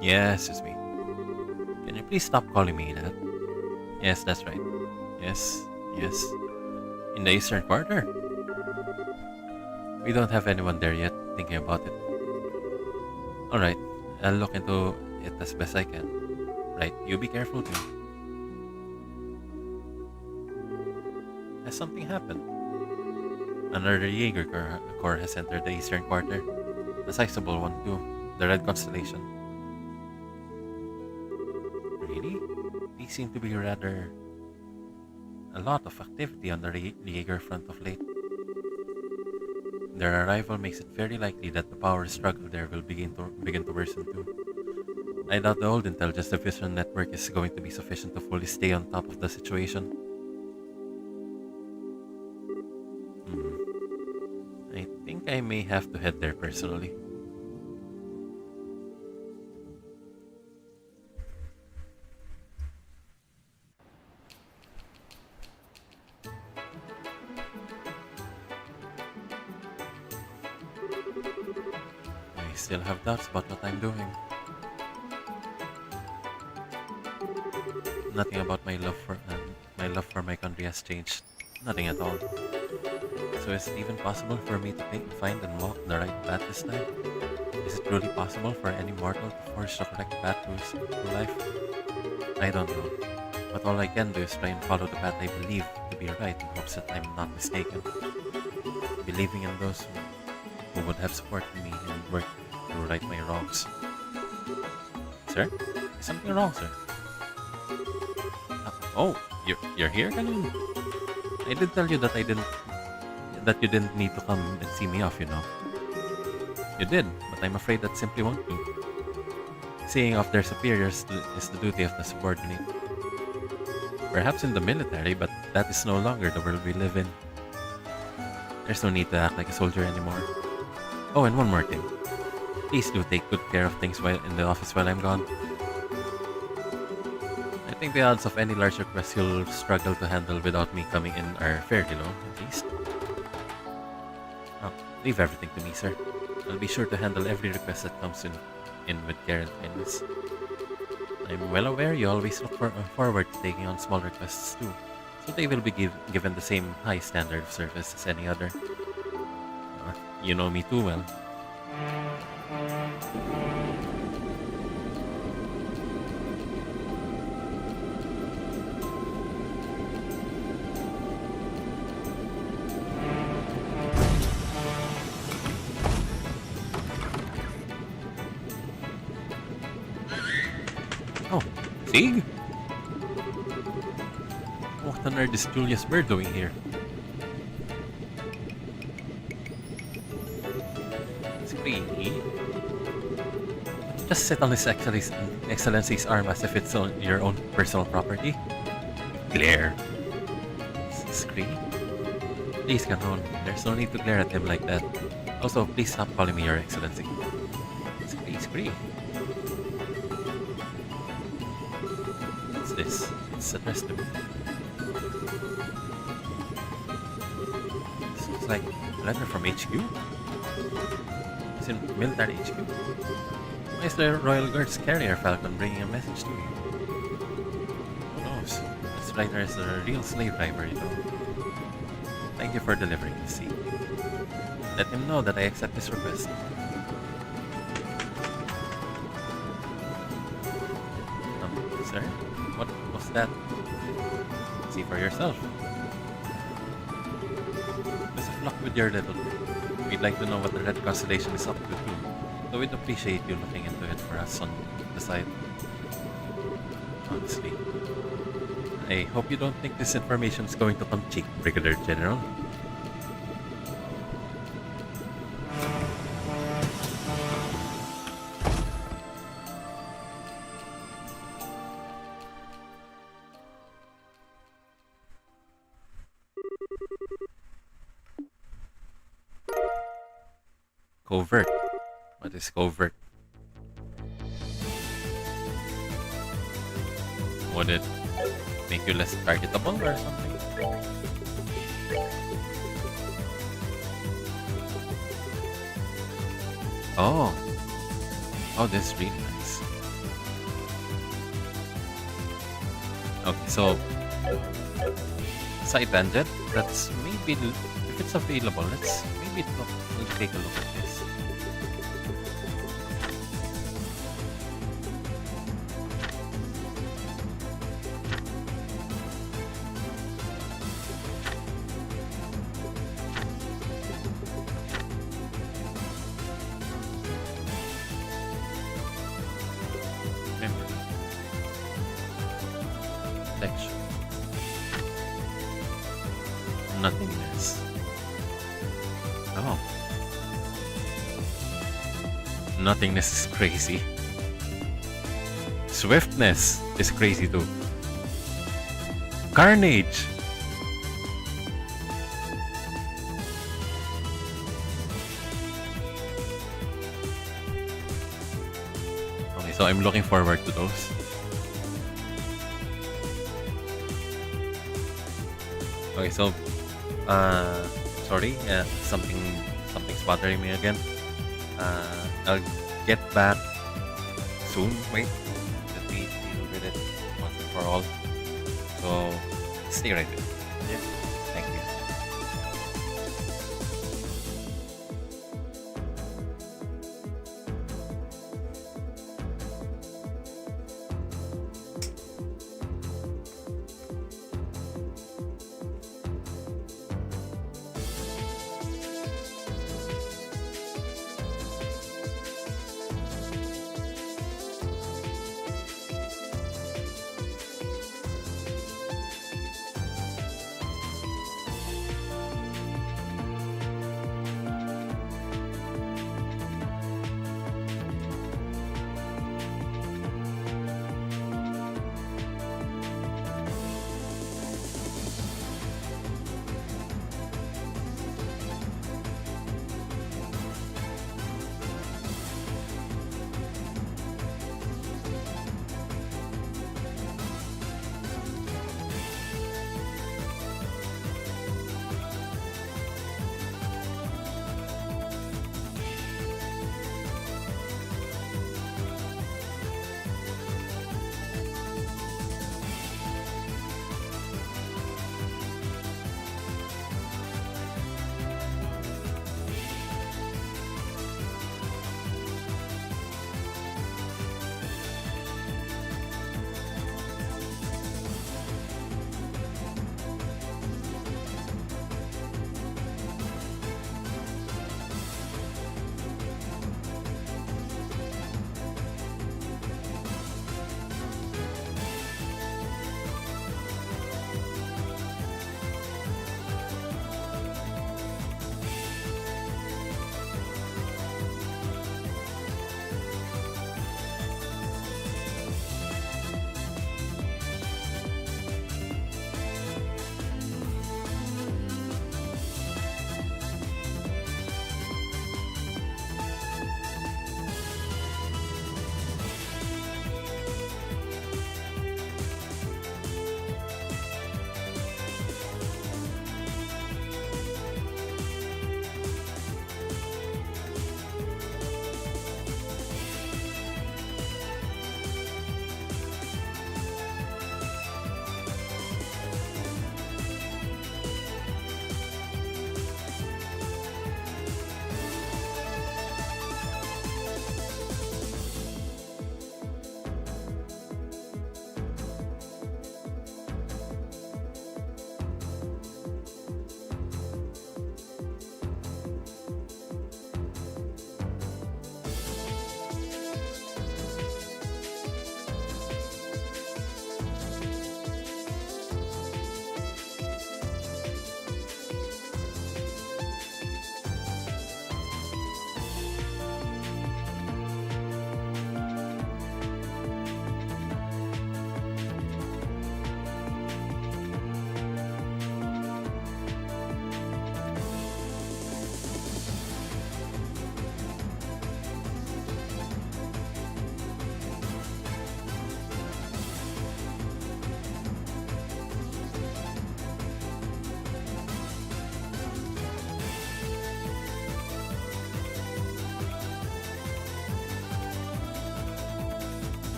Yes, it's me. Can you please stop calling me that? Yes, that's right. Yes. In the Eastern Quarter? We don't have anyone there yet thinking about it. Alright, I'll look into it as best I can. Right, you be careful too. Has something happened? Another Jaeger Corps has entered the Eastern Quarter. A sizable one too, the Red Constellation. Really? These seem to be rather a lot of activity on the Jaeger front of late. Their arrival makes it very likely that the power struggle there will begin to worsen too. I doubt the old Intelligence Division network is going to be sufficient to fully stay on top of the situation. I think I may have to head there personally. I still have doubts about what I'm doing. Nothing about my love for my country has changed. Nothing at all. So is it even possible for me to find and walk the right path this time? Is it truly possible for any mortal to forge the correct path through life? I don't know. But all I can do is try and follow the path I believe to be right in hopes that I'm not mistaken. Believing in those who would have supported me and worked to right my wrongs. Sir? Is something wrong, sir? Oh, you're here, Canon? I did tell you that you didn't need to come and see me off, you know. You did, but I'm afraid that simply won't do. Seeing off their superiors is the duty of the subordinate. Perhaps in the military, but that is no longer the world we live in. There's no need to act like a soldier anymore. Oh, and one more thing. Please do take good care of things while in the office while I'm gone. I think the odds of any large request you'll struggle to handle without me coming in are fairly low, at least. Oh, leave everything to me, sir. I'll be sure to handle every request that comes in in with care and kindness. I'm well aware you always look forward to taking on small requests too, so they will be given the same high standard of service as any other. You know me too well. Oh, Sig? What on earth is Julius Bird doing here? Screamy. Just sit on His Excellency's arm as if it's your own personal property. Glare. Scream. Please, Ganon. There's no need to glare at him like that. Also, please stop calling me Your Excellency. Scream. What's this? It's addressed to me. This looks like a letter from HQ. It's in military HQ. Why is the Royal Guards carrier Falcon bringing a message to me? Who knows? This writer is a real slave driver, you know. Thank you for delivering the seed. Let him know that I accept his request. Sir? What was that? See for yourself. Best of luck with your little. We'd like to know what the Red Constellation is up to too. So we'd appreciate you looking into it for us on the side. Honestly. I hope you don't think this information is going to come cheap, Brigadier General. Covert. What is covert? Would it make you less targetable or something? Oh. Oh, this is really nice. Okay, so side tangent. That's maybe if it's available. Let's maybe we'll take a look at this. Memory. Lecture. Nothingness. Oh. Nothingness is crazy. Swiftness is crazy too. Carnage. Okay, so I'm looking forward to those. Okay, so sorry, something's bothering me again. I'll get back soon. Wait, let me deal with it once and for all. So stay right there. Yeah. Thank you.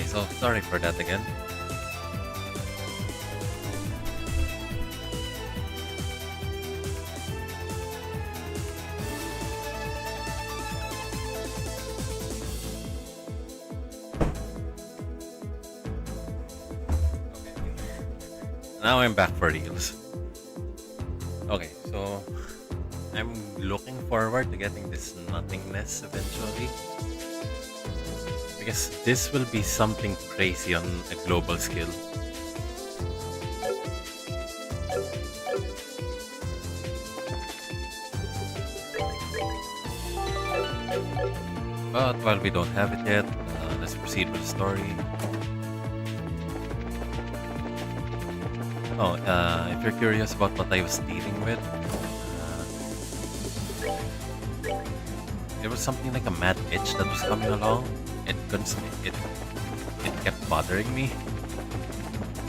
So sorry for that again. Now I'm back for reals. Okay, so I'm looking forward to getting this nothingness eventually. Because this will be something crazy on a global scale. But while we don't have it yet, let's proceed with the story. Oh, if you're curious about what I was dealing with, it was something like a mad itch that was coming along. It kept bothering me.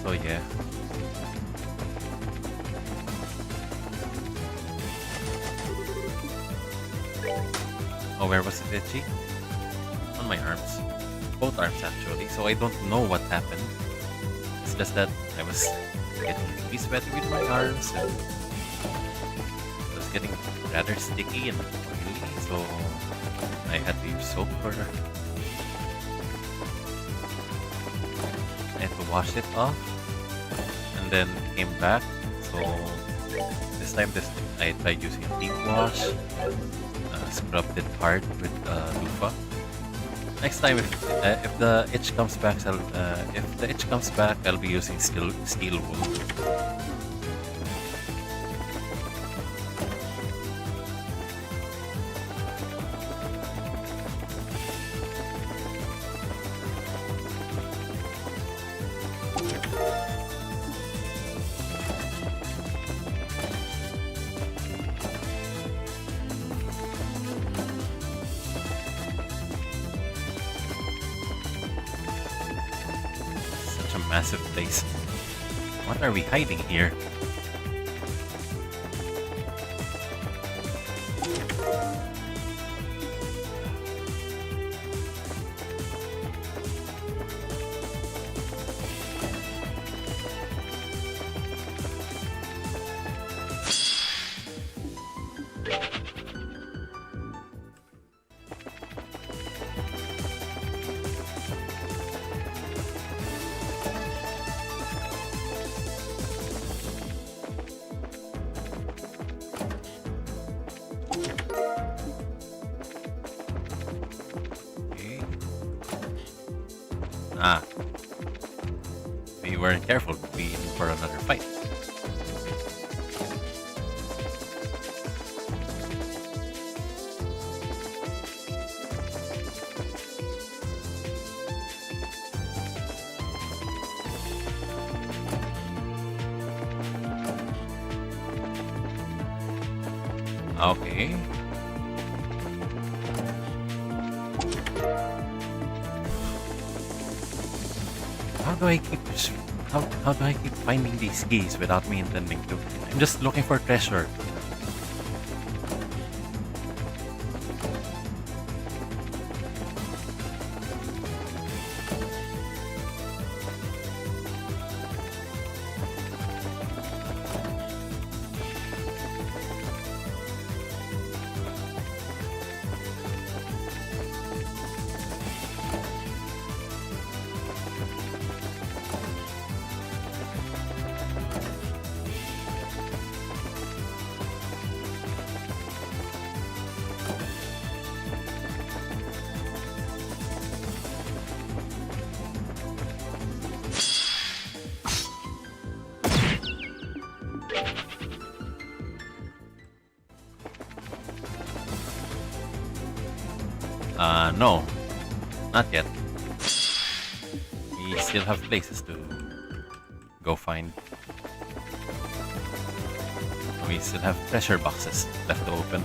So yeah. Oh, where was it itchy? On my arms. Both arms actually, so I don't know what happened. It's just that I was getting really sweaty with my arms and it was getting rather sticky and oily, so I had to use soap for I had to wash it off and then came back. So this time I tried using a deep wash, scrubbed it hard with loofah. Next time, if the itch comes back, I'll be using steel wool. Such a massive place. What are we hiding here? Ah. We weren't careful, we in for another fight. Okay. How do I keep finding these keys without me intending to? I'm just looking for treasure. No. Not yet. We still have places to go find. We still have treasure boxes left to open.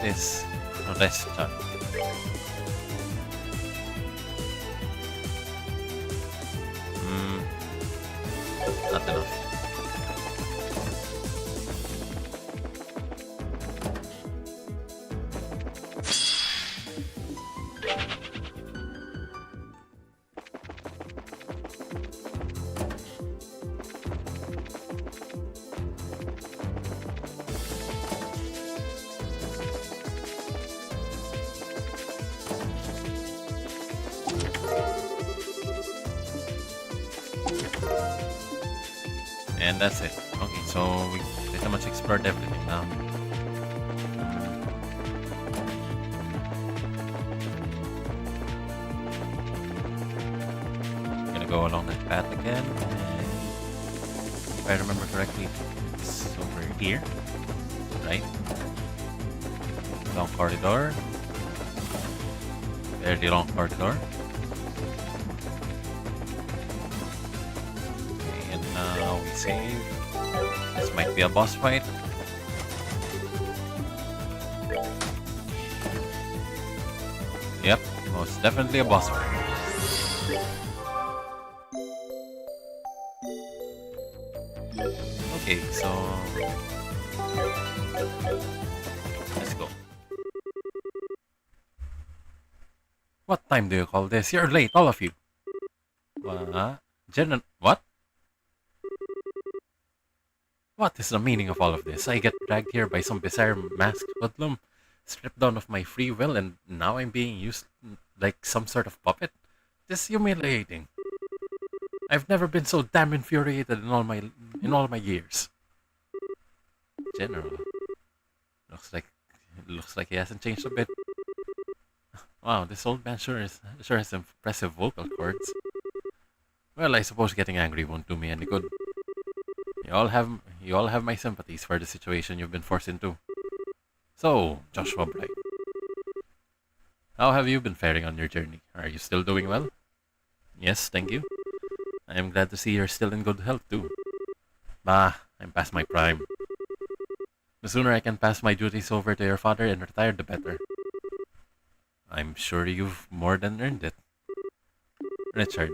is rest chant. Not enough. And that's it. Okay, so we pretty much explored everything now. Gonna go along that path again, and if I remember correctly, it's over here, right? Long corridor. Very long corridor. Now we save. This might be a boss fight. Yep, most definitely a boss fight. Okay, so let's go. What time do you call this? You're late, all of you. What? What is the meaning of all of this? I get dragged here by some bizarre masked hoodlum, stripped down of my free will, and now I'm being used like some sort of puppet? This is humiliating. I've never been so damn infuriated in all my years. General. Looks like he hasn't changed a bit. Wow, this old man sure has impressive vocal cords. Well, I suppose getting angry won't do me any good. You all have my sympathies for the situation you've been forced into. So, Joshua Bright, how have you been faring on your journey? Are you still doing well? Yes, thank you. I am glad to see you're still in good health too. Bah, I'm past my prime. The sooner I can pass my duties over to your father and retire, the better. I'm sure you've more than earned it. Richard,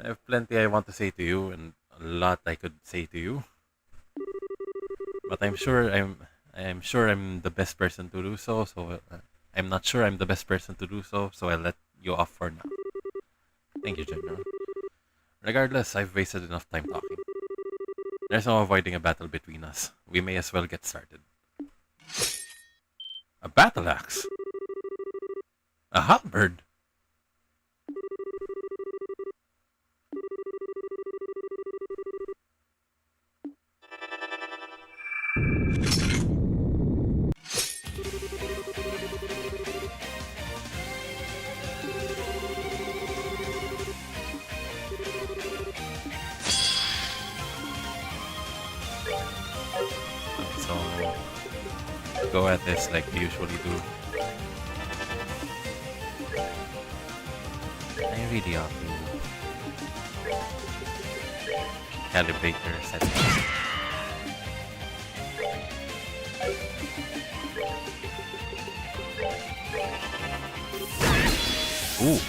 I have plenty I want to say to you, and a lot I could say to you. But I'm sure I'm the best person to do so. I'm not sure I'm the best person to do so. So I'll let you off for now. Thank you, General. Regardless, I've wasted enough time talking. There's no avoiding a battle between us. We may as well get started. A battle axe? A halberd? So, go at this like we usually do. I really ought to calibrate your settings. Ooh.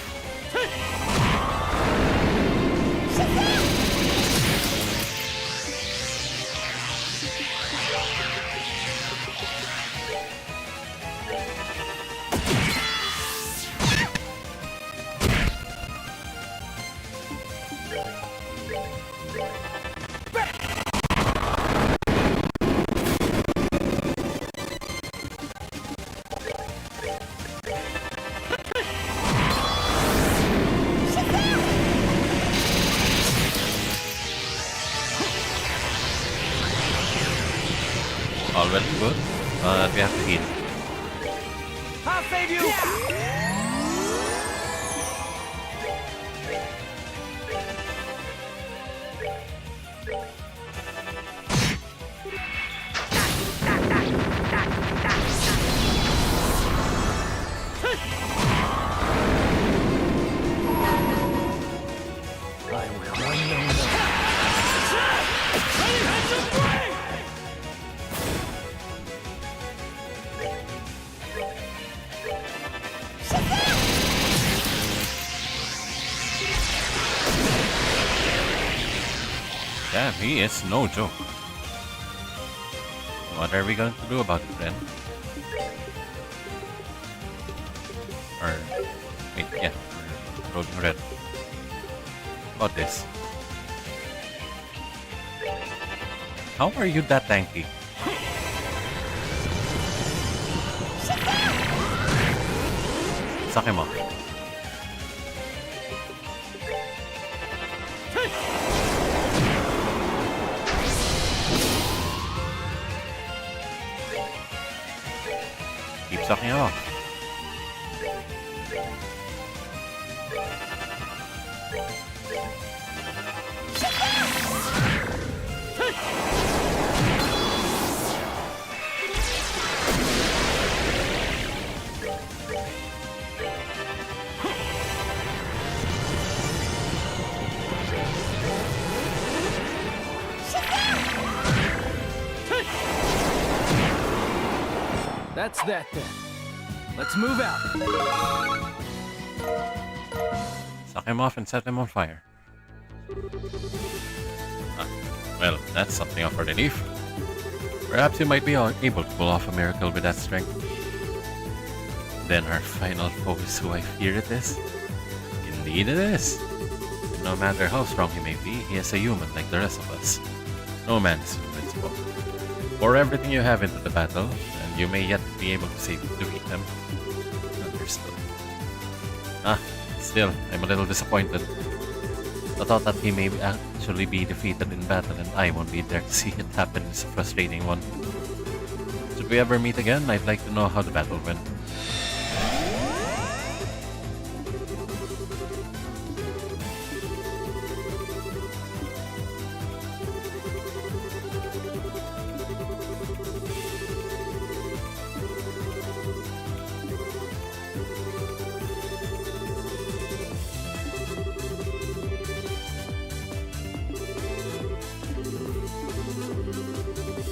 All well and good, but we have to heal. I'll save you! Damn, he is no joke. What are we going to do about it then? Or wait, yeah, we're rolling red. About this. How are you that tanky? Suck him off. Keep sucking him off. That's that then. Let's move out. Suck him off and set him on fire. Ah, well, that's something of a relief. Perhaps you might be able to pull off a miracle with that strength. Then our final foe is who I fear it is. Indeed it is. No matter how strong he may be, he is a human like the rest of us. No man is invincible. Pour everything you have into the battle, and you may yet be able to defeat them. Understood. Still, I'm a little disappointed. The thought that he may actually be defeated in battle and I won't be there to see it happen is a frustrating one. Should we ever meet again, I'd like to know how the battle went.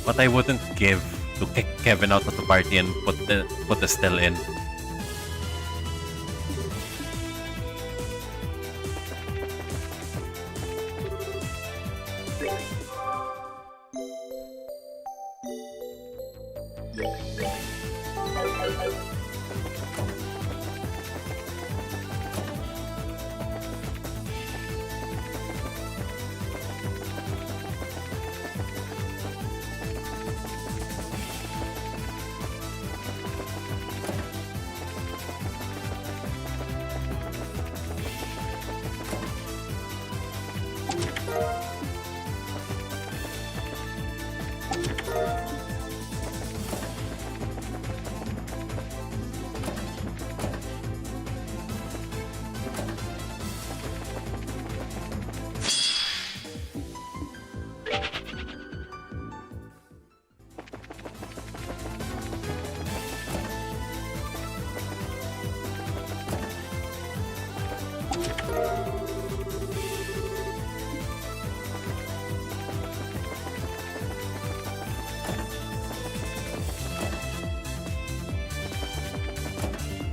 What I wouldn't give to kick Kevin out of the party and put the still in.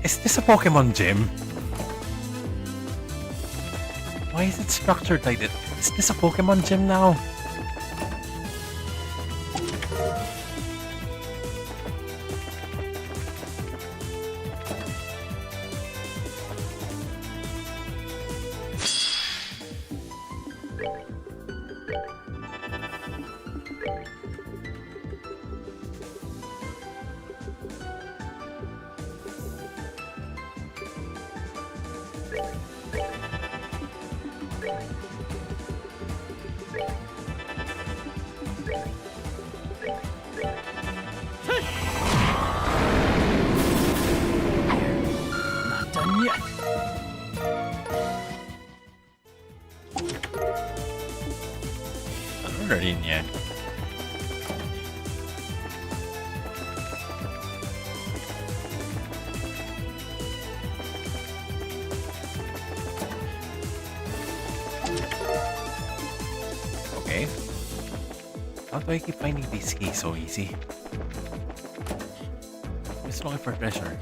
Is this a Pokemon gym? Why is it structured like this? Is this a Pokemon gym now? Not done yet. Ano rin yan? Okay. How do I keep finding these keys so easy? I'm just looking for treasure.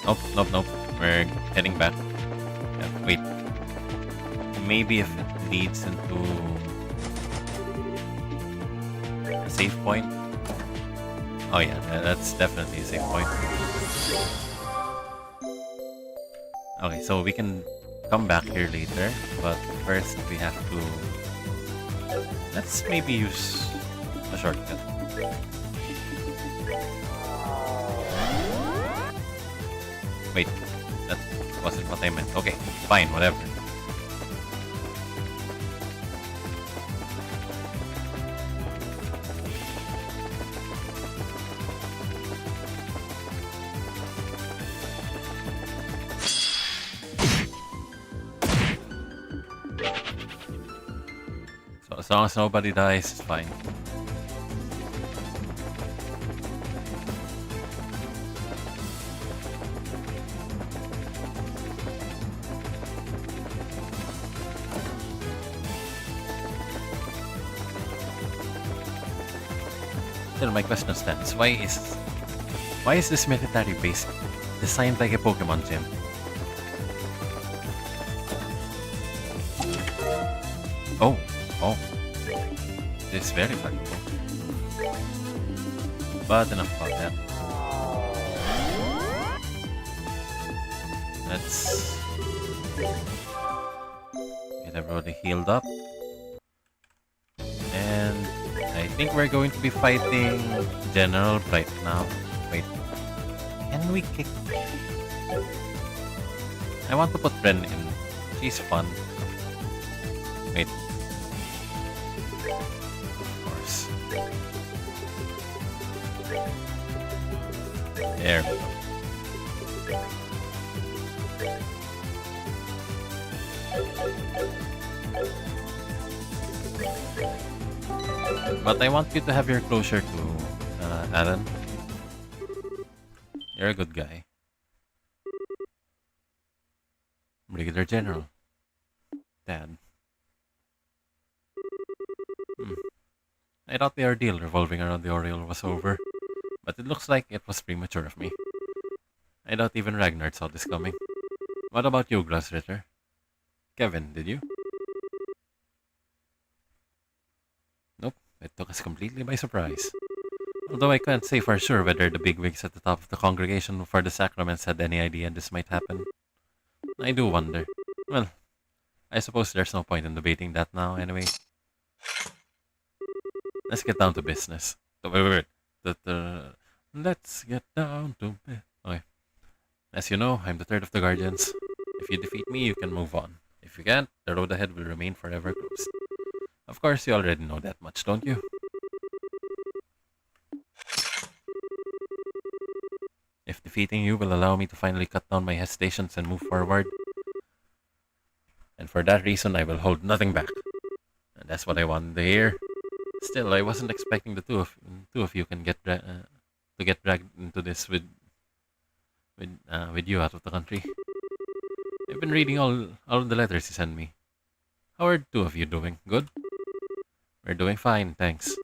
Nope. We're heading back. Yeah, wait. Maybe if it leads into a save point. Oh yeah, that's definitely a save point. Okay, so we can come back here later, but first we have to... Let's maybe use a shortcut. Wait, that wasn't what I meant. Okay, fine, whatever. So as long as nobody dies, it's fine. Still, my question stands. Why is this military base designed like a Pokemon gym? Oh. This is very valuable. But enough about that. Let's get everybody healed up. And I think we're going to be fighting General Bright now. Wait. Can we kick? I want to put Ren in. She's fun. Wait. Of course. There we go. But I want you to have your closure too, Alan. You're a good guy. Brigadier General. Dad. I thought the ordeal revolving around the Oriole was over, but it looks like it was premature of me. I doubt even Ragnar saw this coming. What about you, Grossritter? Kevin, did you? Nope, it took us completely by surprise. Although I can't say for sure whether the bigwigs at the top of the congregation for the sacraments had any idea this might happen. I do wonder. Well, I suppose there's no point in debating that now, anyway. Let's get down to business. Wait. Let's get down to business. Okay. As you know, I'm the third of the Guardians. If you defeat me, you can move on. If you can't, the road ahead will remain forever closed. Of course, you already know that much, don't you? If defeating you will allow me to finally cut down my hesitations and move forward, and for that reason, I will hold nothing back. And that's what I wanted to hear. Still, I wasn't expecting the two of you can get dragged into this with you out of the country. I've been reading all of the letters you send me. How are the two of you doing? Good? We're doing fine, thanks.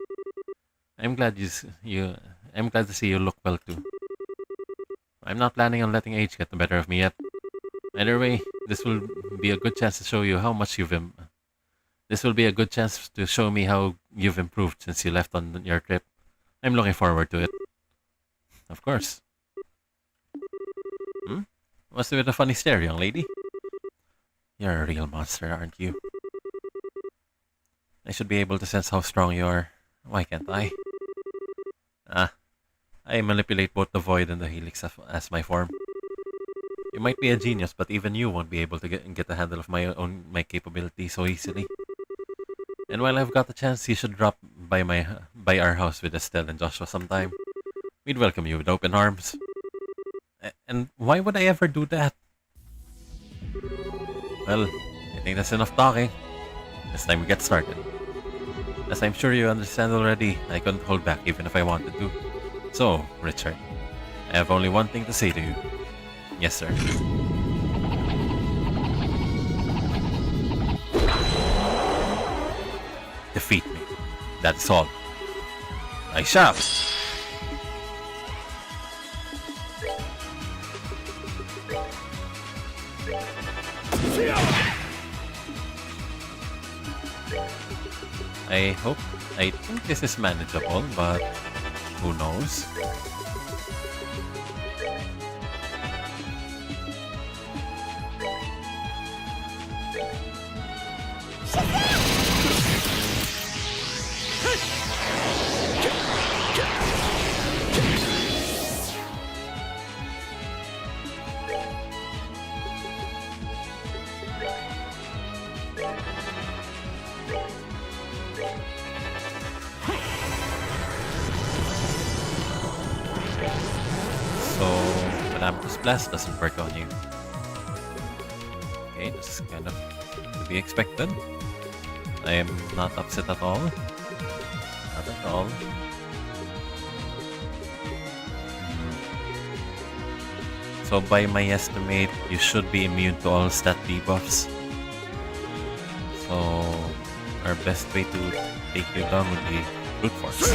I'm glad I'm glad to see you look well too. I'm not planning on letting age get the better of me yet. Either way, this will be a good chance to show you how much This will be a good chance to show me how you've improved since you left on your trip. I'm looking forward to it. Of course. What's with the funny stare, young lady? You're a real monster, aren't you? I should be able to sense how strong you are. Why can't I? I manipulate both the Void and the Helix as my form. You might be a genius, but even you won't be able to get a handle of my capability so easily. And while I've got the chance, you should drop by our house with Estelle and Joshua sometime. We'd welcome you with open arms. And why would I ever do that? Well, I think that's enough talking. It's time we get started. As I'm sure you understand already, I couldn't hold back even if I wanted to. So, Richard, I have only one thing to say to you. Yes, sir. Defeat me. That's all. I shall. I think this is manageable, but who knows? So, Olympus Blast doesn't work on you. Okay, this is kind of to be expected. I am not upset at all. Not at all. So by my estimate, you should be immune to all stat debuffs. So our best way to take you down would be brute force.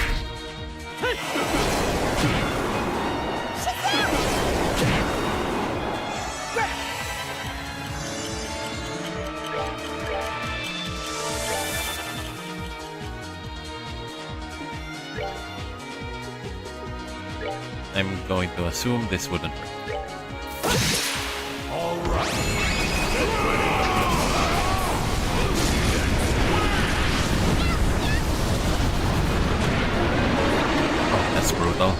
I'm going to assume this wouldn't work. All right. Oh, that's brutal.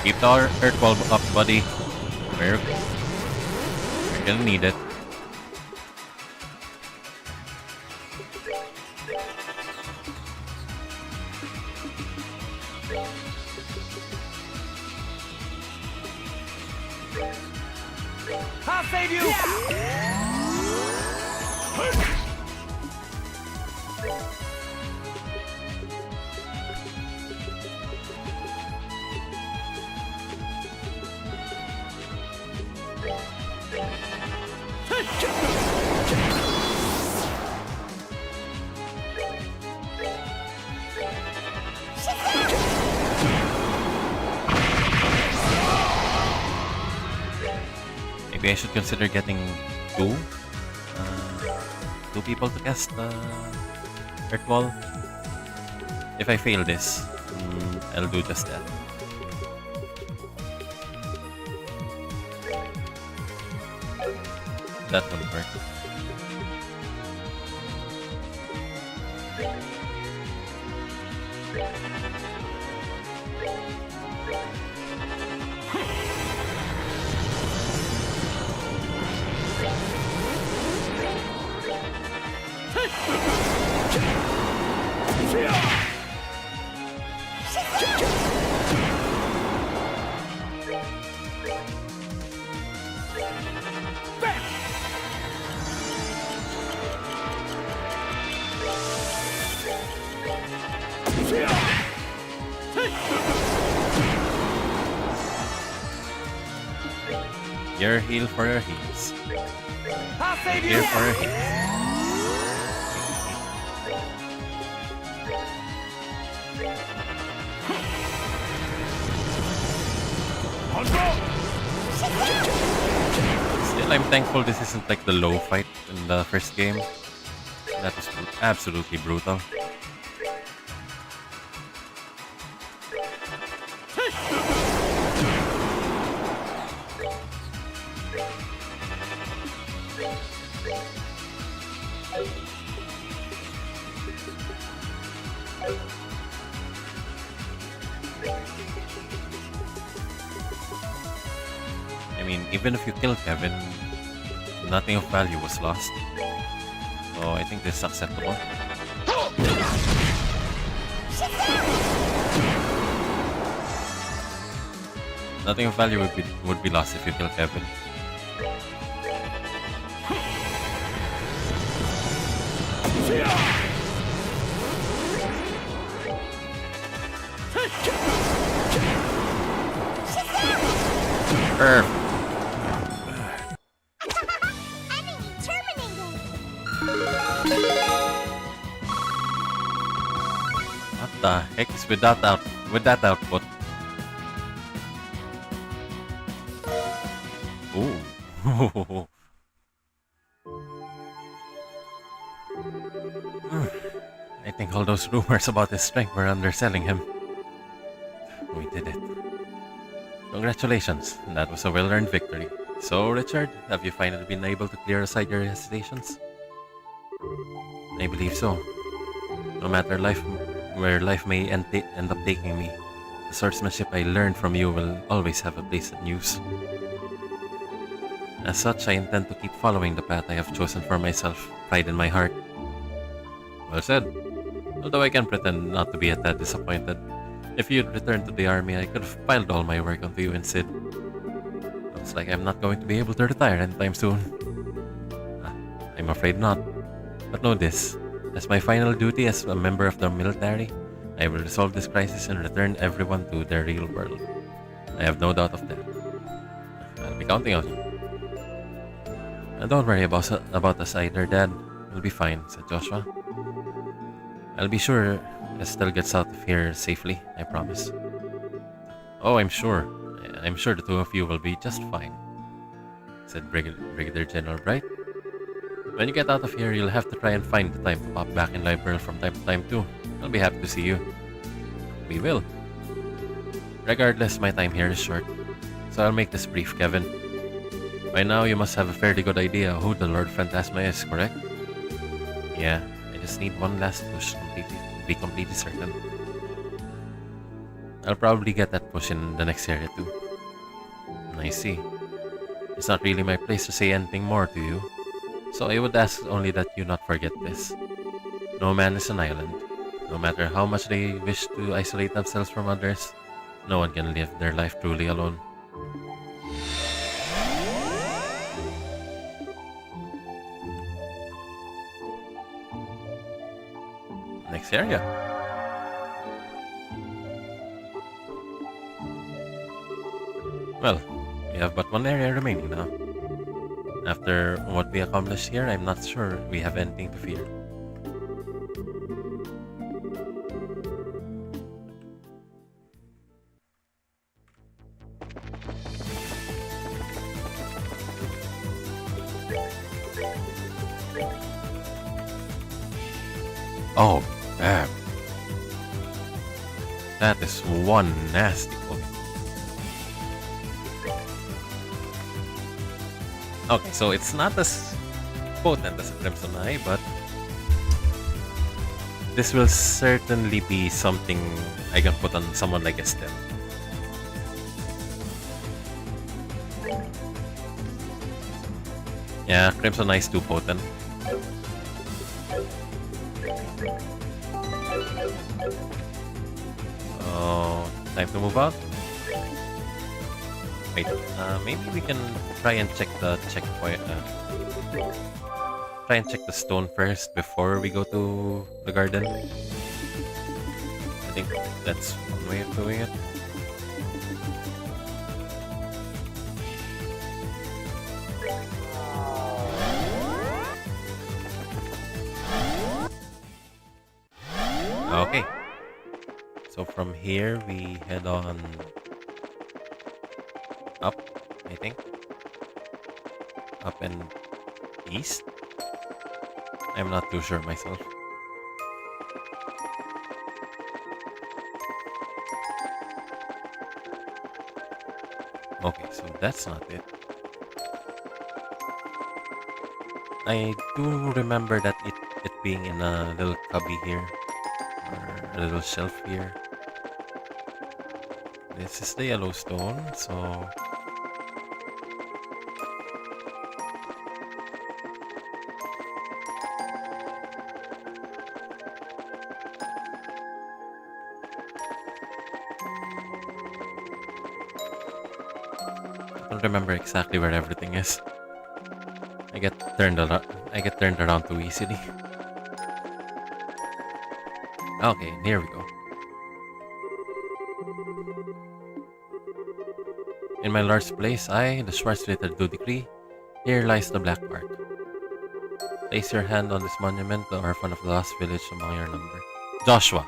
Keep the Earth Wall up, buddy. You're gonna need it. I'll save you! Maybe I should consider getting two people to cast Earth Wall. If I fail this, I'll do just that. That won't work. Your heal for your heals. I'll save you! Here for your heals. Still, I'm thankful this isn't like the low fight in the first game. That was absolutely brutal. I mean, even if you kill Kevin, nothing of value was lost. So I think this is acceptable. Nothing of value would be lost if you kill Kevin. Enemy What the heck is with that output? Ooh. I think all those rumors about his strength were underselling him. We did it. Congratulations, that was a well-earned victory. So, Richard, have you finally been able to clear aside your hesitations? I believe so. No matter where life may end up taking me, the swordsmanship I learned from you will always have a place in use. As such, I intend to keep following the path I have chosen for myself, pride in my heart. Well said. Although I can pretend not to be a tad disappointed. If you'd returned to the army, I could have piled all my work onto you instead. Looks like I'm not going to be able to retire anytime soon. I'm afraid not. But know this, as my final duty as a member of the military, I will resolve this crisis and return everyone to their real world. I have no doubt of that. I'll be counting on you. And don't worry about us either, Dad. We'll be fine, said Joshua. I'll be sure Estelle gets out of here safely, I promise. Oh, I'm sure. I'm sure the two of you will be just fine, said Brigadier General Bright. When you get out of here, you'll have to try and find the time to pop back in Liberl from time to time too. I'll be happy to see you. We will. Regardless, my time here is short, so I'll make this brief, Kevin. By now, you must have a fairly good idea who the Lord Phantasma is, correct? Yeah, I just need one last push to be completely certain. I'll probably get that push in the next area too. I see. It's not really my place to say anything more to you, so I would ask only that you not forget this. No man is an island. No matter how much they wish to isolate themselves from others, no one can live their life truly alone. Next area. Well, we have but one area remaining now. After what we accomplished here, I'm not sure we have anything to fear. Oh, damn. That is one nasty book. Okay, so it's not as potent as Crimson Eye, but this will certainly be something I can put on someone like Estelle. Yeah, Crimson Eye is too potent. Oh, time to move out. Wait, maybe we can try and check the checkpoint. Try and check the stone first before we go to the garden. I think that's one way of doing it. Okay. So from here we head on up, I think. Up and east? I'm not too sure myself. Okay, so that's not it. I do remember that it being in a little cubby here. Or a little shelf here. This is the Yellowstone, so I don't remember exactly where everything is. I get turned around too easily. Okay, here we go. In my large place, I, the Schwarzritter, do decree, here lies the black mark. Place your hand on this monument, the orphan of the lost village among your number. Joshua.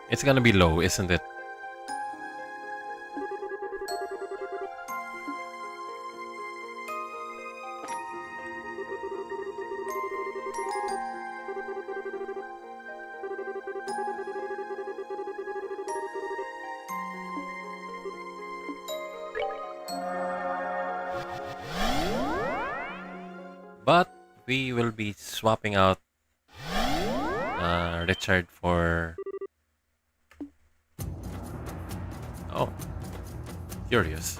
It's gonna be low, isn't it? But we will be swapping out Richard for... Oh. Curious.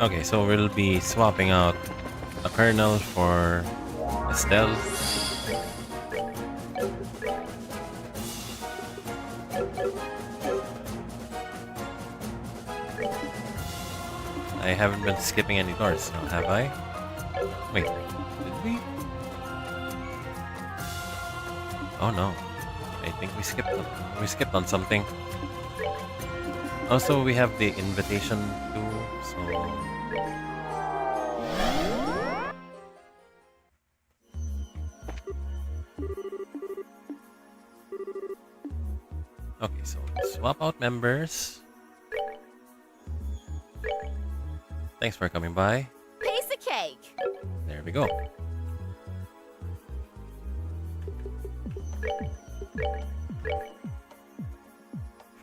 Okay, so we'll be swapping out the Colonel for Estelle. I haven't been skipping any doors now, have I? Wait, did we? Oh no, I think we skipped on something. Also, we have the invitation too, so... Okay, so swap out members. Thanks for coming by. Piece of cake. There we go.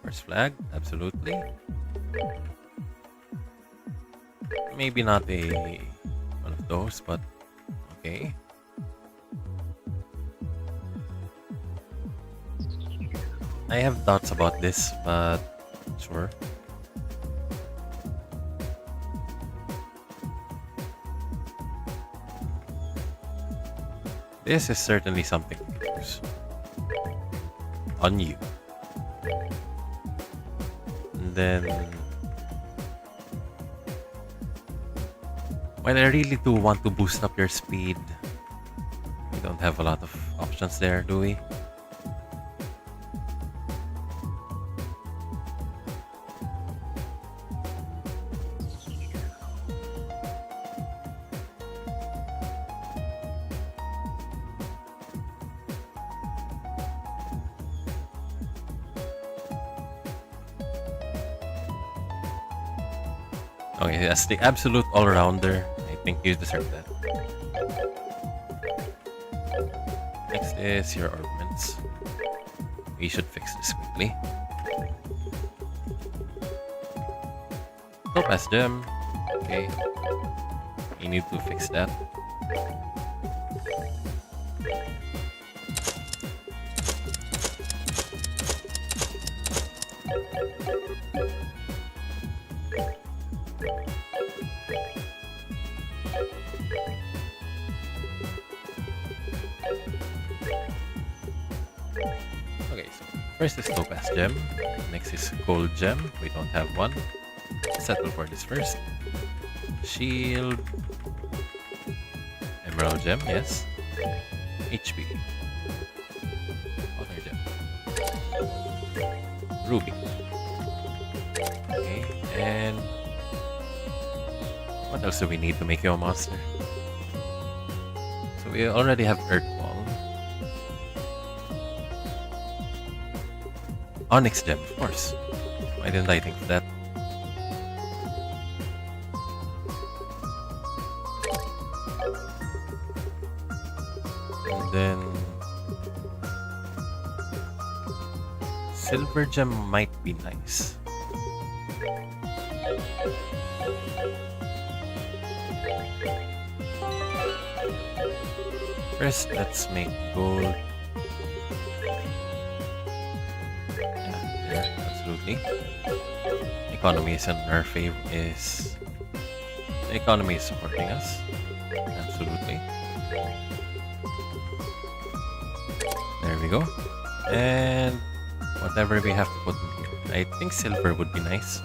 First flag, absolutely. Maybe not a one of those, but okay. I have doubts about this, but sure. This is certainly something to use on you. And then, well, I really do want to boost up your speed. We don't have a lot of options there, do we? Okay, as the absolute all-rounder, I think you deserve that. Next is your ornaments. We should fix this quickly. Topaz gem. Okay. We need to fix that. First is Topaz Gem, next is Gold Gem, we don't have one. Settle for this first. Shield. Emerald Gem, yes. HP. Honor Gem. Ruby. Okay, and... what else do we need to make you a monster? So we already have Earth Ball. Onyx Gem, of course. Why didn't I think of that? And then... Silver Gem might be nice. First, let's make gold. Yeah, there, absolutely. Economy is in our favor. The economy is supporting us. Absolutely. There we go. And whatever we have to put in here. I think silver would be nice.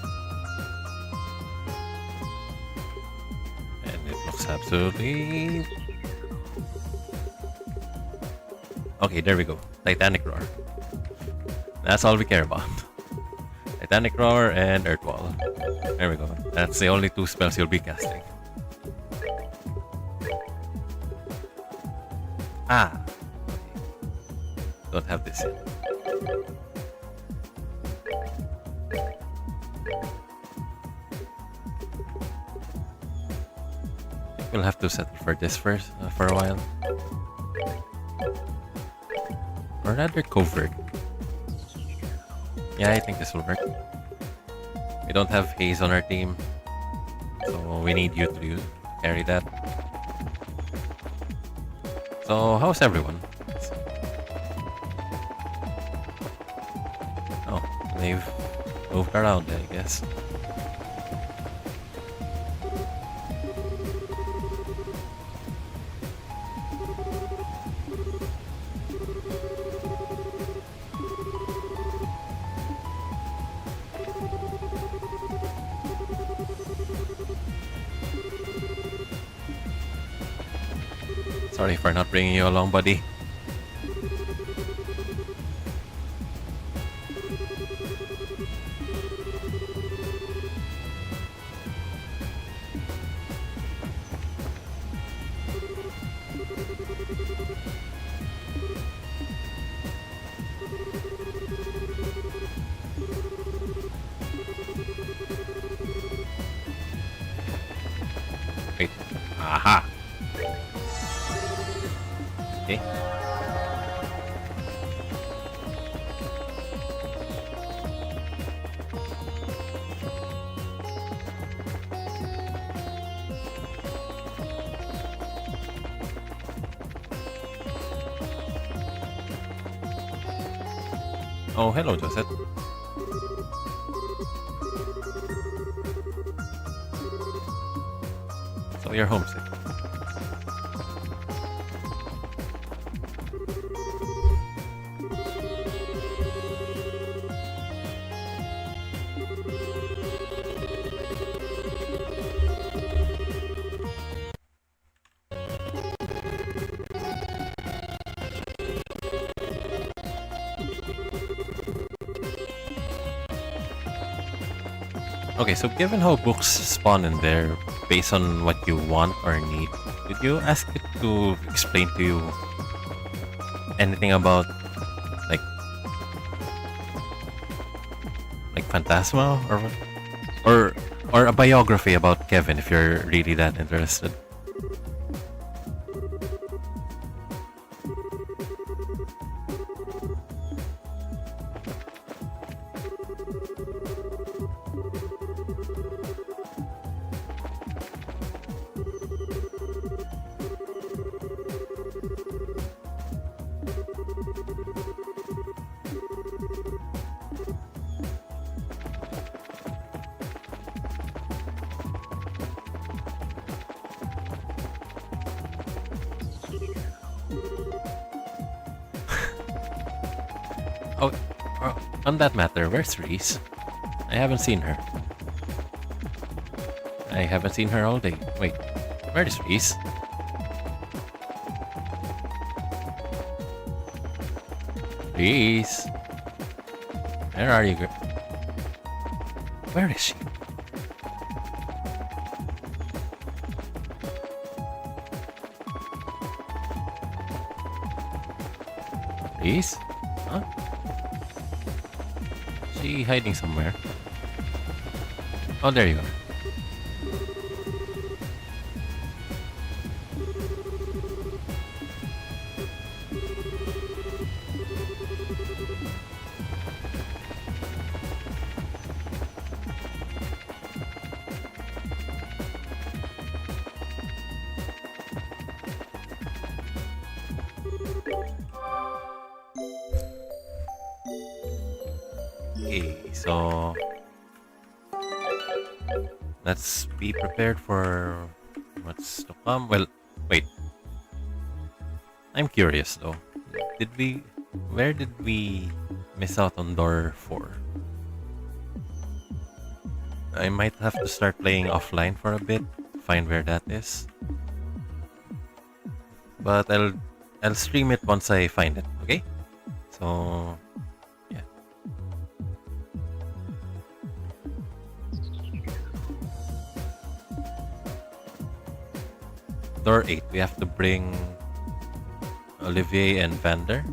And it looks absolutely... Okay, there we go. Titanic Roar. That's all we care about. Titanic Roar and Earth Wall. There we go. That's the only two spells you'll be casting. Ah. Okay. Don't have this yet. I think we'll have to settle for this first for a while. Or rather covert. Yeah, I think this will work. We don't have Haze on our team, so we need you to carry that. So, how's everyone? Oh, they've moved around, I guess. Sorry for not bringing you along, buddy. Wait. Aha! Okay. Oh, hello, Josette. So you're homesick. Okay, so given how books spawn in there based on what you want or need, did you ask it to explain to you anything about like Phantasma or what? Or a biography about Kevin if you're really that interested? Oh, on that matter, where's Reese? I haven't seen her. I haven't seen her all day. Wait, where is Reese? Reese? Where are you, girl? Where is she? Reese? Huh? She hiding somewhere? Oh, there you are. Okay, so let's be prepared for what's to come. Well, wait. I'm curious though. Where did we miss out on door 4? I might have to start playing offline for a bit, find where that is. But I'll stream it once I find it, okay? So yeah. Door 8, we have to bring Olivier and Vander.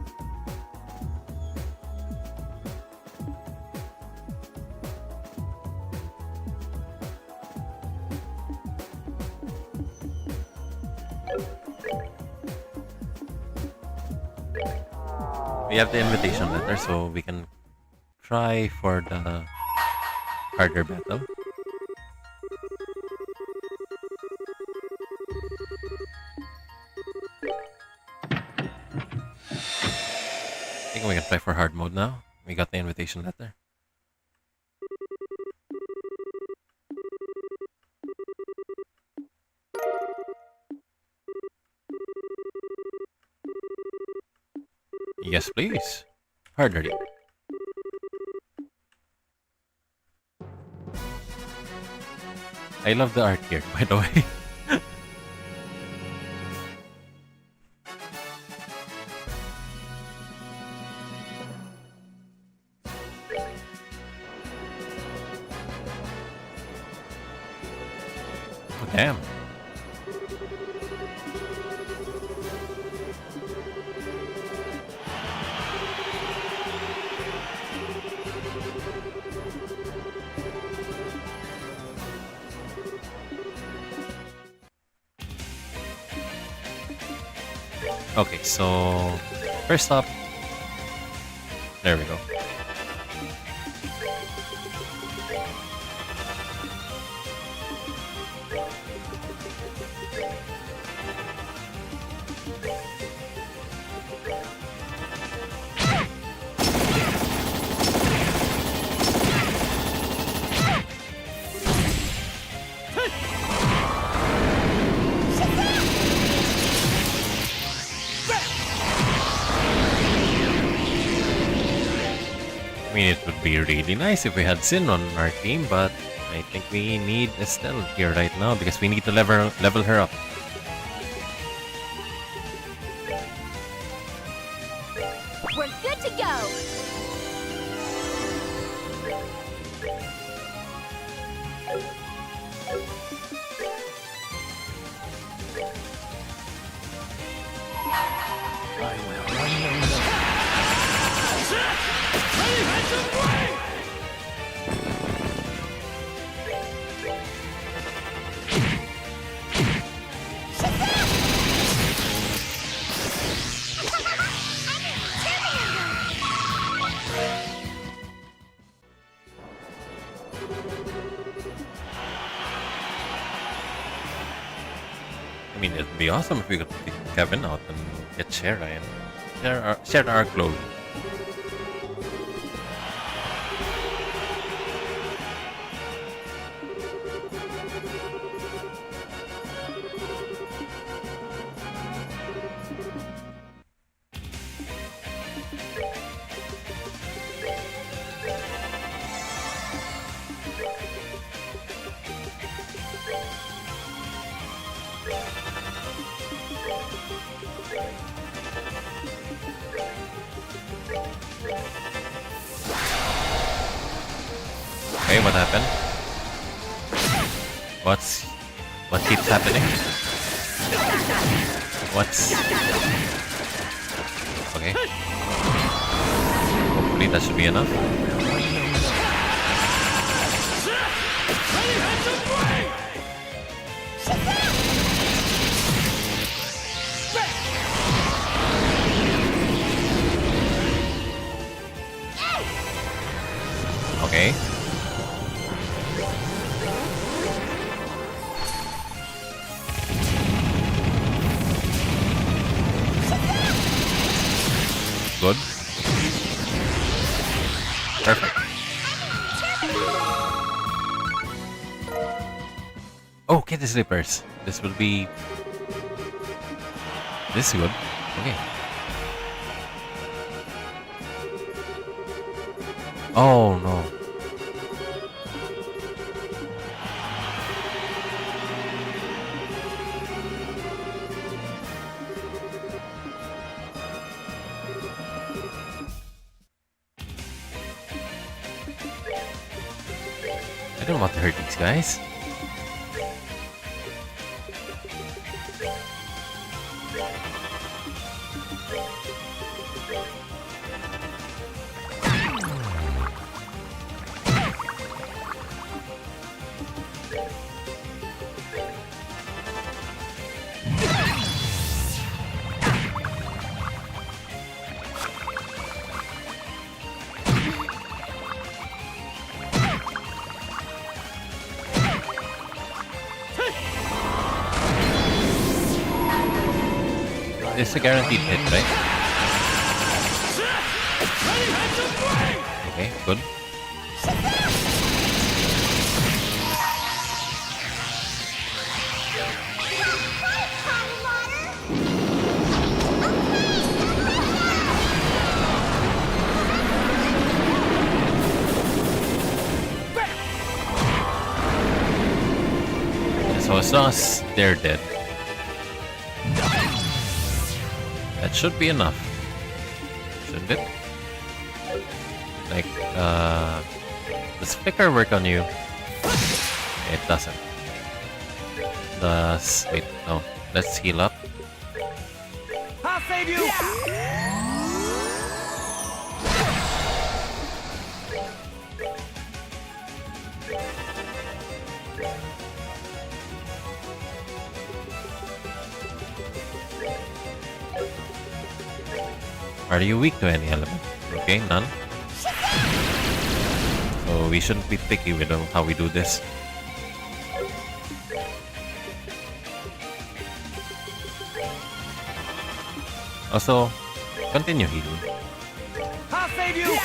We have the invitation letter, so we can try for the harder battle. I think we can try for hard mode now. We got the invitation letter. Yes, please. Harder. I love the art here, by the way. Oh, damn. Okay, so first up, there we go. I mean, it would be really nice if we had Sin on our team, but I think we need Estelle here right now because we need to level her up. We're good to go. I mean, it'd be awesome if we could pick Kevin out and get Shera and share our glory. Okay, what happened? What keeps happening? What's okay? Hopefully that should be enough. Okay. Good. Perfect. Okay, the slippers. This will be... This is good. Okay. Oh no. I don't want to hurt these guys. It's a guaranteed hit, right? Okay, good. So as long as they're dead, that should be enough, shouldn't it? Like, does Flicker work on you? It doesn't. Wait, no. Let's heal up. I'll save you! Are you weak to any element? Okay, none. So we shouldn't be picky with how we do this. Also, continue healing. I'll save you!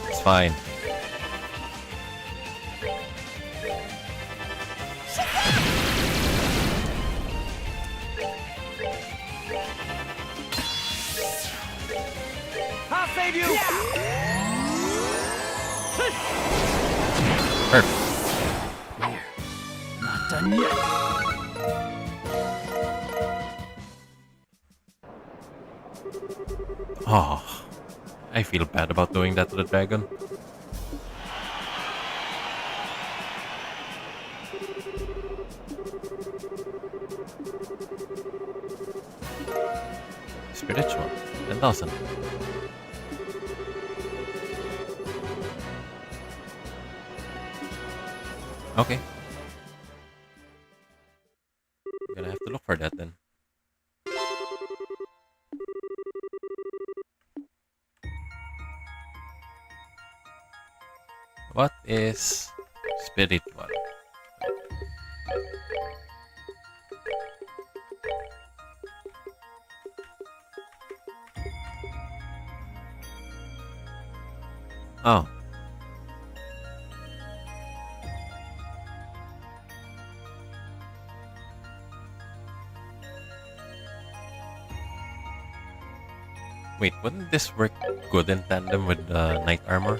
It's fine. I'll save you! Perfect. Not done yet. Oh, I feel bad about doing that to the dragon. Spiritual, 10,000. Okay. I'm gonna have to look for that then. What is spiritual? Oh. Wait, wouldn't this work good in tandem with knight armor?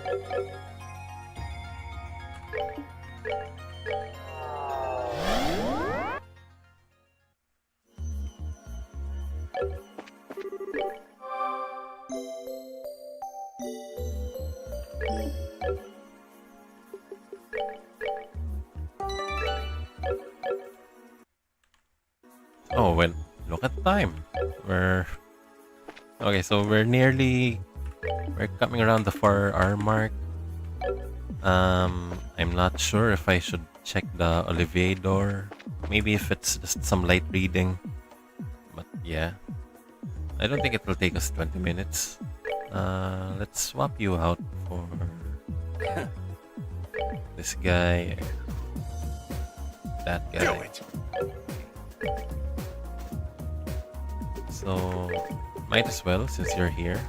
Oh, well, look at time. Okay, so we're coming around the 4-hour mark. I'm not sure if I should check the Olivier door. Maybe if it's just some light reading. But yeah, I don't think it will take us 20 minutes. Let's swap you out for this guy. That guy. Do it. So, might as well, since you're here.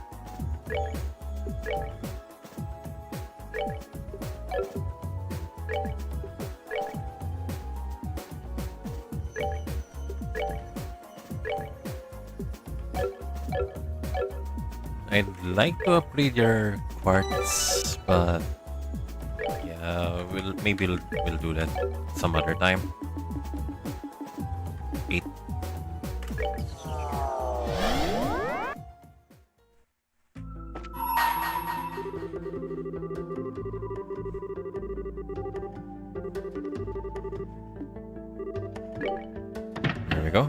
I'd like to upgrade your quartz, but yeah, we'll do that some other time. 8. There we go.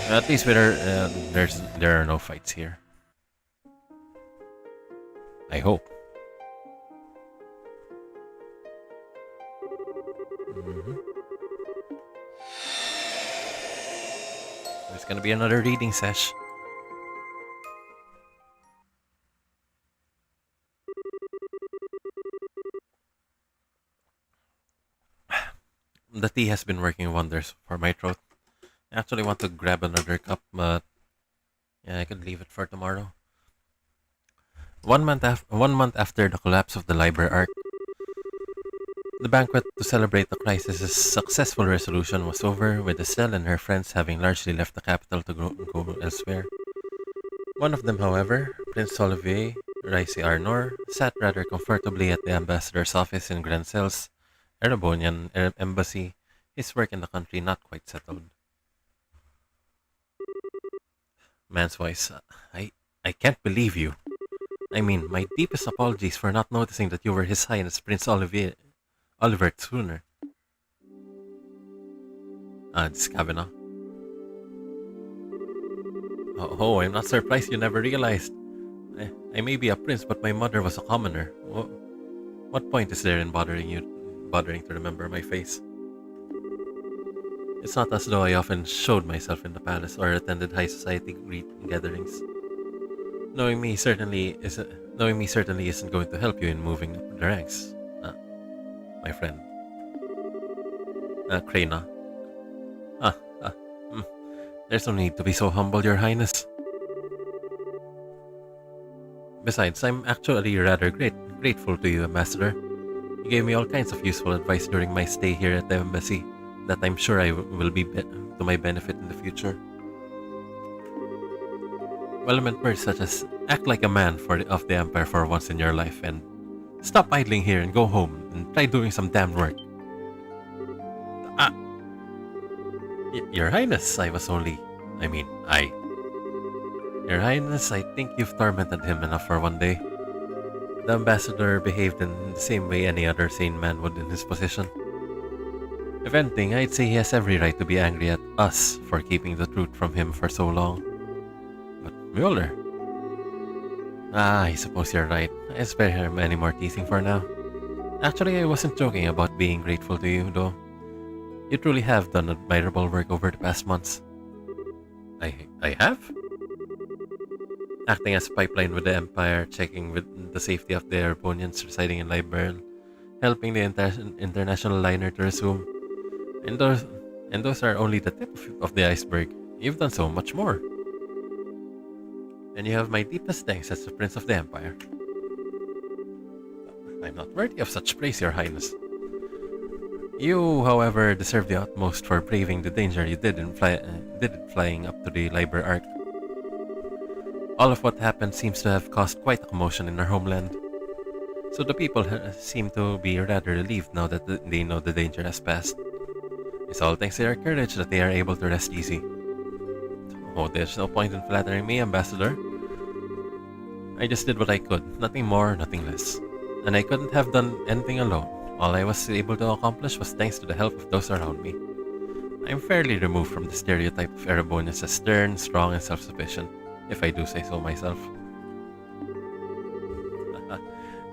At least there are no fights here. I hope. There's gonna be another reading sesh. The tea has been working wonders for my throat. I actually want to grab another cup, but yeah, I could leave it for tomorrow. 1 month after the collapse of the Liber Arc, the banquet to celebrate the crisis's successful resolution was over, with Estelle and her friends having largely left the capital to go elsewhere. One of them, however, Prince Olivier Raisi Arnor, sat rather comfortably at the ambassador's office in Grensel's Erebonian embassy, his work in the country not quite settled. Man's voice. I can't believe you. I mean, my deepest apologies for not noticing that you were His Highness Prince Oliver Tsuner. It's Kavanaugh. Oh, I'm not surprised you never realized. I may be a prince, but my mother was a commoner. What point is there in bothering to remember my face? It's not as though I often showed myself in the palace or attended high society gatherings. Knowing me certainly isn't going to help you in moving up the ranks, my friend. Krena. There's no need to be so humble, Your Highness. Besides, I'm actually rather grateful to you, Ambassador. You gave me all kinds of useful advice during my stay here at the embassy that I'm sure will be to my benefit in the future. Well-meant words such as act like a man of the Empire for once in your life and stop idling here and go home and try doing some damn work. Your Highness, Your Highness, I think you've tormented him enough for one day. The ambassador behaved in the same way any other sane man would in his position. If anything, I'd say he has every right to be angry at us for keeping the truth from him for so long. But Mueller... I suppose you're right. I spare him any more teasing for now. Actually, I wasn't joking about being grateful to you, though. You truly have done admirable work over the past months. I have? Acting as a pipeline with the Empire, checking with the safety of the Erebonians residing in Liberl, helping the international liner to resume. And those are only the tip of the iceberg. You've done so much more. And you have my deepest thanks as the Prince of the Empire. I'm not worthy of such praise, Your Highness. You, however, deserve the utmost for braving the danger you did in flying up to the Liber Arc. All of what happened seems to have caused quite a commotion in our homeland. So the people seem to be rather relieved now that they know the danger has passed. It's all thanks to your courage that they are able to rest easy. Oh, there's no point in flattering me, Ambassador. I just did what I could, nothing more, nothing less. And I couldn't have done anything alone. All I was able to accomplish was thanks to the help of those around me. I'm fairly removed from the stereotype of Erebonians as stern, strong, and self-sufficient, if I do say so myself.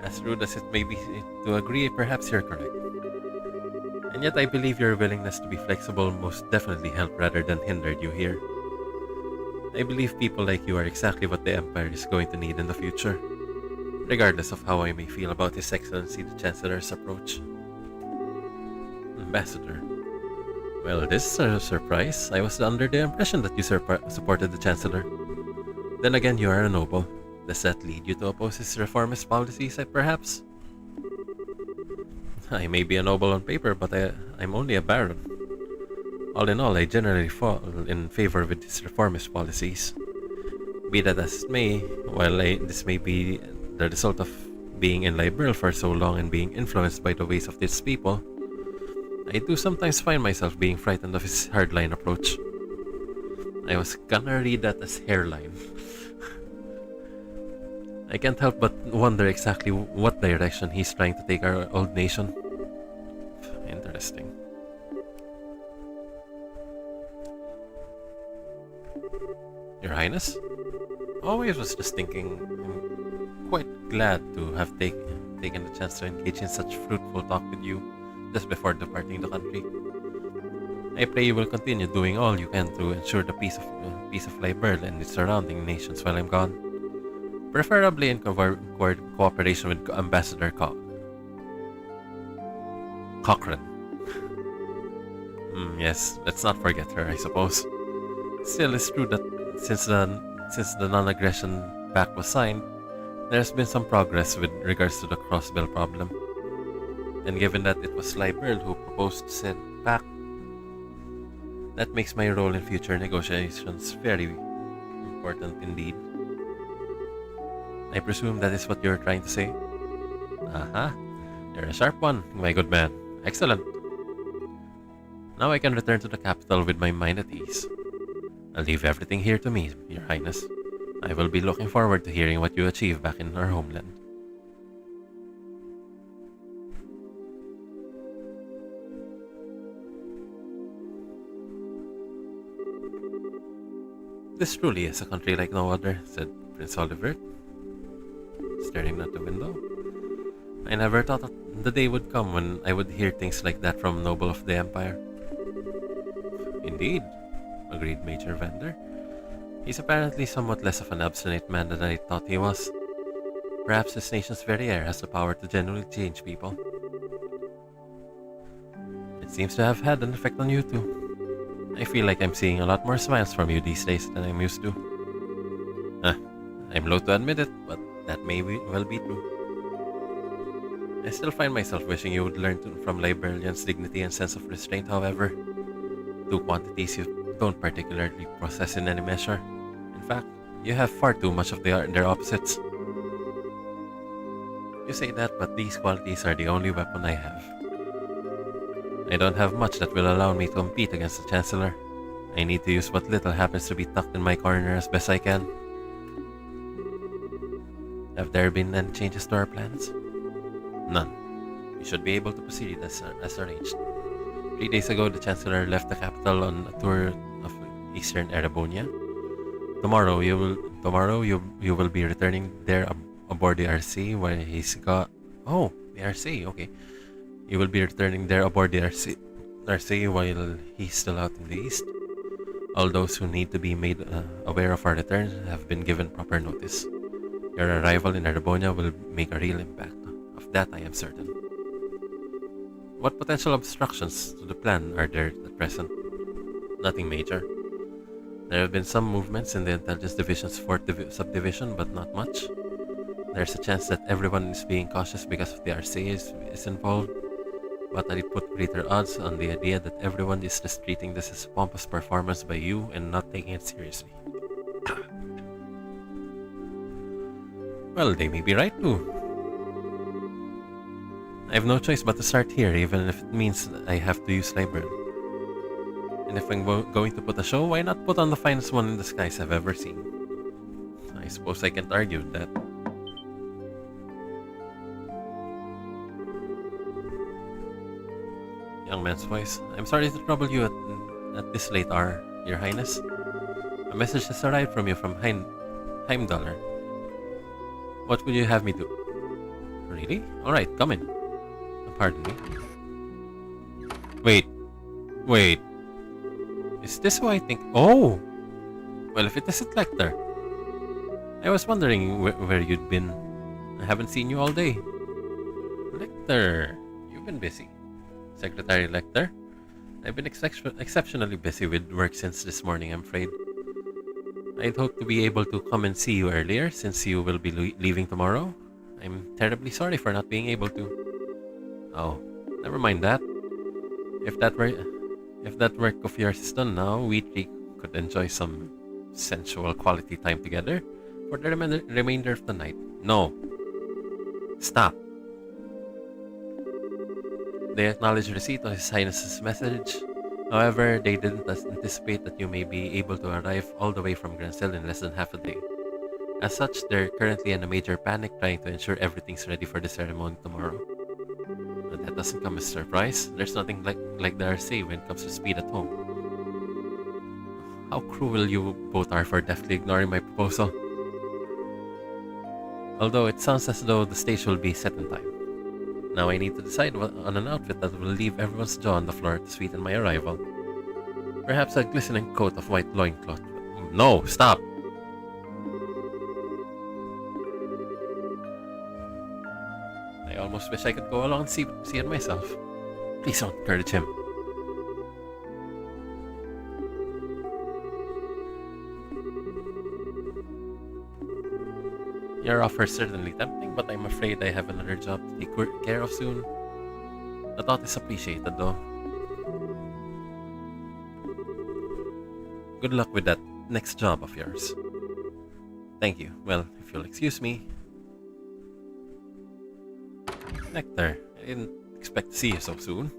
As rude as it may be to agree, perhaps you're correct. And yet I believe your willingness to be flexible most definitely helped rather than hindered you here. I believe people like you are exactly what the Empire is going to need in the future, regardless of how I may feel about His Excellency the Chancellor's approach. Ambassador. Well, this is a surprise. I was under the impression that you supported the Chancellor. Then again, you are a noble. Does that lead you to oppose his reformist policies, perhaps? I may be a noble on paper, but I'm only a baron. All in all, I generally fall in favor with his reformist policies. Be that as it may, while this may be the result of being in Liberl for so long and being influenced by the ways of these people, I do sometimes find myself being frightened of his hardline approach. I was gonna read that as hairline. I can't help but wonder exactly what direction he's trying to take our old nation. Interesting. Your Highness? Oh, I was just thinking, I'm quite glad to have taken the chance to engage in such fruitful talk with you just before departing the country. I pray you will continue doing all you can to ensure the peace of Liberl and its surrounding nations while I'm gone. Preferably in cooperation with Ambassador Cochrane. Yes, let's not forget her, I suppose. Still, it's true that since the non-aggression pact was signed, there's been some progress with regards to the crossbill problem. And given that it was Liberl who proposed said pact, that makes my role in future negotiations very important indeed. I presume that is what you're trying to say? Aha, you're a sharp one, my good man. Excellent. Now I can return to the capital with my mind at ease. I'll leave everything here to me, Your Highness. I will be looking forward to hearing what you achieve back in our homeland. This truly is a country like no other, said Prince Oliver, staring at the window. I never thought that the day would come when I would hear things like that from noble of the Empire. Indeed, agreed Major Vander. He's apparently somewhat less of an obstinate man than I thought he was. Perhaps his nation's very air has the power to genuinely change people. It seems to have had an effect on you too. I feel like I'm seeing a lot more smiles from you these days than I'm used to. I'm loath to admit it, but that may well be true. I still find myself wishing you would learn from Liberlian's dignity and sense of restraint, however. Two quantities you don't particularly possess in any measure. In fact, you have far too much of their opposites. You say that, but these qualities are the only weapon I have. I don't have much that will allow me to compete against the Chancellor. I need to use what little happens to be tucked in my corner as best I can. Have there been any changes to our plans? None. We should be able to proceed as arranged. 3 days ago, the Chancellor left the capital on a tour of Eastern Erebonia. Tomorrow you will be returning there aboard the RC where he's got... Oh, the RC, okay. You will be returning there aboard the RC while he's still out in the east. All those who need to be made aware of our return have been given proper notice. Your arrival in Erebonia will make a real impact. Of that I am certain. What potential obstructions to the plan are there at present? Nothing major. There have been some movements in the Intelligence Division's 4th subdivision, but not much. There's a chance that everyone is being cautious because of the RCA is involved, but I'd put greater odds on the idea that everyone is just treating this as a pompous performance by you and not taking it seriously. Well, they may be right too. I have no choice but to start here, even if it means I have to use Liberl. And if I'm going to put a show, why not put on the finest one in the skies I've ever seen? I suppose I can't argue with that. Young man's voice. I'm sorry to trouble you at this late hour, Your Highness. A message has arrived from you from Heimdallr. What would you have me do? Really? Alright, come in. Pardon me. Wait. Is this who I think? Oh! Well, if it isn't Lecter. I was wondering where you'd been. I haven't seen you all day. Lecter, you've been busy. Secretary Lecter, I've been exceptionally busy with work since this morning, I'm afraid. I'd hoped to be able to come and see you earlier since you will be leaving tomorrow. I'm terribly sorry for not being able to. Oh, never mind that. If that work of yours is done now, we three could enjoy some sensual quality time together for the remainder of the night. No. Stop. They acknowledge receipt of His Highness's message. However, they didn't anticipate that you may be able to arrive all the way from Grancel in less than half a day. As such, they're currently in a major panic trying to ensure everything's ready for the ceremony tomorrow. But that doesn't come as a surprise. There's nothing like the RSA when it comes to speed at home. How cruel you both are for deftly ignoring my proposal. Although it sounds as though the stage will be set in time. Now I need to decide on an outfit that will leave everyone's jaw on the floor to sweeten my arrival. Perhaps a glistening coat of white loincloth. No, stop! I almost wish I could go along and see it myself. Please don't encourage him. Your offer is certainly tempting, but I'm afraid I have another job to take care of soon. The thought is appreciated, though. Good luck with that next job of yours. Thank you. Well, if you'll excuse me. Nectar, I didn't expect to see you so soon.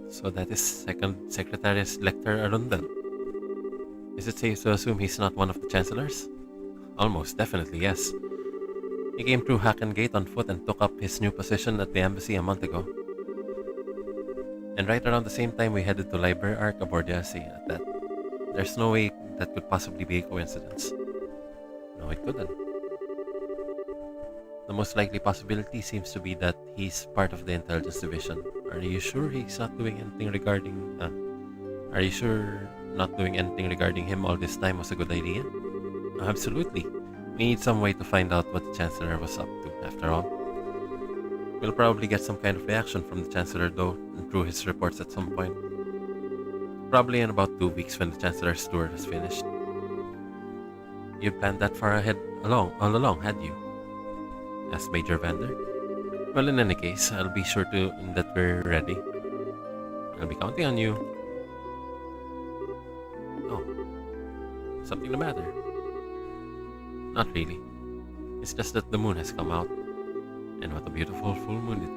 So that is Second Secretary Lecter Arundel. Is it safe to assume he's not one of the chancellors? Almost definitely, yes. He came through Hacken Gate on foot and took up his new position at the embassy a month ago. And right around the same time we headed to Library Arc aboard the RSA at that. There's no way that could possibly be a coincidence. No, it couldn't. The most likely possibility seems to be that he's part of the intelligence division. Are you sure he's not doing anything regarding... Are you sure not doing anything regarding him all this time was a good idea? Absolutely. We need some way to find out what the Chancellor was up to, after all. We'll probably get some kind of reaction from the Chancellor, though, and through his reports at some point. Probably in about 2 weeks when the Chancellor's tour has finished. You planned that far ahead all along, had you? Asked Major Vander. Well, in any case, I'll be sure that we're ready. I'll be counting on you. Oh. Something the matter? Not really. It's just that the moon has come out. And what a beautiful full moon it...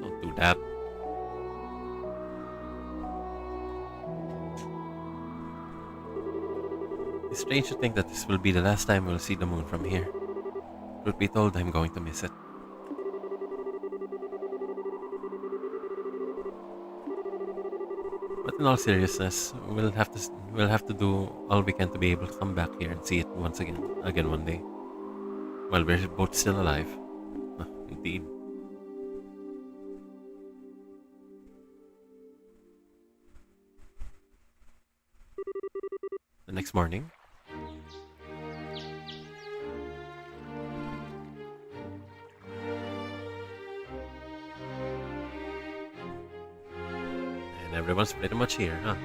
Don't do that. It's strange to think that this will be the last time we'll see the moon from here. Truth be told, I'm going to miss it. But in all seriousness, we'll have to do all we can to be able to come back here and see it once again one day. While we're both still alive. Indeed. The next morning. And everyone's pretty much here, huh?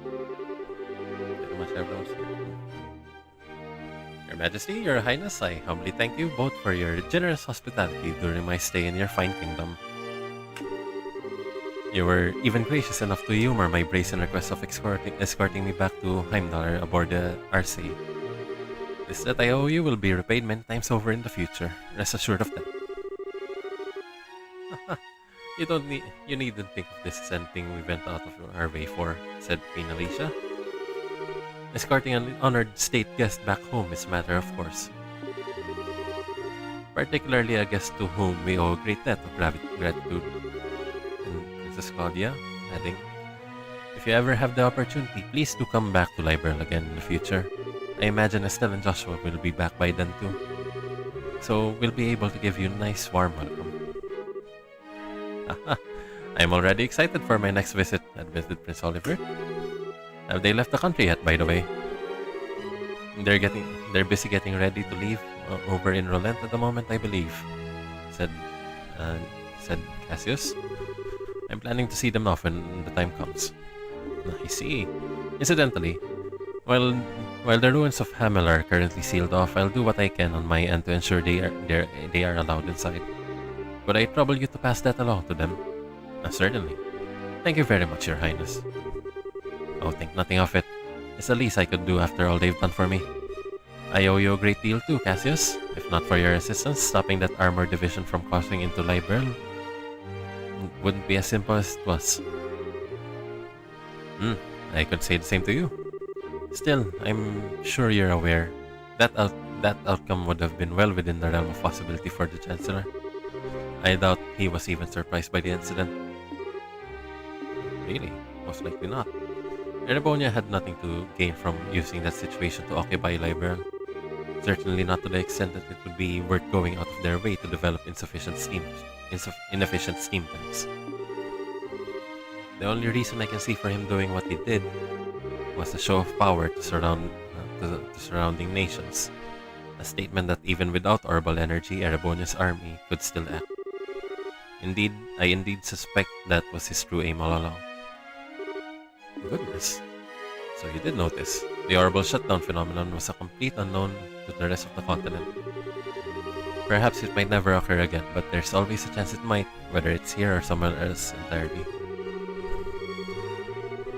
Pretty much everyone's here. Your Majesty, Your Highness, I humbly thank you both for your generous hospitality during my stay in your fine kingdom. You were even gracious enough to humor my brazen request of escorting me back to Heimdall aboard the RSA. This debt I owe you will be repaid many times over in the future. Rest assured of that. You needn't think of this as anything we went out of our way for, said Queen Alicia. Escorting an honored state guest back home is a matter of course. Particularly a guest to whom we owe a great debt of gratitude. And Princess Claudia, adding, if you ever have the opportunity, please do come back to Liberl again in the future. I imagine Estelle and Joshua will be back by then too. So we'll be able to give you a nice warm welcome. I'm already excited for my next visit, admitted Prince Oliver. Have they left the country yet, by the way? They're busy getting ready to leave over in Rolent at the moment, I believe, said Cassius. I'm planning to see them off when the time comes. I see. Incidentally, while the ruins of Hamel are currently sealed off, I'll do what I can on my end to ensure they are allowed inside. Would I trouble you to pass that along to them? Certainly. Thank you very much, Your Highness. Oh, think nothing of it. It's the least I could do after all they've done for me. I owe you a great deal too, Cassius. If not for your assistance, stopping that armor division from crossing into Liberl wouldn't be as simple as it was. I could say the same to you. Still, I'm sure you're aware that that outcome would have been well within the realm of possibility for the Chancellor. I doubt he was even surprised by the incident. Really? Most likely not. Erebonia had nothing to gain from using that situation to occupy Liberl. Certainly not to the extent that it would be worth going out of their way to develop inefficient steam tanks. The only reason I can see for him doing what he did was a show of power to surrounding nations. A statement that even without Orbal energy, Erebonia's army could still act. I indeed suspect that was his true aim all along. Goodness. So you did notice. The Orbal shutdown phenomenon was a complete unknown to the rest of the continent. Perhaps it might never occur again, but there's always a chance it might, whether it's here or somewhere else entirely.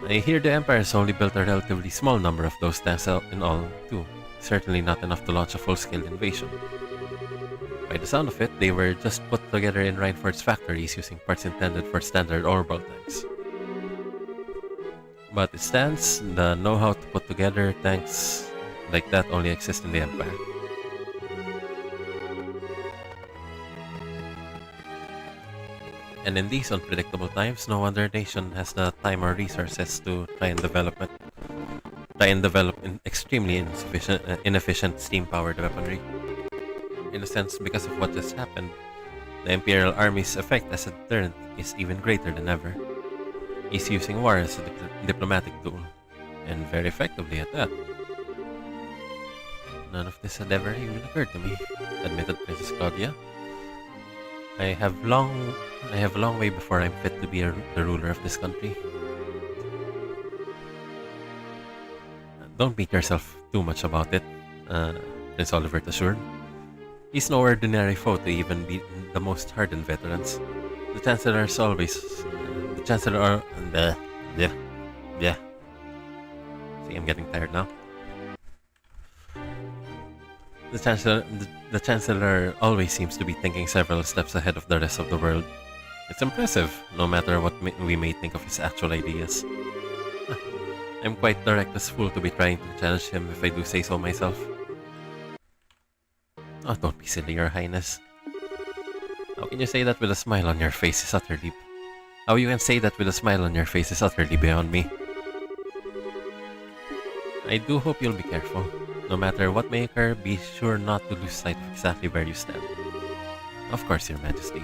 I hear the Empire has only built a relatively small number of those tanks in all, too. Certainly not enough to launch a full-scale invasion. By the sound of it, they were just put together in Reinford's factories using parts intended for standard Orbal tanks. But it stands, the know-how to put together tanks like that only exists in the Empire. And in these unpredictable times, no other nation has the time or resources to try and develop extremely inefficient steam-powered weaponry. In a sense, because of what just happened, the Imperial Army's effect as a deterrent is even greater than ever. He's using war as a diplomatic tool, and very effectively at that. None of this had ever even occurred to me, admitted Princess Claudia. I have a long way before I'm fit to be the ruler of this country. Don't beat yourself too much about it, Prince Oliver assured. He's no ordinary foe to even beat the most hardened veterans. The Chancellor is always... See, I'm getting tired now. The Chancellor always seems to be thinking several steps ahead of the rest of the world. It's impressive, no matter what we may think of his actual ideas. I'm quite the reckless fool to be trying to challenge him if I do say so myself. Oh, don't be silly, Your Highness. How can you say that with a smile on your face is utterly... How you can say that with a smile on your face is utterly beyond me. I do hope you'll be careful. No matter what may occur, be sure not to lose sight of exactly where you stand. Of course, Your Majesty.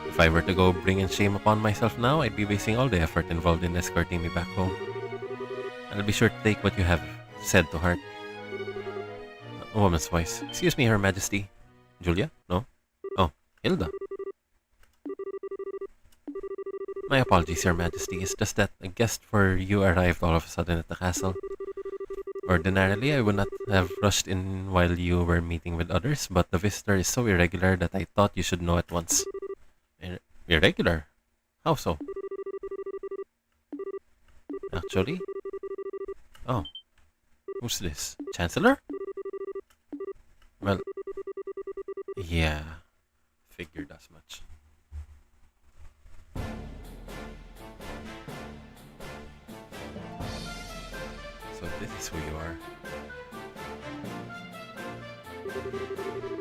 If I were to go bring in shame upon myself now, I'd be wasting all the effort involved in escorting me back home. I'll be sure to take what you have said to heart. A woman's voice. Excuse me, Her Majesty. Julia? No? Oh, Hilda. My apologies, Your Majesty. It's just that a guest for you arrived all of a sudden at the castle. Ordinarily, I would not have rushed in while you were meeting with others, but the visitor is so irregular that I thought you should know at once. Irregular? How so? Actually? Oh. Who's this? Chancellor? Well, yeah. Figured as much. So this is who you are.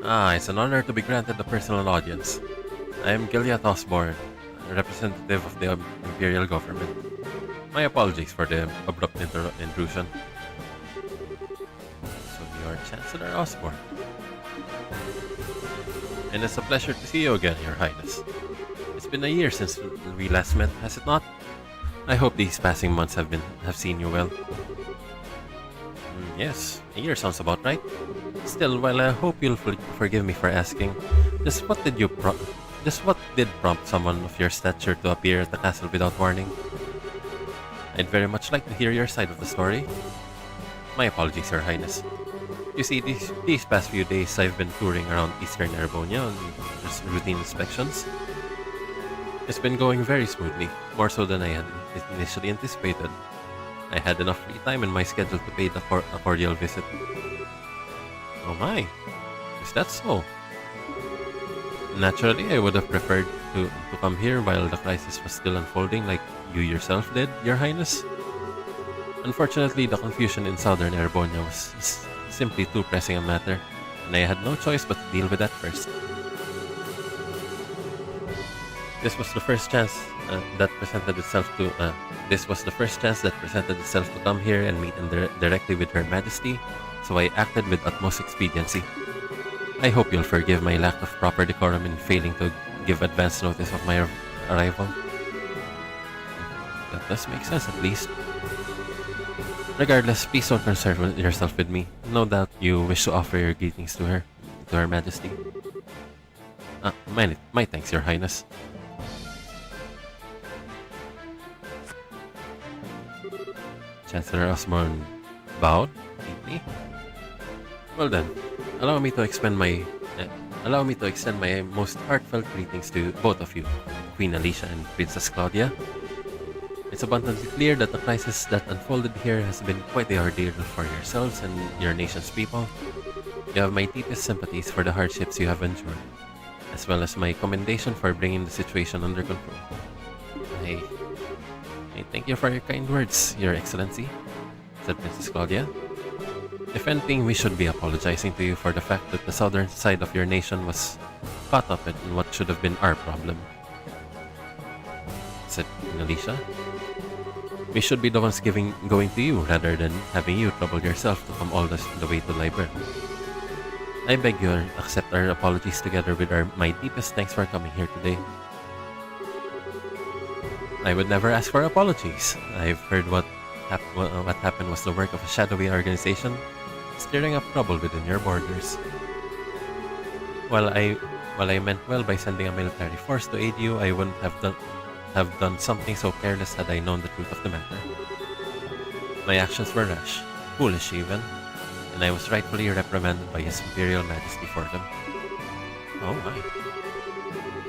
Ah, it's an honor to be granted a personal audience. I am Gilead Osborne, a representative of the Imperial Government. My apologies for the abrupt intrusion. So you are Chancellor Osborne. And it's a pleasure to see you again, Your Highness. It's been a year since we last met, has it not? I hope these passing months have seen you well. Yes, a year sounds about right. Still, while I hope you'll forgive me for asking, just what did you just what did prompt someone of your stature to appear at the castle without warning? I'd very much like to hear your side of the story. My apologies, Your Highness. You see, these past few days I've been touring around Eastern Erebonia on just routine inspections. It's been going very smoothly, more so than I had initially anticipated. I had enough free time in my schedule to pay a cordial visit. Oh my, is that so? Naturally, I would have preferred to come here while the crisis was still unfolding like you yourself did, Your Highness. Unfortunately, the confusion in Southern Erebonia was simply too pressing a matter, and I had no choice but to deal with that first. This was the first chance that presented itself to come here and meet directly with Her Majesty, so I acted with utmost expediency. I hope you'll forgive my lack of proper decorum in failing to give advance notice of my arrival. That does make sense, at least. Regardless, please don't concern yourself with me. No doubt you wish to offer your greetings to Her Majesty. My thanks, Your Highness. Chancellor Osborne bowed deeply. Well then, allow me to extend my most heartfelt greetings to both of you, Queen Alicia and Princess Claudia. It's abundantly clear that the crisis that unfolded here has been quite the ordeal for yourselves and your nation's people. You have my deepest sympathies for the hardships you have endured, as well as my commendation for bringing the situation under control. I thank you for your kind words, Your Excellency, said Princess Claudia. If anything, we should be apologizing to you for the fact that the southern side of your nation was caught up in what should have been our problem, said Queen Alicia. We should be the ones going to you rather than having you trouble yourself to come all the way to Liber. I beg you accept our apologies together with my deepest thanks for coming here today. I would never ask for apologies. I've heard what happened was the work of a shadowy organization stirring up trouble within your borders. While I meant well by sending a military force to aid you, I wouldn't have done something so careless had I known the truth of the matter. My actions were rash, foolish even, and I was rightfully reprimanded by His Imperial Majesty for them. Oh my.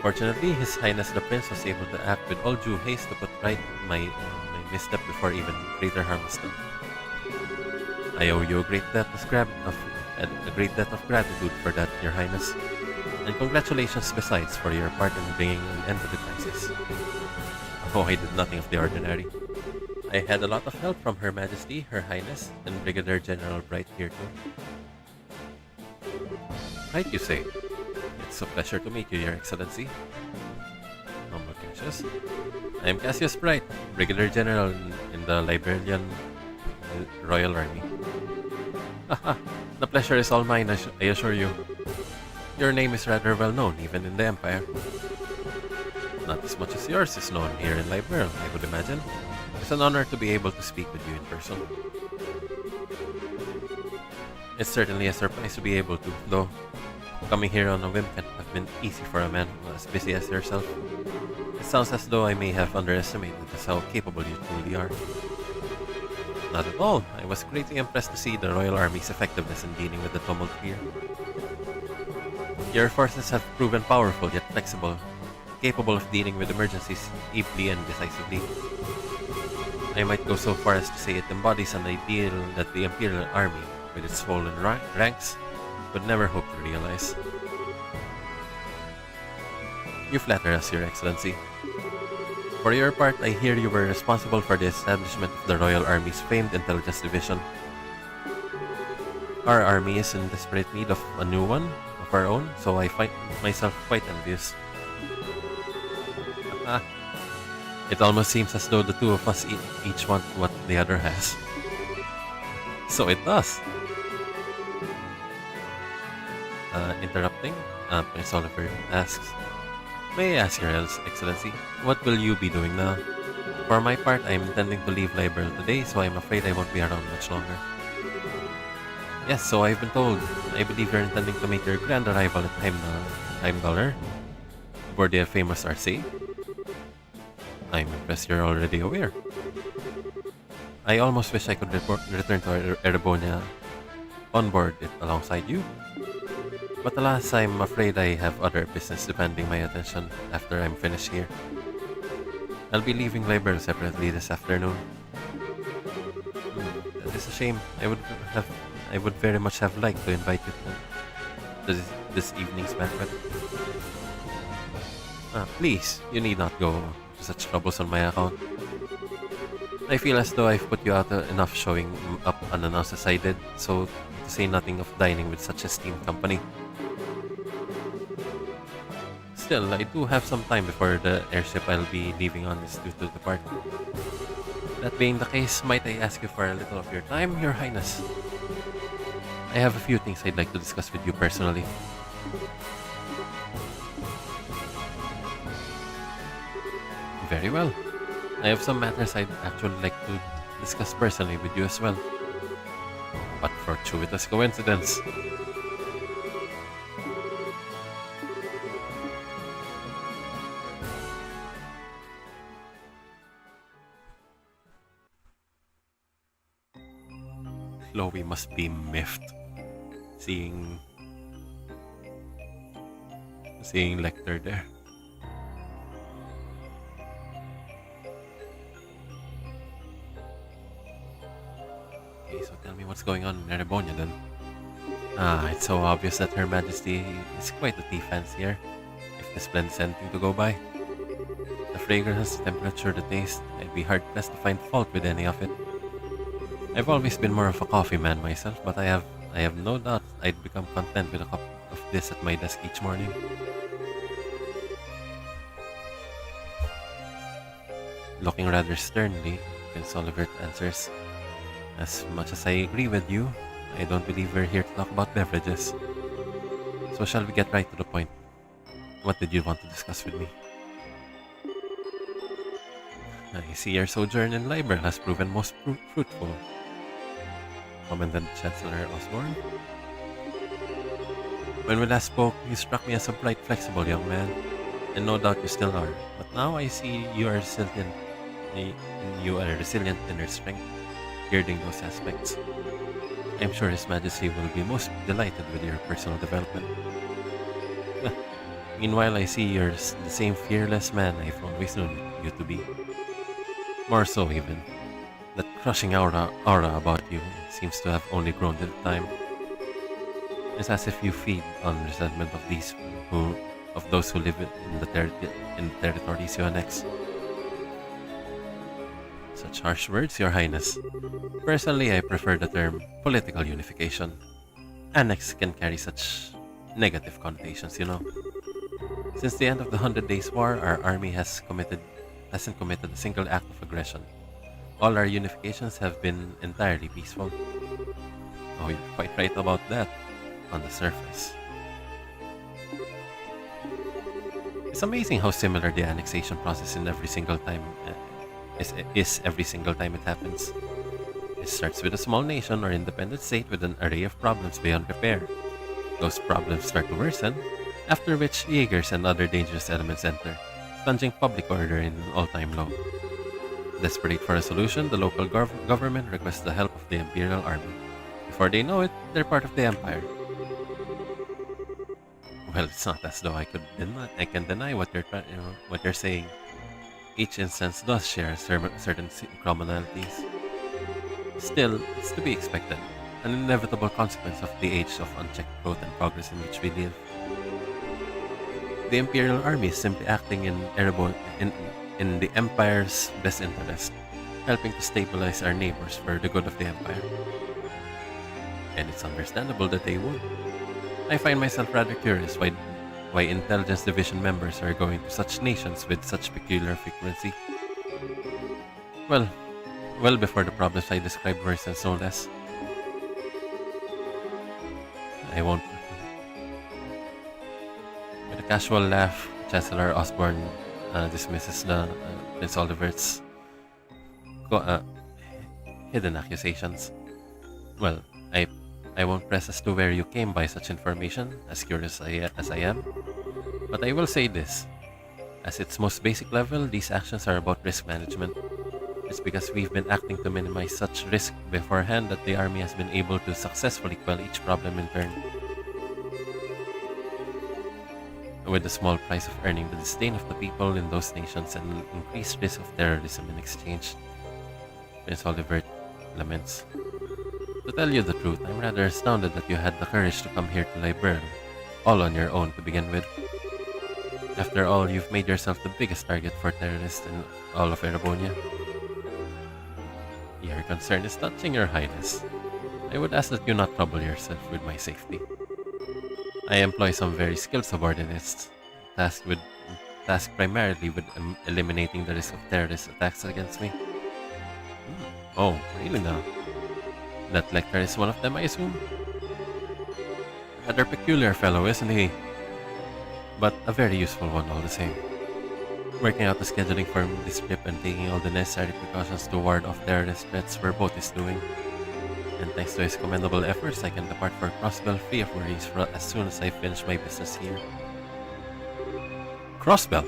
Fortunately, His Highness the Prince was able to act with all due haste to put right my misstep before even greater harm was done. I owe you a great debt of gratitude for that, Your Highness, and congratulations besides for your part in bringing an end to the crisis. Oh, I did nothing of the ordinary. I had a lot of help from Her Majesty, Her Highness, and Brigadier General Bright here too. Bright, you say? It's a pleasure to meet you, Your Excellency. Humble Cassius. I am Cassius Bright, Brigadier General in the Liberian Royal Army. Haha, the pleasure is all mine, I assure you. Your name is rather well known, even in the Empire. Not as much as yours is known here in Liberl, I would imagine. It's an honor to be able to speak with you in person. It's certainly a surprise to be able to, though coming here on a whim can't have been easy for a man as busy as yourself. It sounds as though I may have underestimated just how capable you truly are. Not at all. I was greatly impressed to see the Royal Army's effectiveness in dealing with the tumult here. Your forces have proven powerful yet flexible, capable of dealing with emergencies ably and decisively. I might go so far as to say it embodies an ideal that the Imperial Army, with its swollen ranks, would never hope to realize. You flatter us, Your Excellency. For your part, I hear you were responsible for the establishment of the Royal Army's famed intelligence division. Our army is in desperate need of a new one of our own, so I find myself quite envious. It almost seems as though the two of us each want what the other has. So it does. Interrupting, Prince Oliver asks, "May I ask, Your Excellency, what will you be doing now? For my part, I am intending to leave Liberl today, so I'm afraid I won't be around much longer." Yes, so I've been told. I believe you're intending to make your grand arrival at Heimdallr. aboard the famous RC? I'm impressed you're already aware. I almost wish I could return to Erebonia on board it alongside you. But alas, I'm afraid I have other business demanding my attention after I'm finished here. I'll be leaving Library separately this afternoon. That is a shame. I would very much have liked to invite you to this evening's banquet. Please, you need not go to such troubles on my account. I feel as though I've put you out enough showing up unannounced as I did, so to say nothing of dining with such esteemed company. Still, I do have some time before the airship I'll be leaving on is due to depart. That being the case, might I ask you for a little of your time, Your Highness? I have a few things I'd like to discuss with you personally. Very well. I have some matters I'd actually like to discuss personally with you as well. What fortuitous coincidence. Chloe must be miffed seeing Lecter there. Okay, so tell me what's going on in Erebonia then. It's so obvious that Her Majesty is quite a tea fancier, if this blend is anything to go by. The fragrance, the temperature, the taste, I'd be hard-pressed to find fault with any of it. I've always been more of a coffee man myself, but I have no doubt I'd become content with a cup of this at my desk each morning. Looking rather sternly, Prince Olivert answers, "As much as I agree with you, I don't believe we're here to talk about beverages. So shall we get right to the point? What did you want to discuss with me?" "I see your sojourn in Liber has proven most fruitful," commented Chancellor Osborne. "When we last spoke, you struck me as a bright, flexible young man, and no doubt you still are. But now I see you are resilient inner strength, girding those aspects. I'm sure His Majesty will be most delighted with your personal development. Meanwhile, I see you're the same fearless man I've always known you to be. More so, even. That crushing aura about you seems to have only grown with time. It's as if you feed on resentment of those who live in the territories you annex." Such harsh words, Your Highness. Personally, I prefer the term political unification. Annex can carry such negative connotations, you know. Since the end of the 100 Days War, our army hasn't committed a single act of aggression. All our unifications have been entirely peaceful. Oh, you're quite right about that, on the surface. It's amazing how similar the annexation process is every single time it happens. It starts with a small nation or independent state with an array of problems beyond repair. Those problems start to worsen, after which Jaegers and other dangerous elements enter, plunging public order in an all-time low. Desperate for a solution, the local government requests the help of the Imperial Army. Before they know it, they're part of the Empire. Well, it's not as though I can deny what you're saying. Each instance does share certain commonalities. Still, it's to be expected, an inevitable consequence of the age of unchecked growth and progress in which we live. The Imperial Army is simply acting in the Empire's best interest, helping to stabilize our neighbors for the good of the Empire. And it's understandable that they would. I find myself rather curious why Intelligence Division members are going to such nations with such peculiar frequency. Well before the problems I described worsened no less. I won't. With a casual laugh, Chancellor Osborne dismisses the Prince Olivert's hidden accusations. Well, I won't press as to where you came by such information, as curious as I am. But I will say this. At its most basic level, these actions are about risk management. It's because we've been acting to minimize such risk beforehand that the army has been able to successfully quell each problem in turn. With the small price of earning the disdain of the people in those nations and increased risk of terrorism in exchange. Prince Oliver laments. To tell you the truth, I'm rather astounded that you had the courage to come here to Liberl, all on your own to begin with. After all, you've made yourself the biggest target for terrorists in all of Erebonia. Your concern is touching, Your Highness. I would ask that you not trouble yourself with my safety. I employ some very skilled subordinates, tasked primarily with eliminating the risk of terrorist attacks against me. Oh, really now? That Lecter is one of them, I assume? Rather peculiar fellow, isn't he? But a very useful one all the same. Working out the scheduling for this trip and taking all the necessary precautions to ward off terrorist threats were both his doing. And thanks to his commendable efforts, I can depart for Crossbell free of worries as soon as I finish my business here. Crossbell?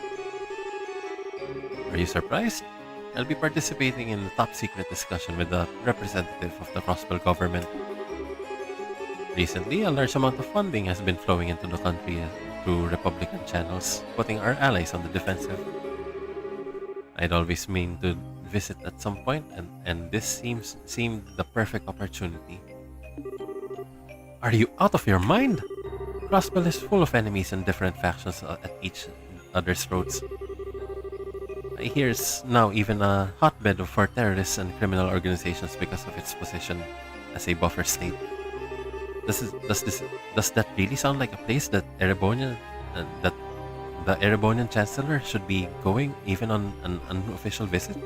Are you surprised? I'll be participating in a top-secret discussion with the representative of the Crossbell government. Recently, a large amount of funding has been flowing into the country through Republican channels, putting our allies on the defensive. I'd always mean to visit at some point, and this seemed the perfect opportunity. Are you out of your mind? Crossbell is full of enemies and different factions at each other's throats. I hear it's now even a hotbed for terrorists and criminal organizations because of its position as a buffer state. Does that really sound like a place that that the Erebonian Chancellor should be going even on an unofficial visit?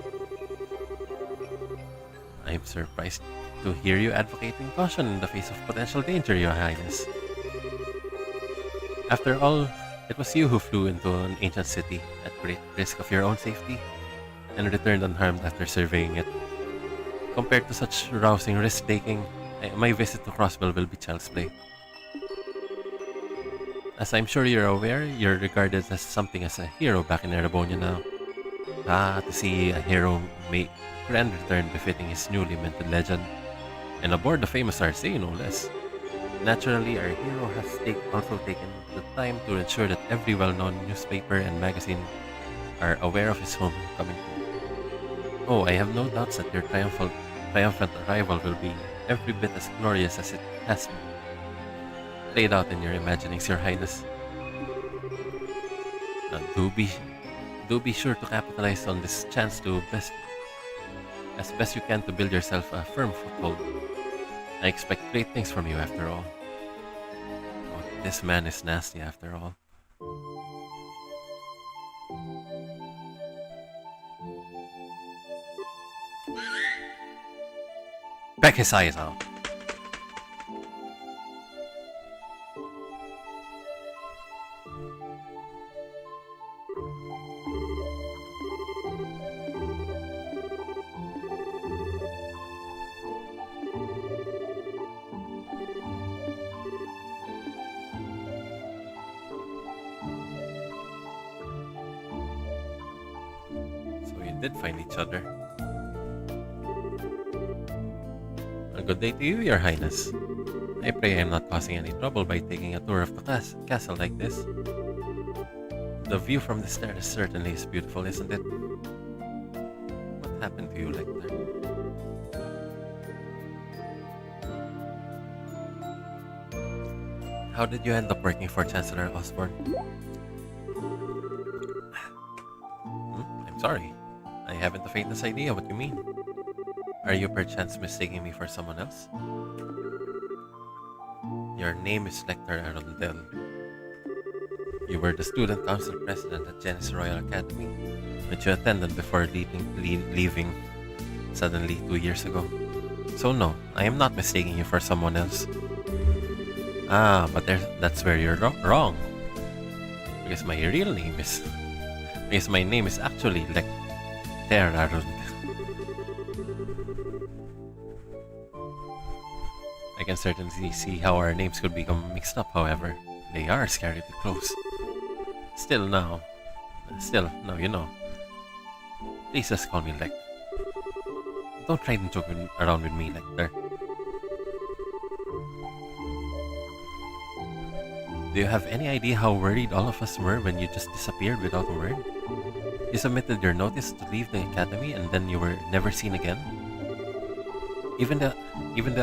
I'm surprised to hear you advocating caution in the face of potential danger, Your Highness. After all, it was you who flew into an ancient city at great risk of your own safety and returned unharmed after surveying it. Compared to such rousing risk-taking, my visit to Crossbell will be child's play. As I'm sure you're aware, you're regarded as something as a hero back in Erebonia now. To see a hero make grand return befitting his newly minted legend, and aboard the famous RC, no less. Naturally, our hero has also taken the time to ensure that every well-known newspaper and magazine are aware of his homecoming. Oh, I have no doubts that your triumphant arrival will be every bit as glorious as it has been. Play it out in your imaginings, Your Highness. Do be sure to capitalize on this chance to best you can to build yourself a firm foothold. I expect great things from you after all. Oh, this man is nasty after all. Peck his eyes out. Did find each other. A good day to you, Your Highness. I pray I'm not causing any trouble by taking a tour of the castle like this. The view from the stairs certainly is beautiful, isn't it? What happened to you, Lecter? How did you end up working for Chancellor Osborne? I'm sorry. I haven't the faintest idea what you mean. Are you perchance mistaking me for someone else? Your name is Lecter Arundel. You were the student council president at Genis Royal Academy, which you attended before leaving suddenly 2 years ago. So no, I am not mistaking you for someone else. But that's where you're wrong. Because my name is actually Lecter Arundel. I can certainly see how our names could become mixed up, however. They are scarily close. Still now, Still, now you know. Please just call me Lek. Don't try to joke around with me, Lecter. Do you have any idea how worried all of us were when you just disappeared without a word? You submitted your notice to leave the academy and then you were never seen again? Even the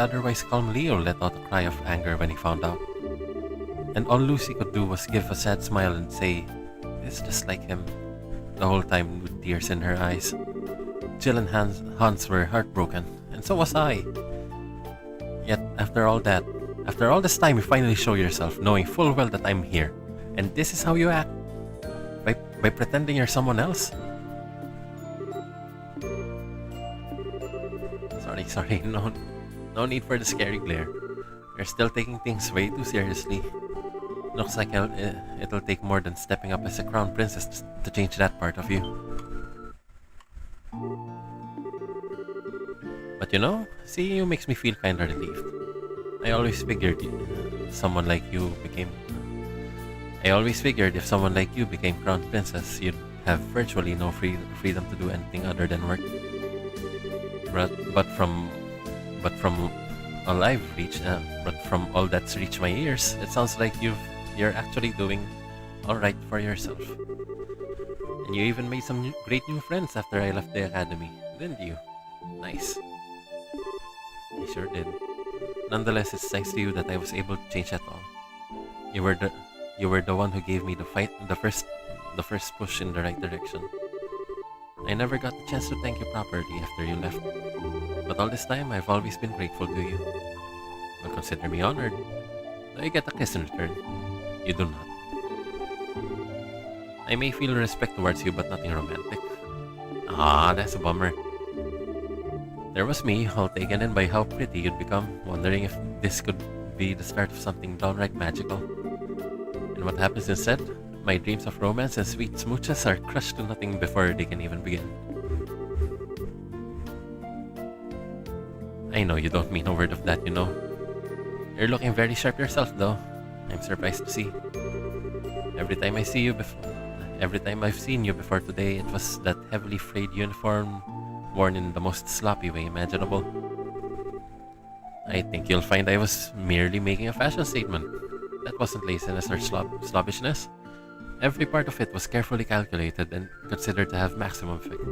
otherwise calm Leo let out a cry of anger when he found out. And all Lucy could do was give a sad smile and say, "It's just like him," the whole time with tears in her eyes. Jill and Hans were heartbroken, and so was I. Yet, after all this time, you finally show yourself, knowing full well that I'm here. And this is how you act? By pretending you're someone else? Sorry, no need for the scary glare. You're still taking things way too seriously. Looks like it'll take more than stepping up as a crown princess to change that part of you. But you know, seeing you makes me feel kinda relieved. I always figured if someone like you became crown princess, you'd have virtually no freedom to do anything other than work. But from all that's reached my ears, it sounds like you're actually doing all right for yourself. And you even made some great new friends after I left the academy, didn't you? Nice. I sure did. Nonetheless, it's thanks to you that I was able to change at all. You were the one who gave me the first push in the right direction. I never got the chance to thank you properly after you left. But all this time, I've always been grateful to you. Well, consider me honored. Do I get a kiss in return? You do not. I may feel respect towards you, but nothing romantic. Ah, that's a bummer. There was me, all taken in by how pretty you'd become, wondering if this could be the start of something downright magical. And what happens instead? My dreams of romance and sweet smooches are crushed to nothing before they can even begin. I know you don't mean a word of that, you know. You're looking very sharp yourself, though. I'm surprised to see. Every time I've seen you before today, it was that heavily frayed uniform worn in the most sloppy way imaginable. I think you'll find I was merely making a fashion statement. That wasn't laziness or slobbishness. Every part of it was carefully calculated and considered to have maximum effect.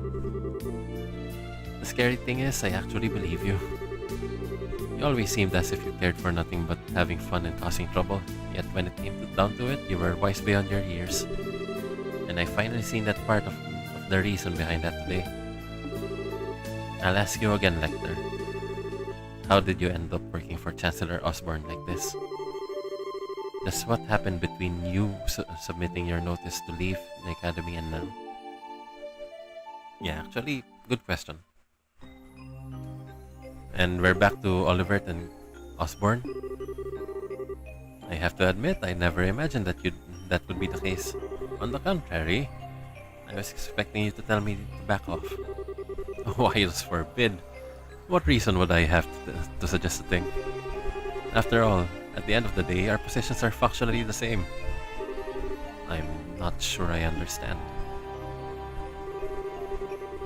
The scary thing is, I actually believe you. You always seemed as if you cared for nothing but having fun and causing trouble, yet when it came down to it, you were wise beyond your years. And I finally seen that part of the reason behind that today. I'll ask you again, Lecter. How did you end up working for Chancellor Osborne like this? Just what happened between you submitting your notice to leave the academy and now? Yeah, actually, good question. And we're back to Olivert and Osborne. I have to admit, I never imagined that would be the case. On the contrary, I was expecting you to tell me to back off. Wiles forbid. What reason would I have to suggest a thing? After all, at the end of the day, our positions are functionally the same. I'm not sure I understand.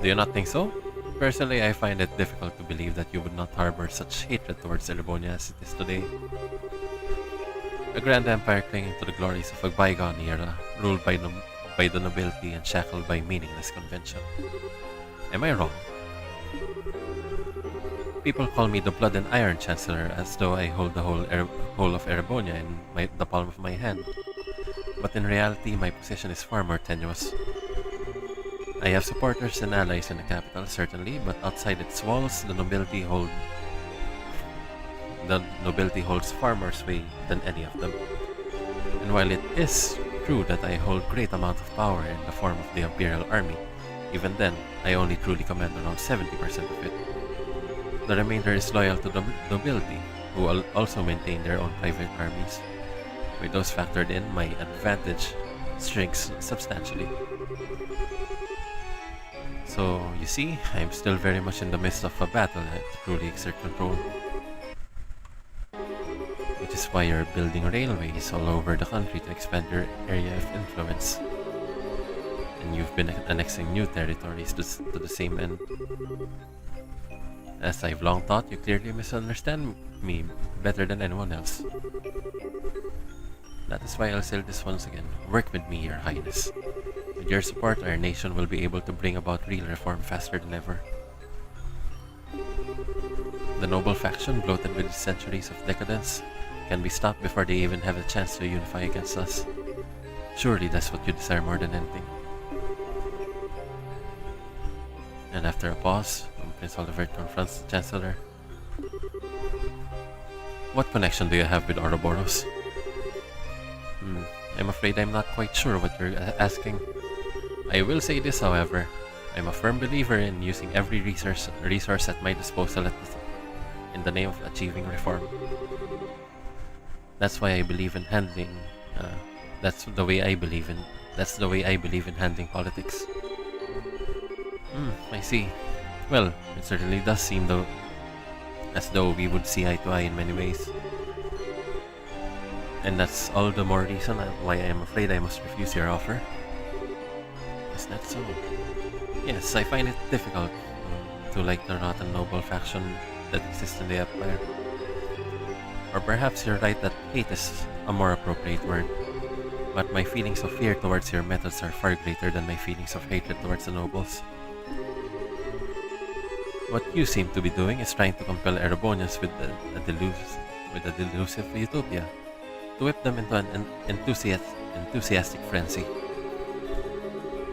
Do you not think so? Personally, I find it difficult to believe that you would not harbor such hatred towards Erebonia as it is today. A grand empire clinging to the glories of a bygone era, ruled by the nobility and shackled by meaningless convention. Am I wrong? People call me the Blood and Iron Chancellor, as though I hold the whole of Erebonia in the palm of my hand. But in reality, my position is far more tenuous. I have supporters and allies in the capital, certainly, but outside its walls, the nobility holds far more sway than any of them. And while it is true that I hold great amount of power in the form of the Imperial Army, even then, I only truly command around 70% of it. The remainder is loyal to the nobility, who also maintain their own private armies. With those factored in, my advantage shrinks substantially. So, you see, I'm still very much in the midst of a battle to truly exert control. Which is why you're building railways all over the country to expand your area of influence. and you've been annexing new territories to the same end. As I've long thought, you clearly misunderstand me better than anyone else. That is why I'll say this once again. Work with me, Your Highness. With your support, our nation will be able to bring about real reform faster than ever. The noble faction, bloated with centuries of decadence, can be stopped before they even have a chance to unify against us. Surely that's what you desire more than anything. And after a pause, Prince Oliver confronts the Chancellor. What connection do you have with Ouroboros? I'm afraid I'm not quite sure what you're asking. I will say this, however. I'm a firm believer in using every resource at my disposal in the name of achieving reform. That's why I believe in handling. That's the way I believe in handling politics. I see. Well, it certainly does seem as though we would see eye to eye in many ways. And that's all the more reason why I am afraid I must refuse your offer. Is that so? Yes, I find it difficult to like the rotten noble faction that exists in the Empire. Or perhaps you're right that hate is a more appropriate word. But my feelings of fear towards your methods are far greater than my feelings of hatred towards the nobles. What you seem to be doing is trying to compel Erebonians with a delusive utopia, to whip them into an enthusiastic frenzy.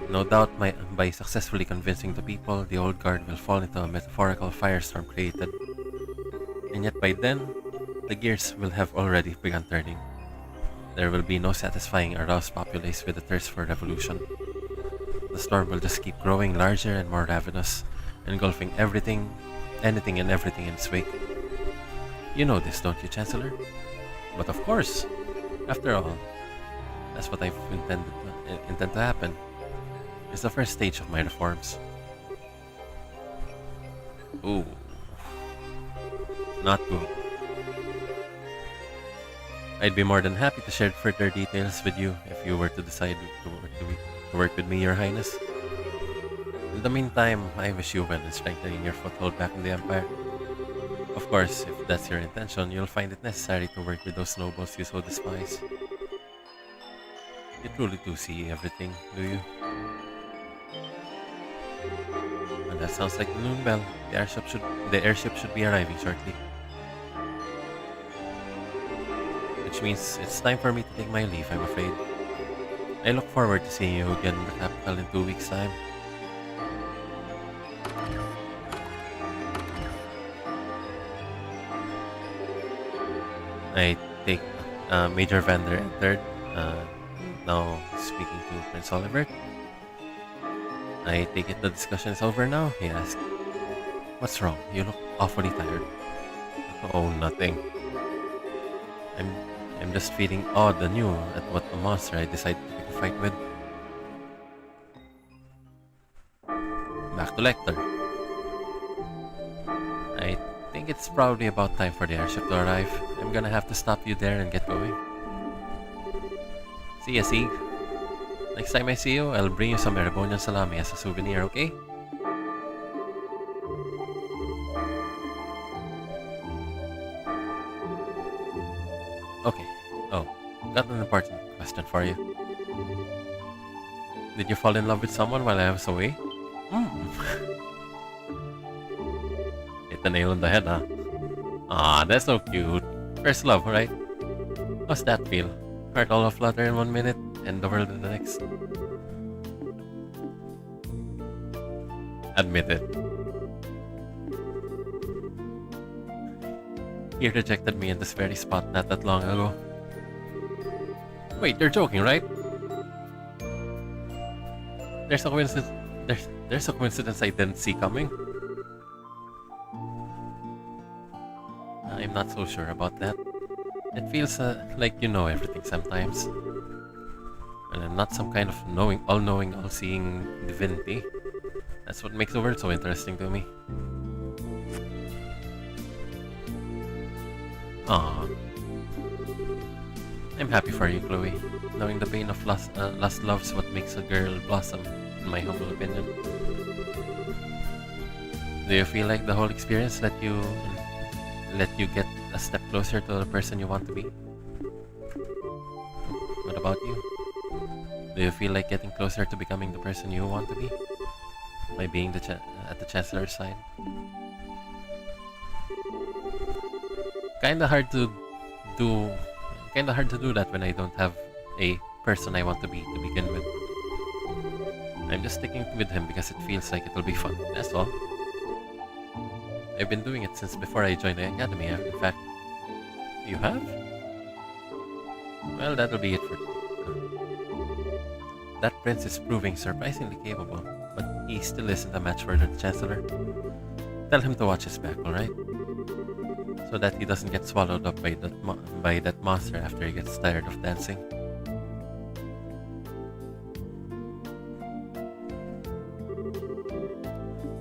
No doubt by successfully convincing the people, the old guard will fall into a metaphorical firestorm created. And yet by then, the gears will have already begun turning. There will be no satisfying aroused populace with a thirst for revolution. The storm will just keep growing larger and more ravenous, engulfing anything and everything in its wake. You know this, don't you, Chancellor? But of course, after all, that's what I've intend to happen. It's the first stage of my reforms. Ooh. Not good. I'd be more than happy to share further details with you if you were to decide to work with me, Your Highness. In the meantime, I wish you well in strengthening your foothold back in the Empire. Of course, if that's your intention, you'll find it necessary to work with those nobles you so despise. You truly do see everything, do you? And that sounds like the noon bell. The airship should be arriving shortly. Which means it's time for me to take my leave, I'm afraid. I look forward to seeing you again in the capital in 2 weeks' time. I take Major Vander entered, now speaking to Prince Oliver. I take it the discussion is over now, he asked. What's wrong? You look awfully tired. Oh, nothing. I'm just feeling odd and new at what a monster I decided to pick a fight with. Back to Lecter. I think it's probably about time for the airship to arrive. I'm gonna have to stop you there and get going. See ya, Sieg. Next time I see you, I'll bring you some Erebonian salami as a souvenir, okay? Okay. Oh, got an important question for you. Did you fall in love with someone while I was away? Hit the nail on the head, huh? Ah, that's so cute. First love, right? How's that feel? Heart all aflutter in 1 minute and the world in the next. Admit it. He rejected me in this very spot not that long ago. Wait, you're joking, right? There's a coincidence. There's a coincidence I didn't see coming. I'm not so sure about that. It feels like you know everything sometimes. And I'm not some kind of all-knowing, all-seeing divinity. That's what makes the world so interesting to me. Aww. I'm happy for you, Chloe. Knowing the pain of lost love's what makes a girl blossom. in my humble opinion. Do you feel like the whole experience let you get a step closer to the person you want to be? What about you? Do you feel like getting closer to becoming the person you want to be by being at the Chancellor's side? Kinda hard to do that when I don't have a person I want to be to begin with. I'm just sticking with him because it feels like it'll be fun, that's all. I've been doing it since before I joined the academy, in fact. You have? Well, that'll be it for today. That prince is proving surprisingly capable, but he still isn't a match for the Chancellor. Tell him to watch his back, alright? So that he doesn't get swallowed up by that monster after he gets tired of dancing.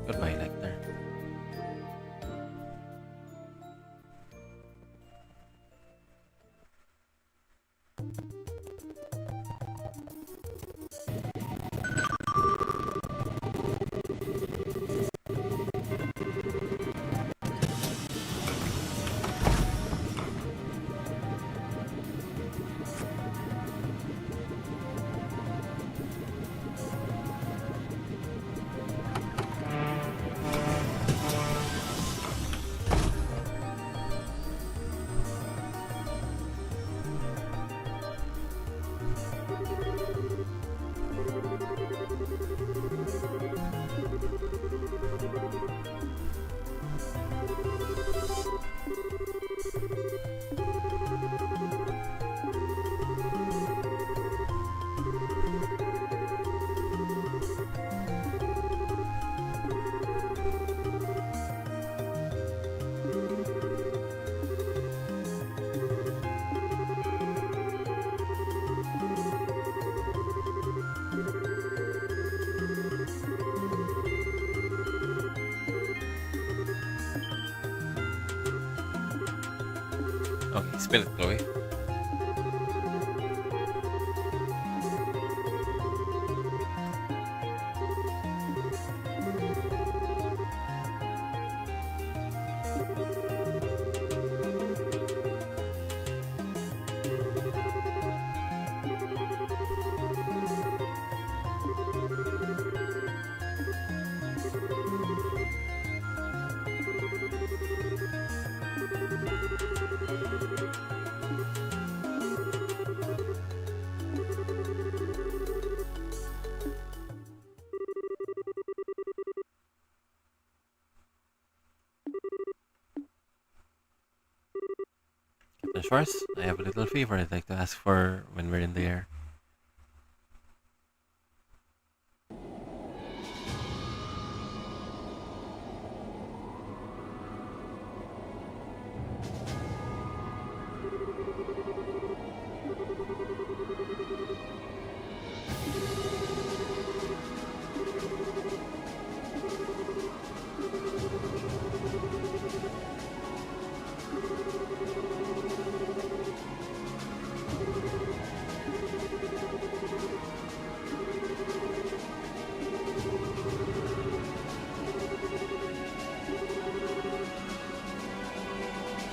Goodbye, Lecter. Okay, spill it, Chloe. Captain Schwartz, I have a little favor I'd like to ask for when we're in the air.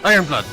Iron Blood!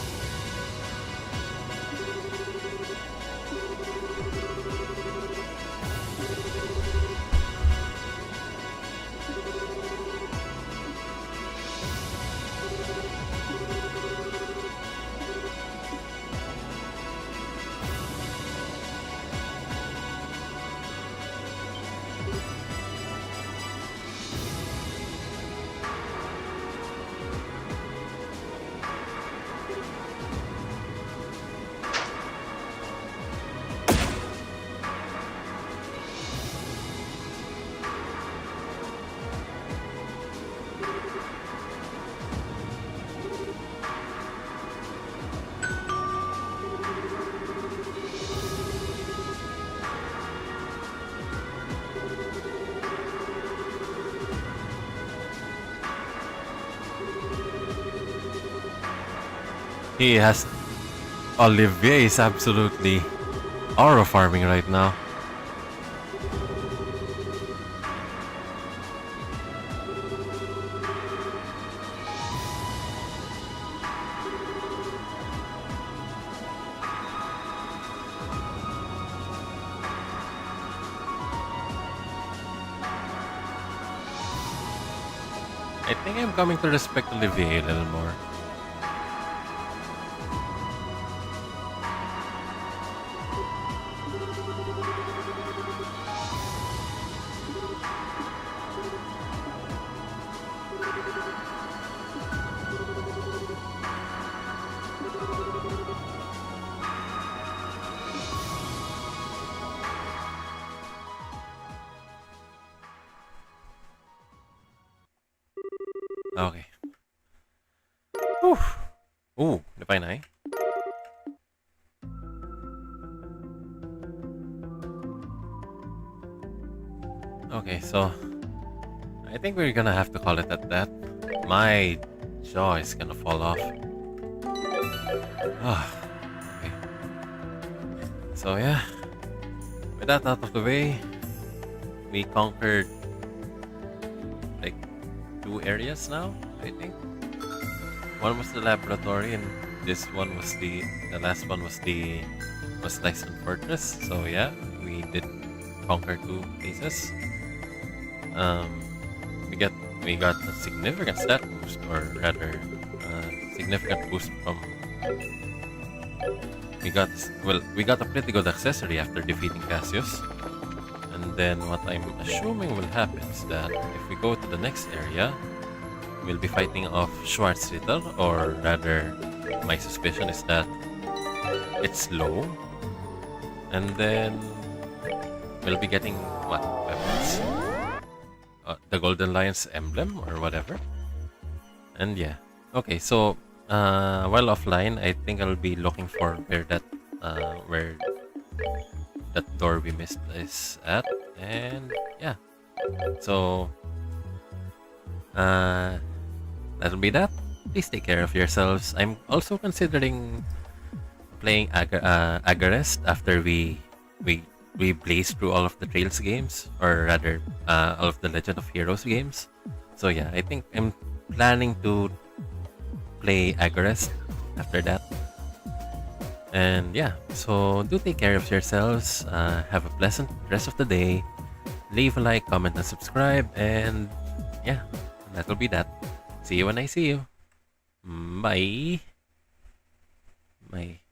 He has... Olivier is absolutely aura farming right now. I think I'm coming to respect Olivier a little more. Okay. Whew. Ooh, di pa inay? Okay, so I think we're gonna have to call it at that. My jaw is gonna fall off. Ah, okay. So yeah, with that out of the way, we conquered like 2 areas now, I think. One was the laboratory, and this one was the last one was the Lyson Fortress. So yeah, we did conquer 2 places. We got a significant stat boost, or rather, significant boost from. We got a pretty good accessory after defeating Cassius. And then what I'm assuming will happen is that if we go to the next area, we'll be fighting off Schwarzritter, or rather, my suspicion is that it's low. And then we'll be getting what weapons? The Golden Lion's emblem or whatever. And yeah, okay. So while offline, I think I'll be looking for where that door we missed is at, and yeah. So that'll be that. Please take care of yourselves. I'm also considering playing Agarest after we blazed through all of the Trails games, or rather, all of the Legend of Heroes games. So yeah, I think I'm planning to play Agarest after that. And yeah, so do take care of yourselves. Have a pleasant rest of the day. Leave a like, comment, and subscribe. And yeah, that'll be that. See you when I see you. Bye. Bye.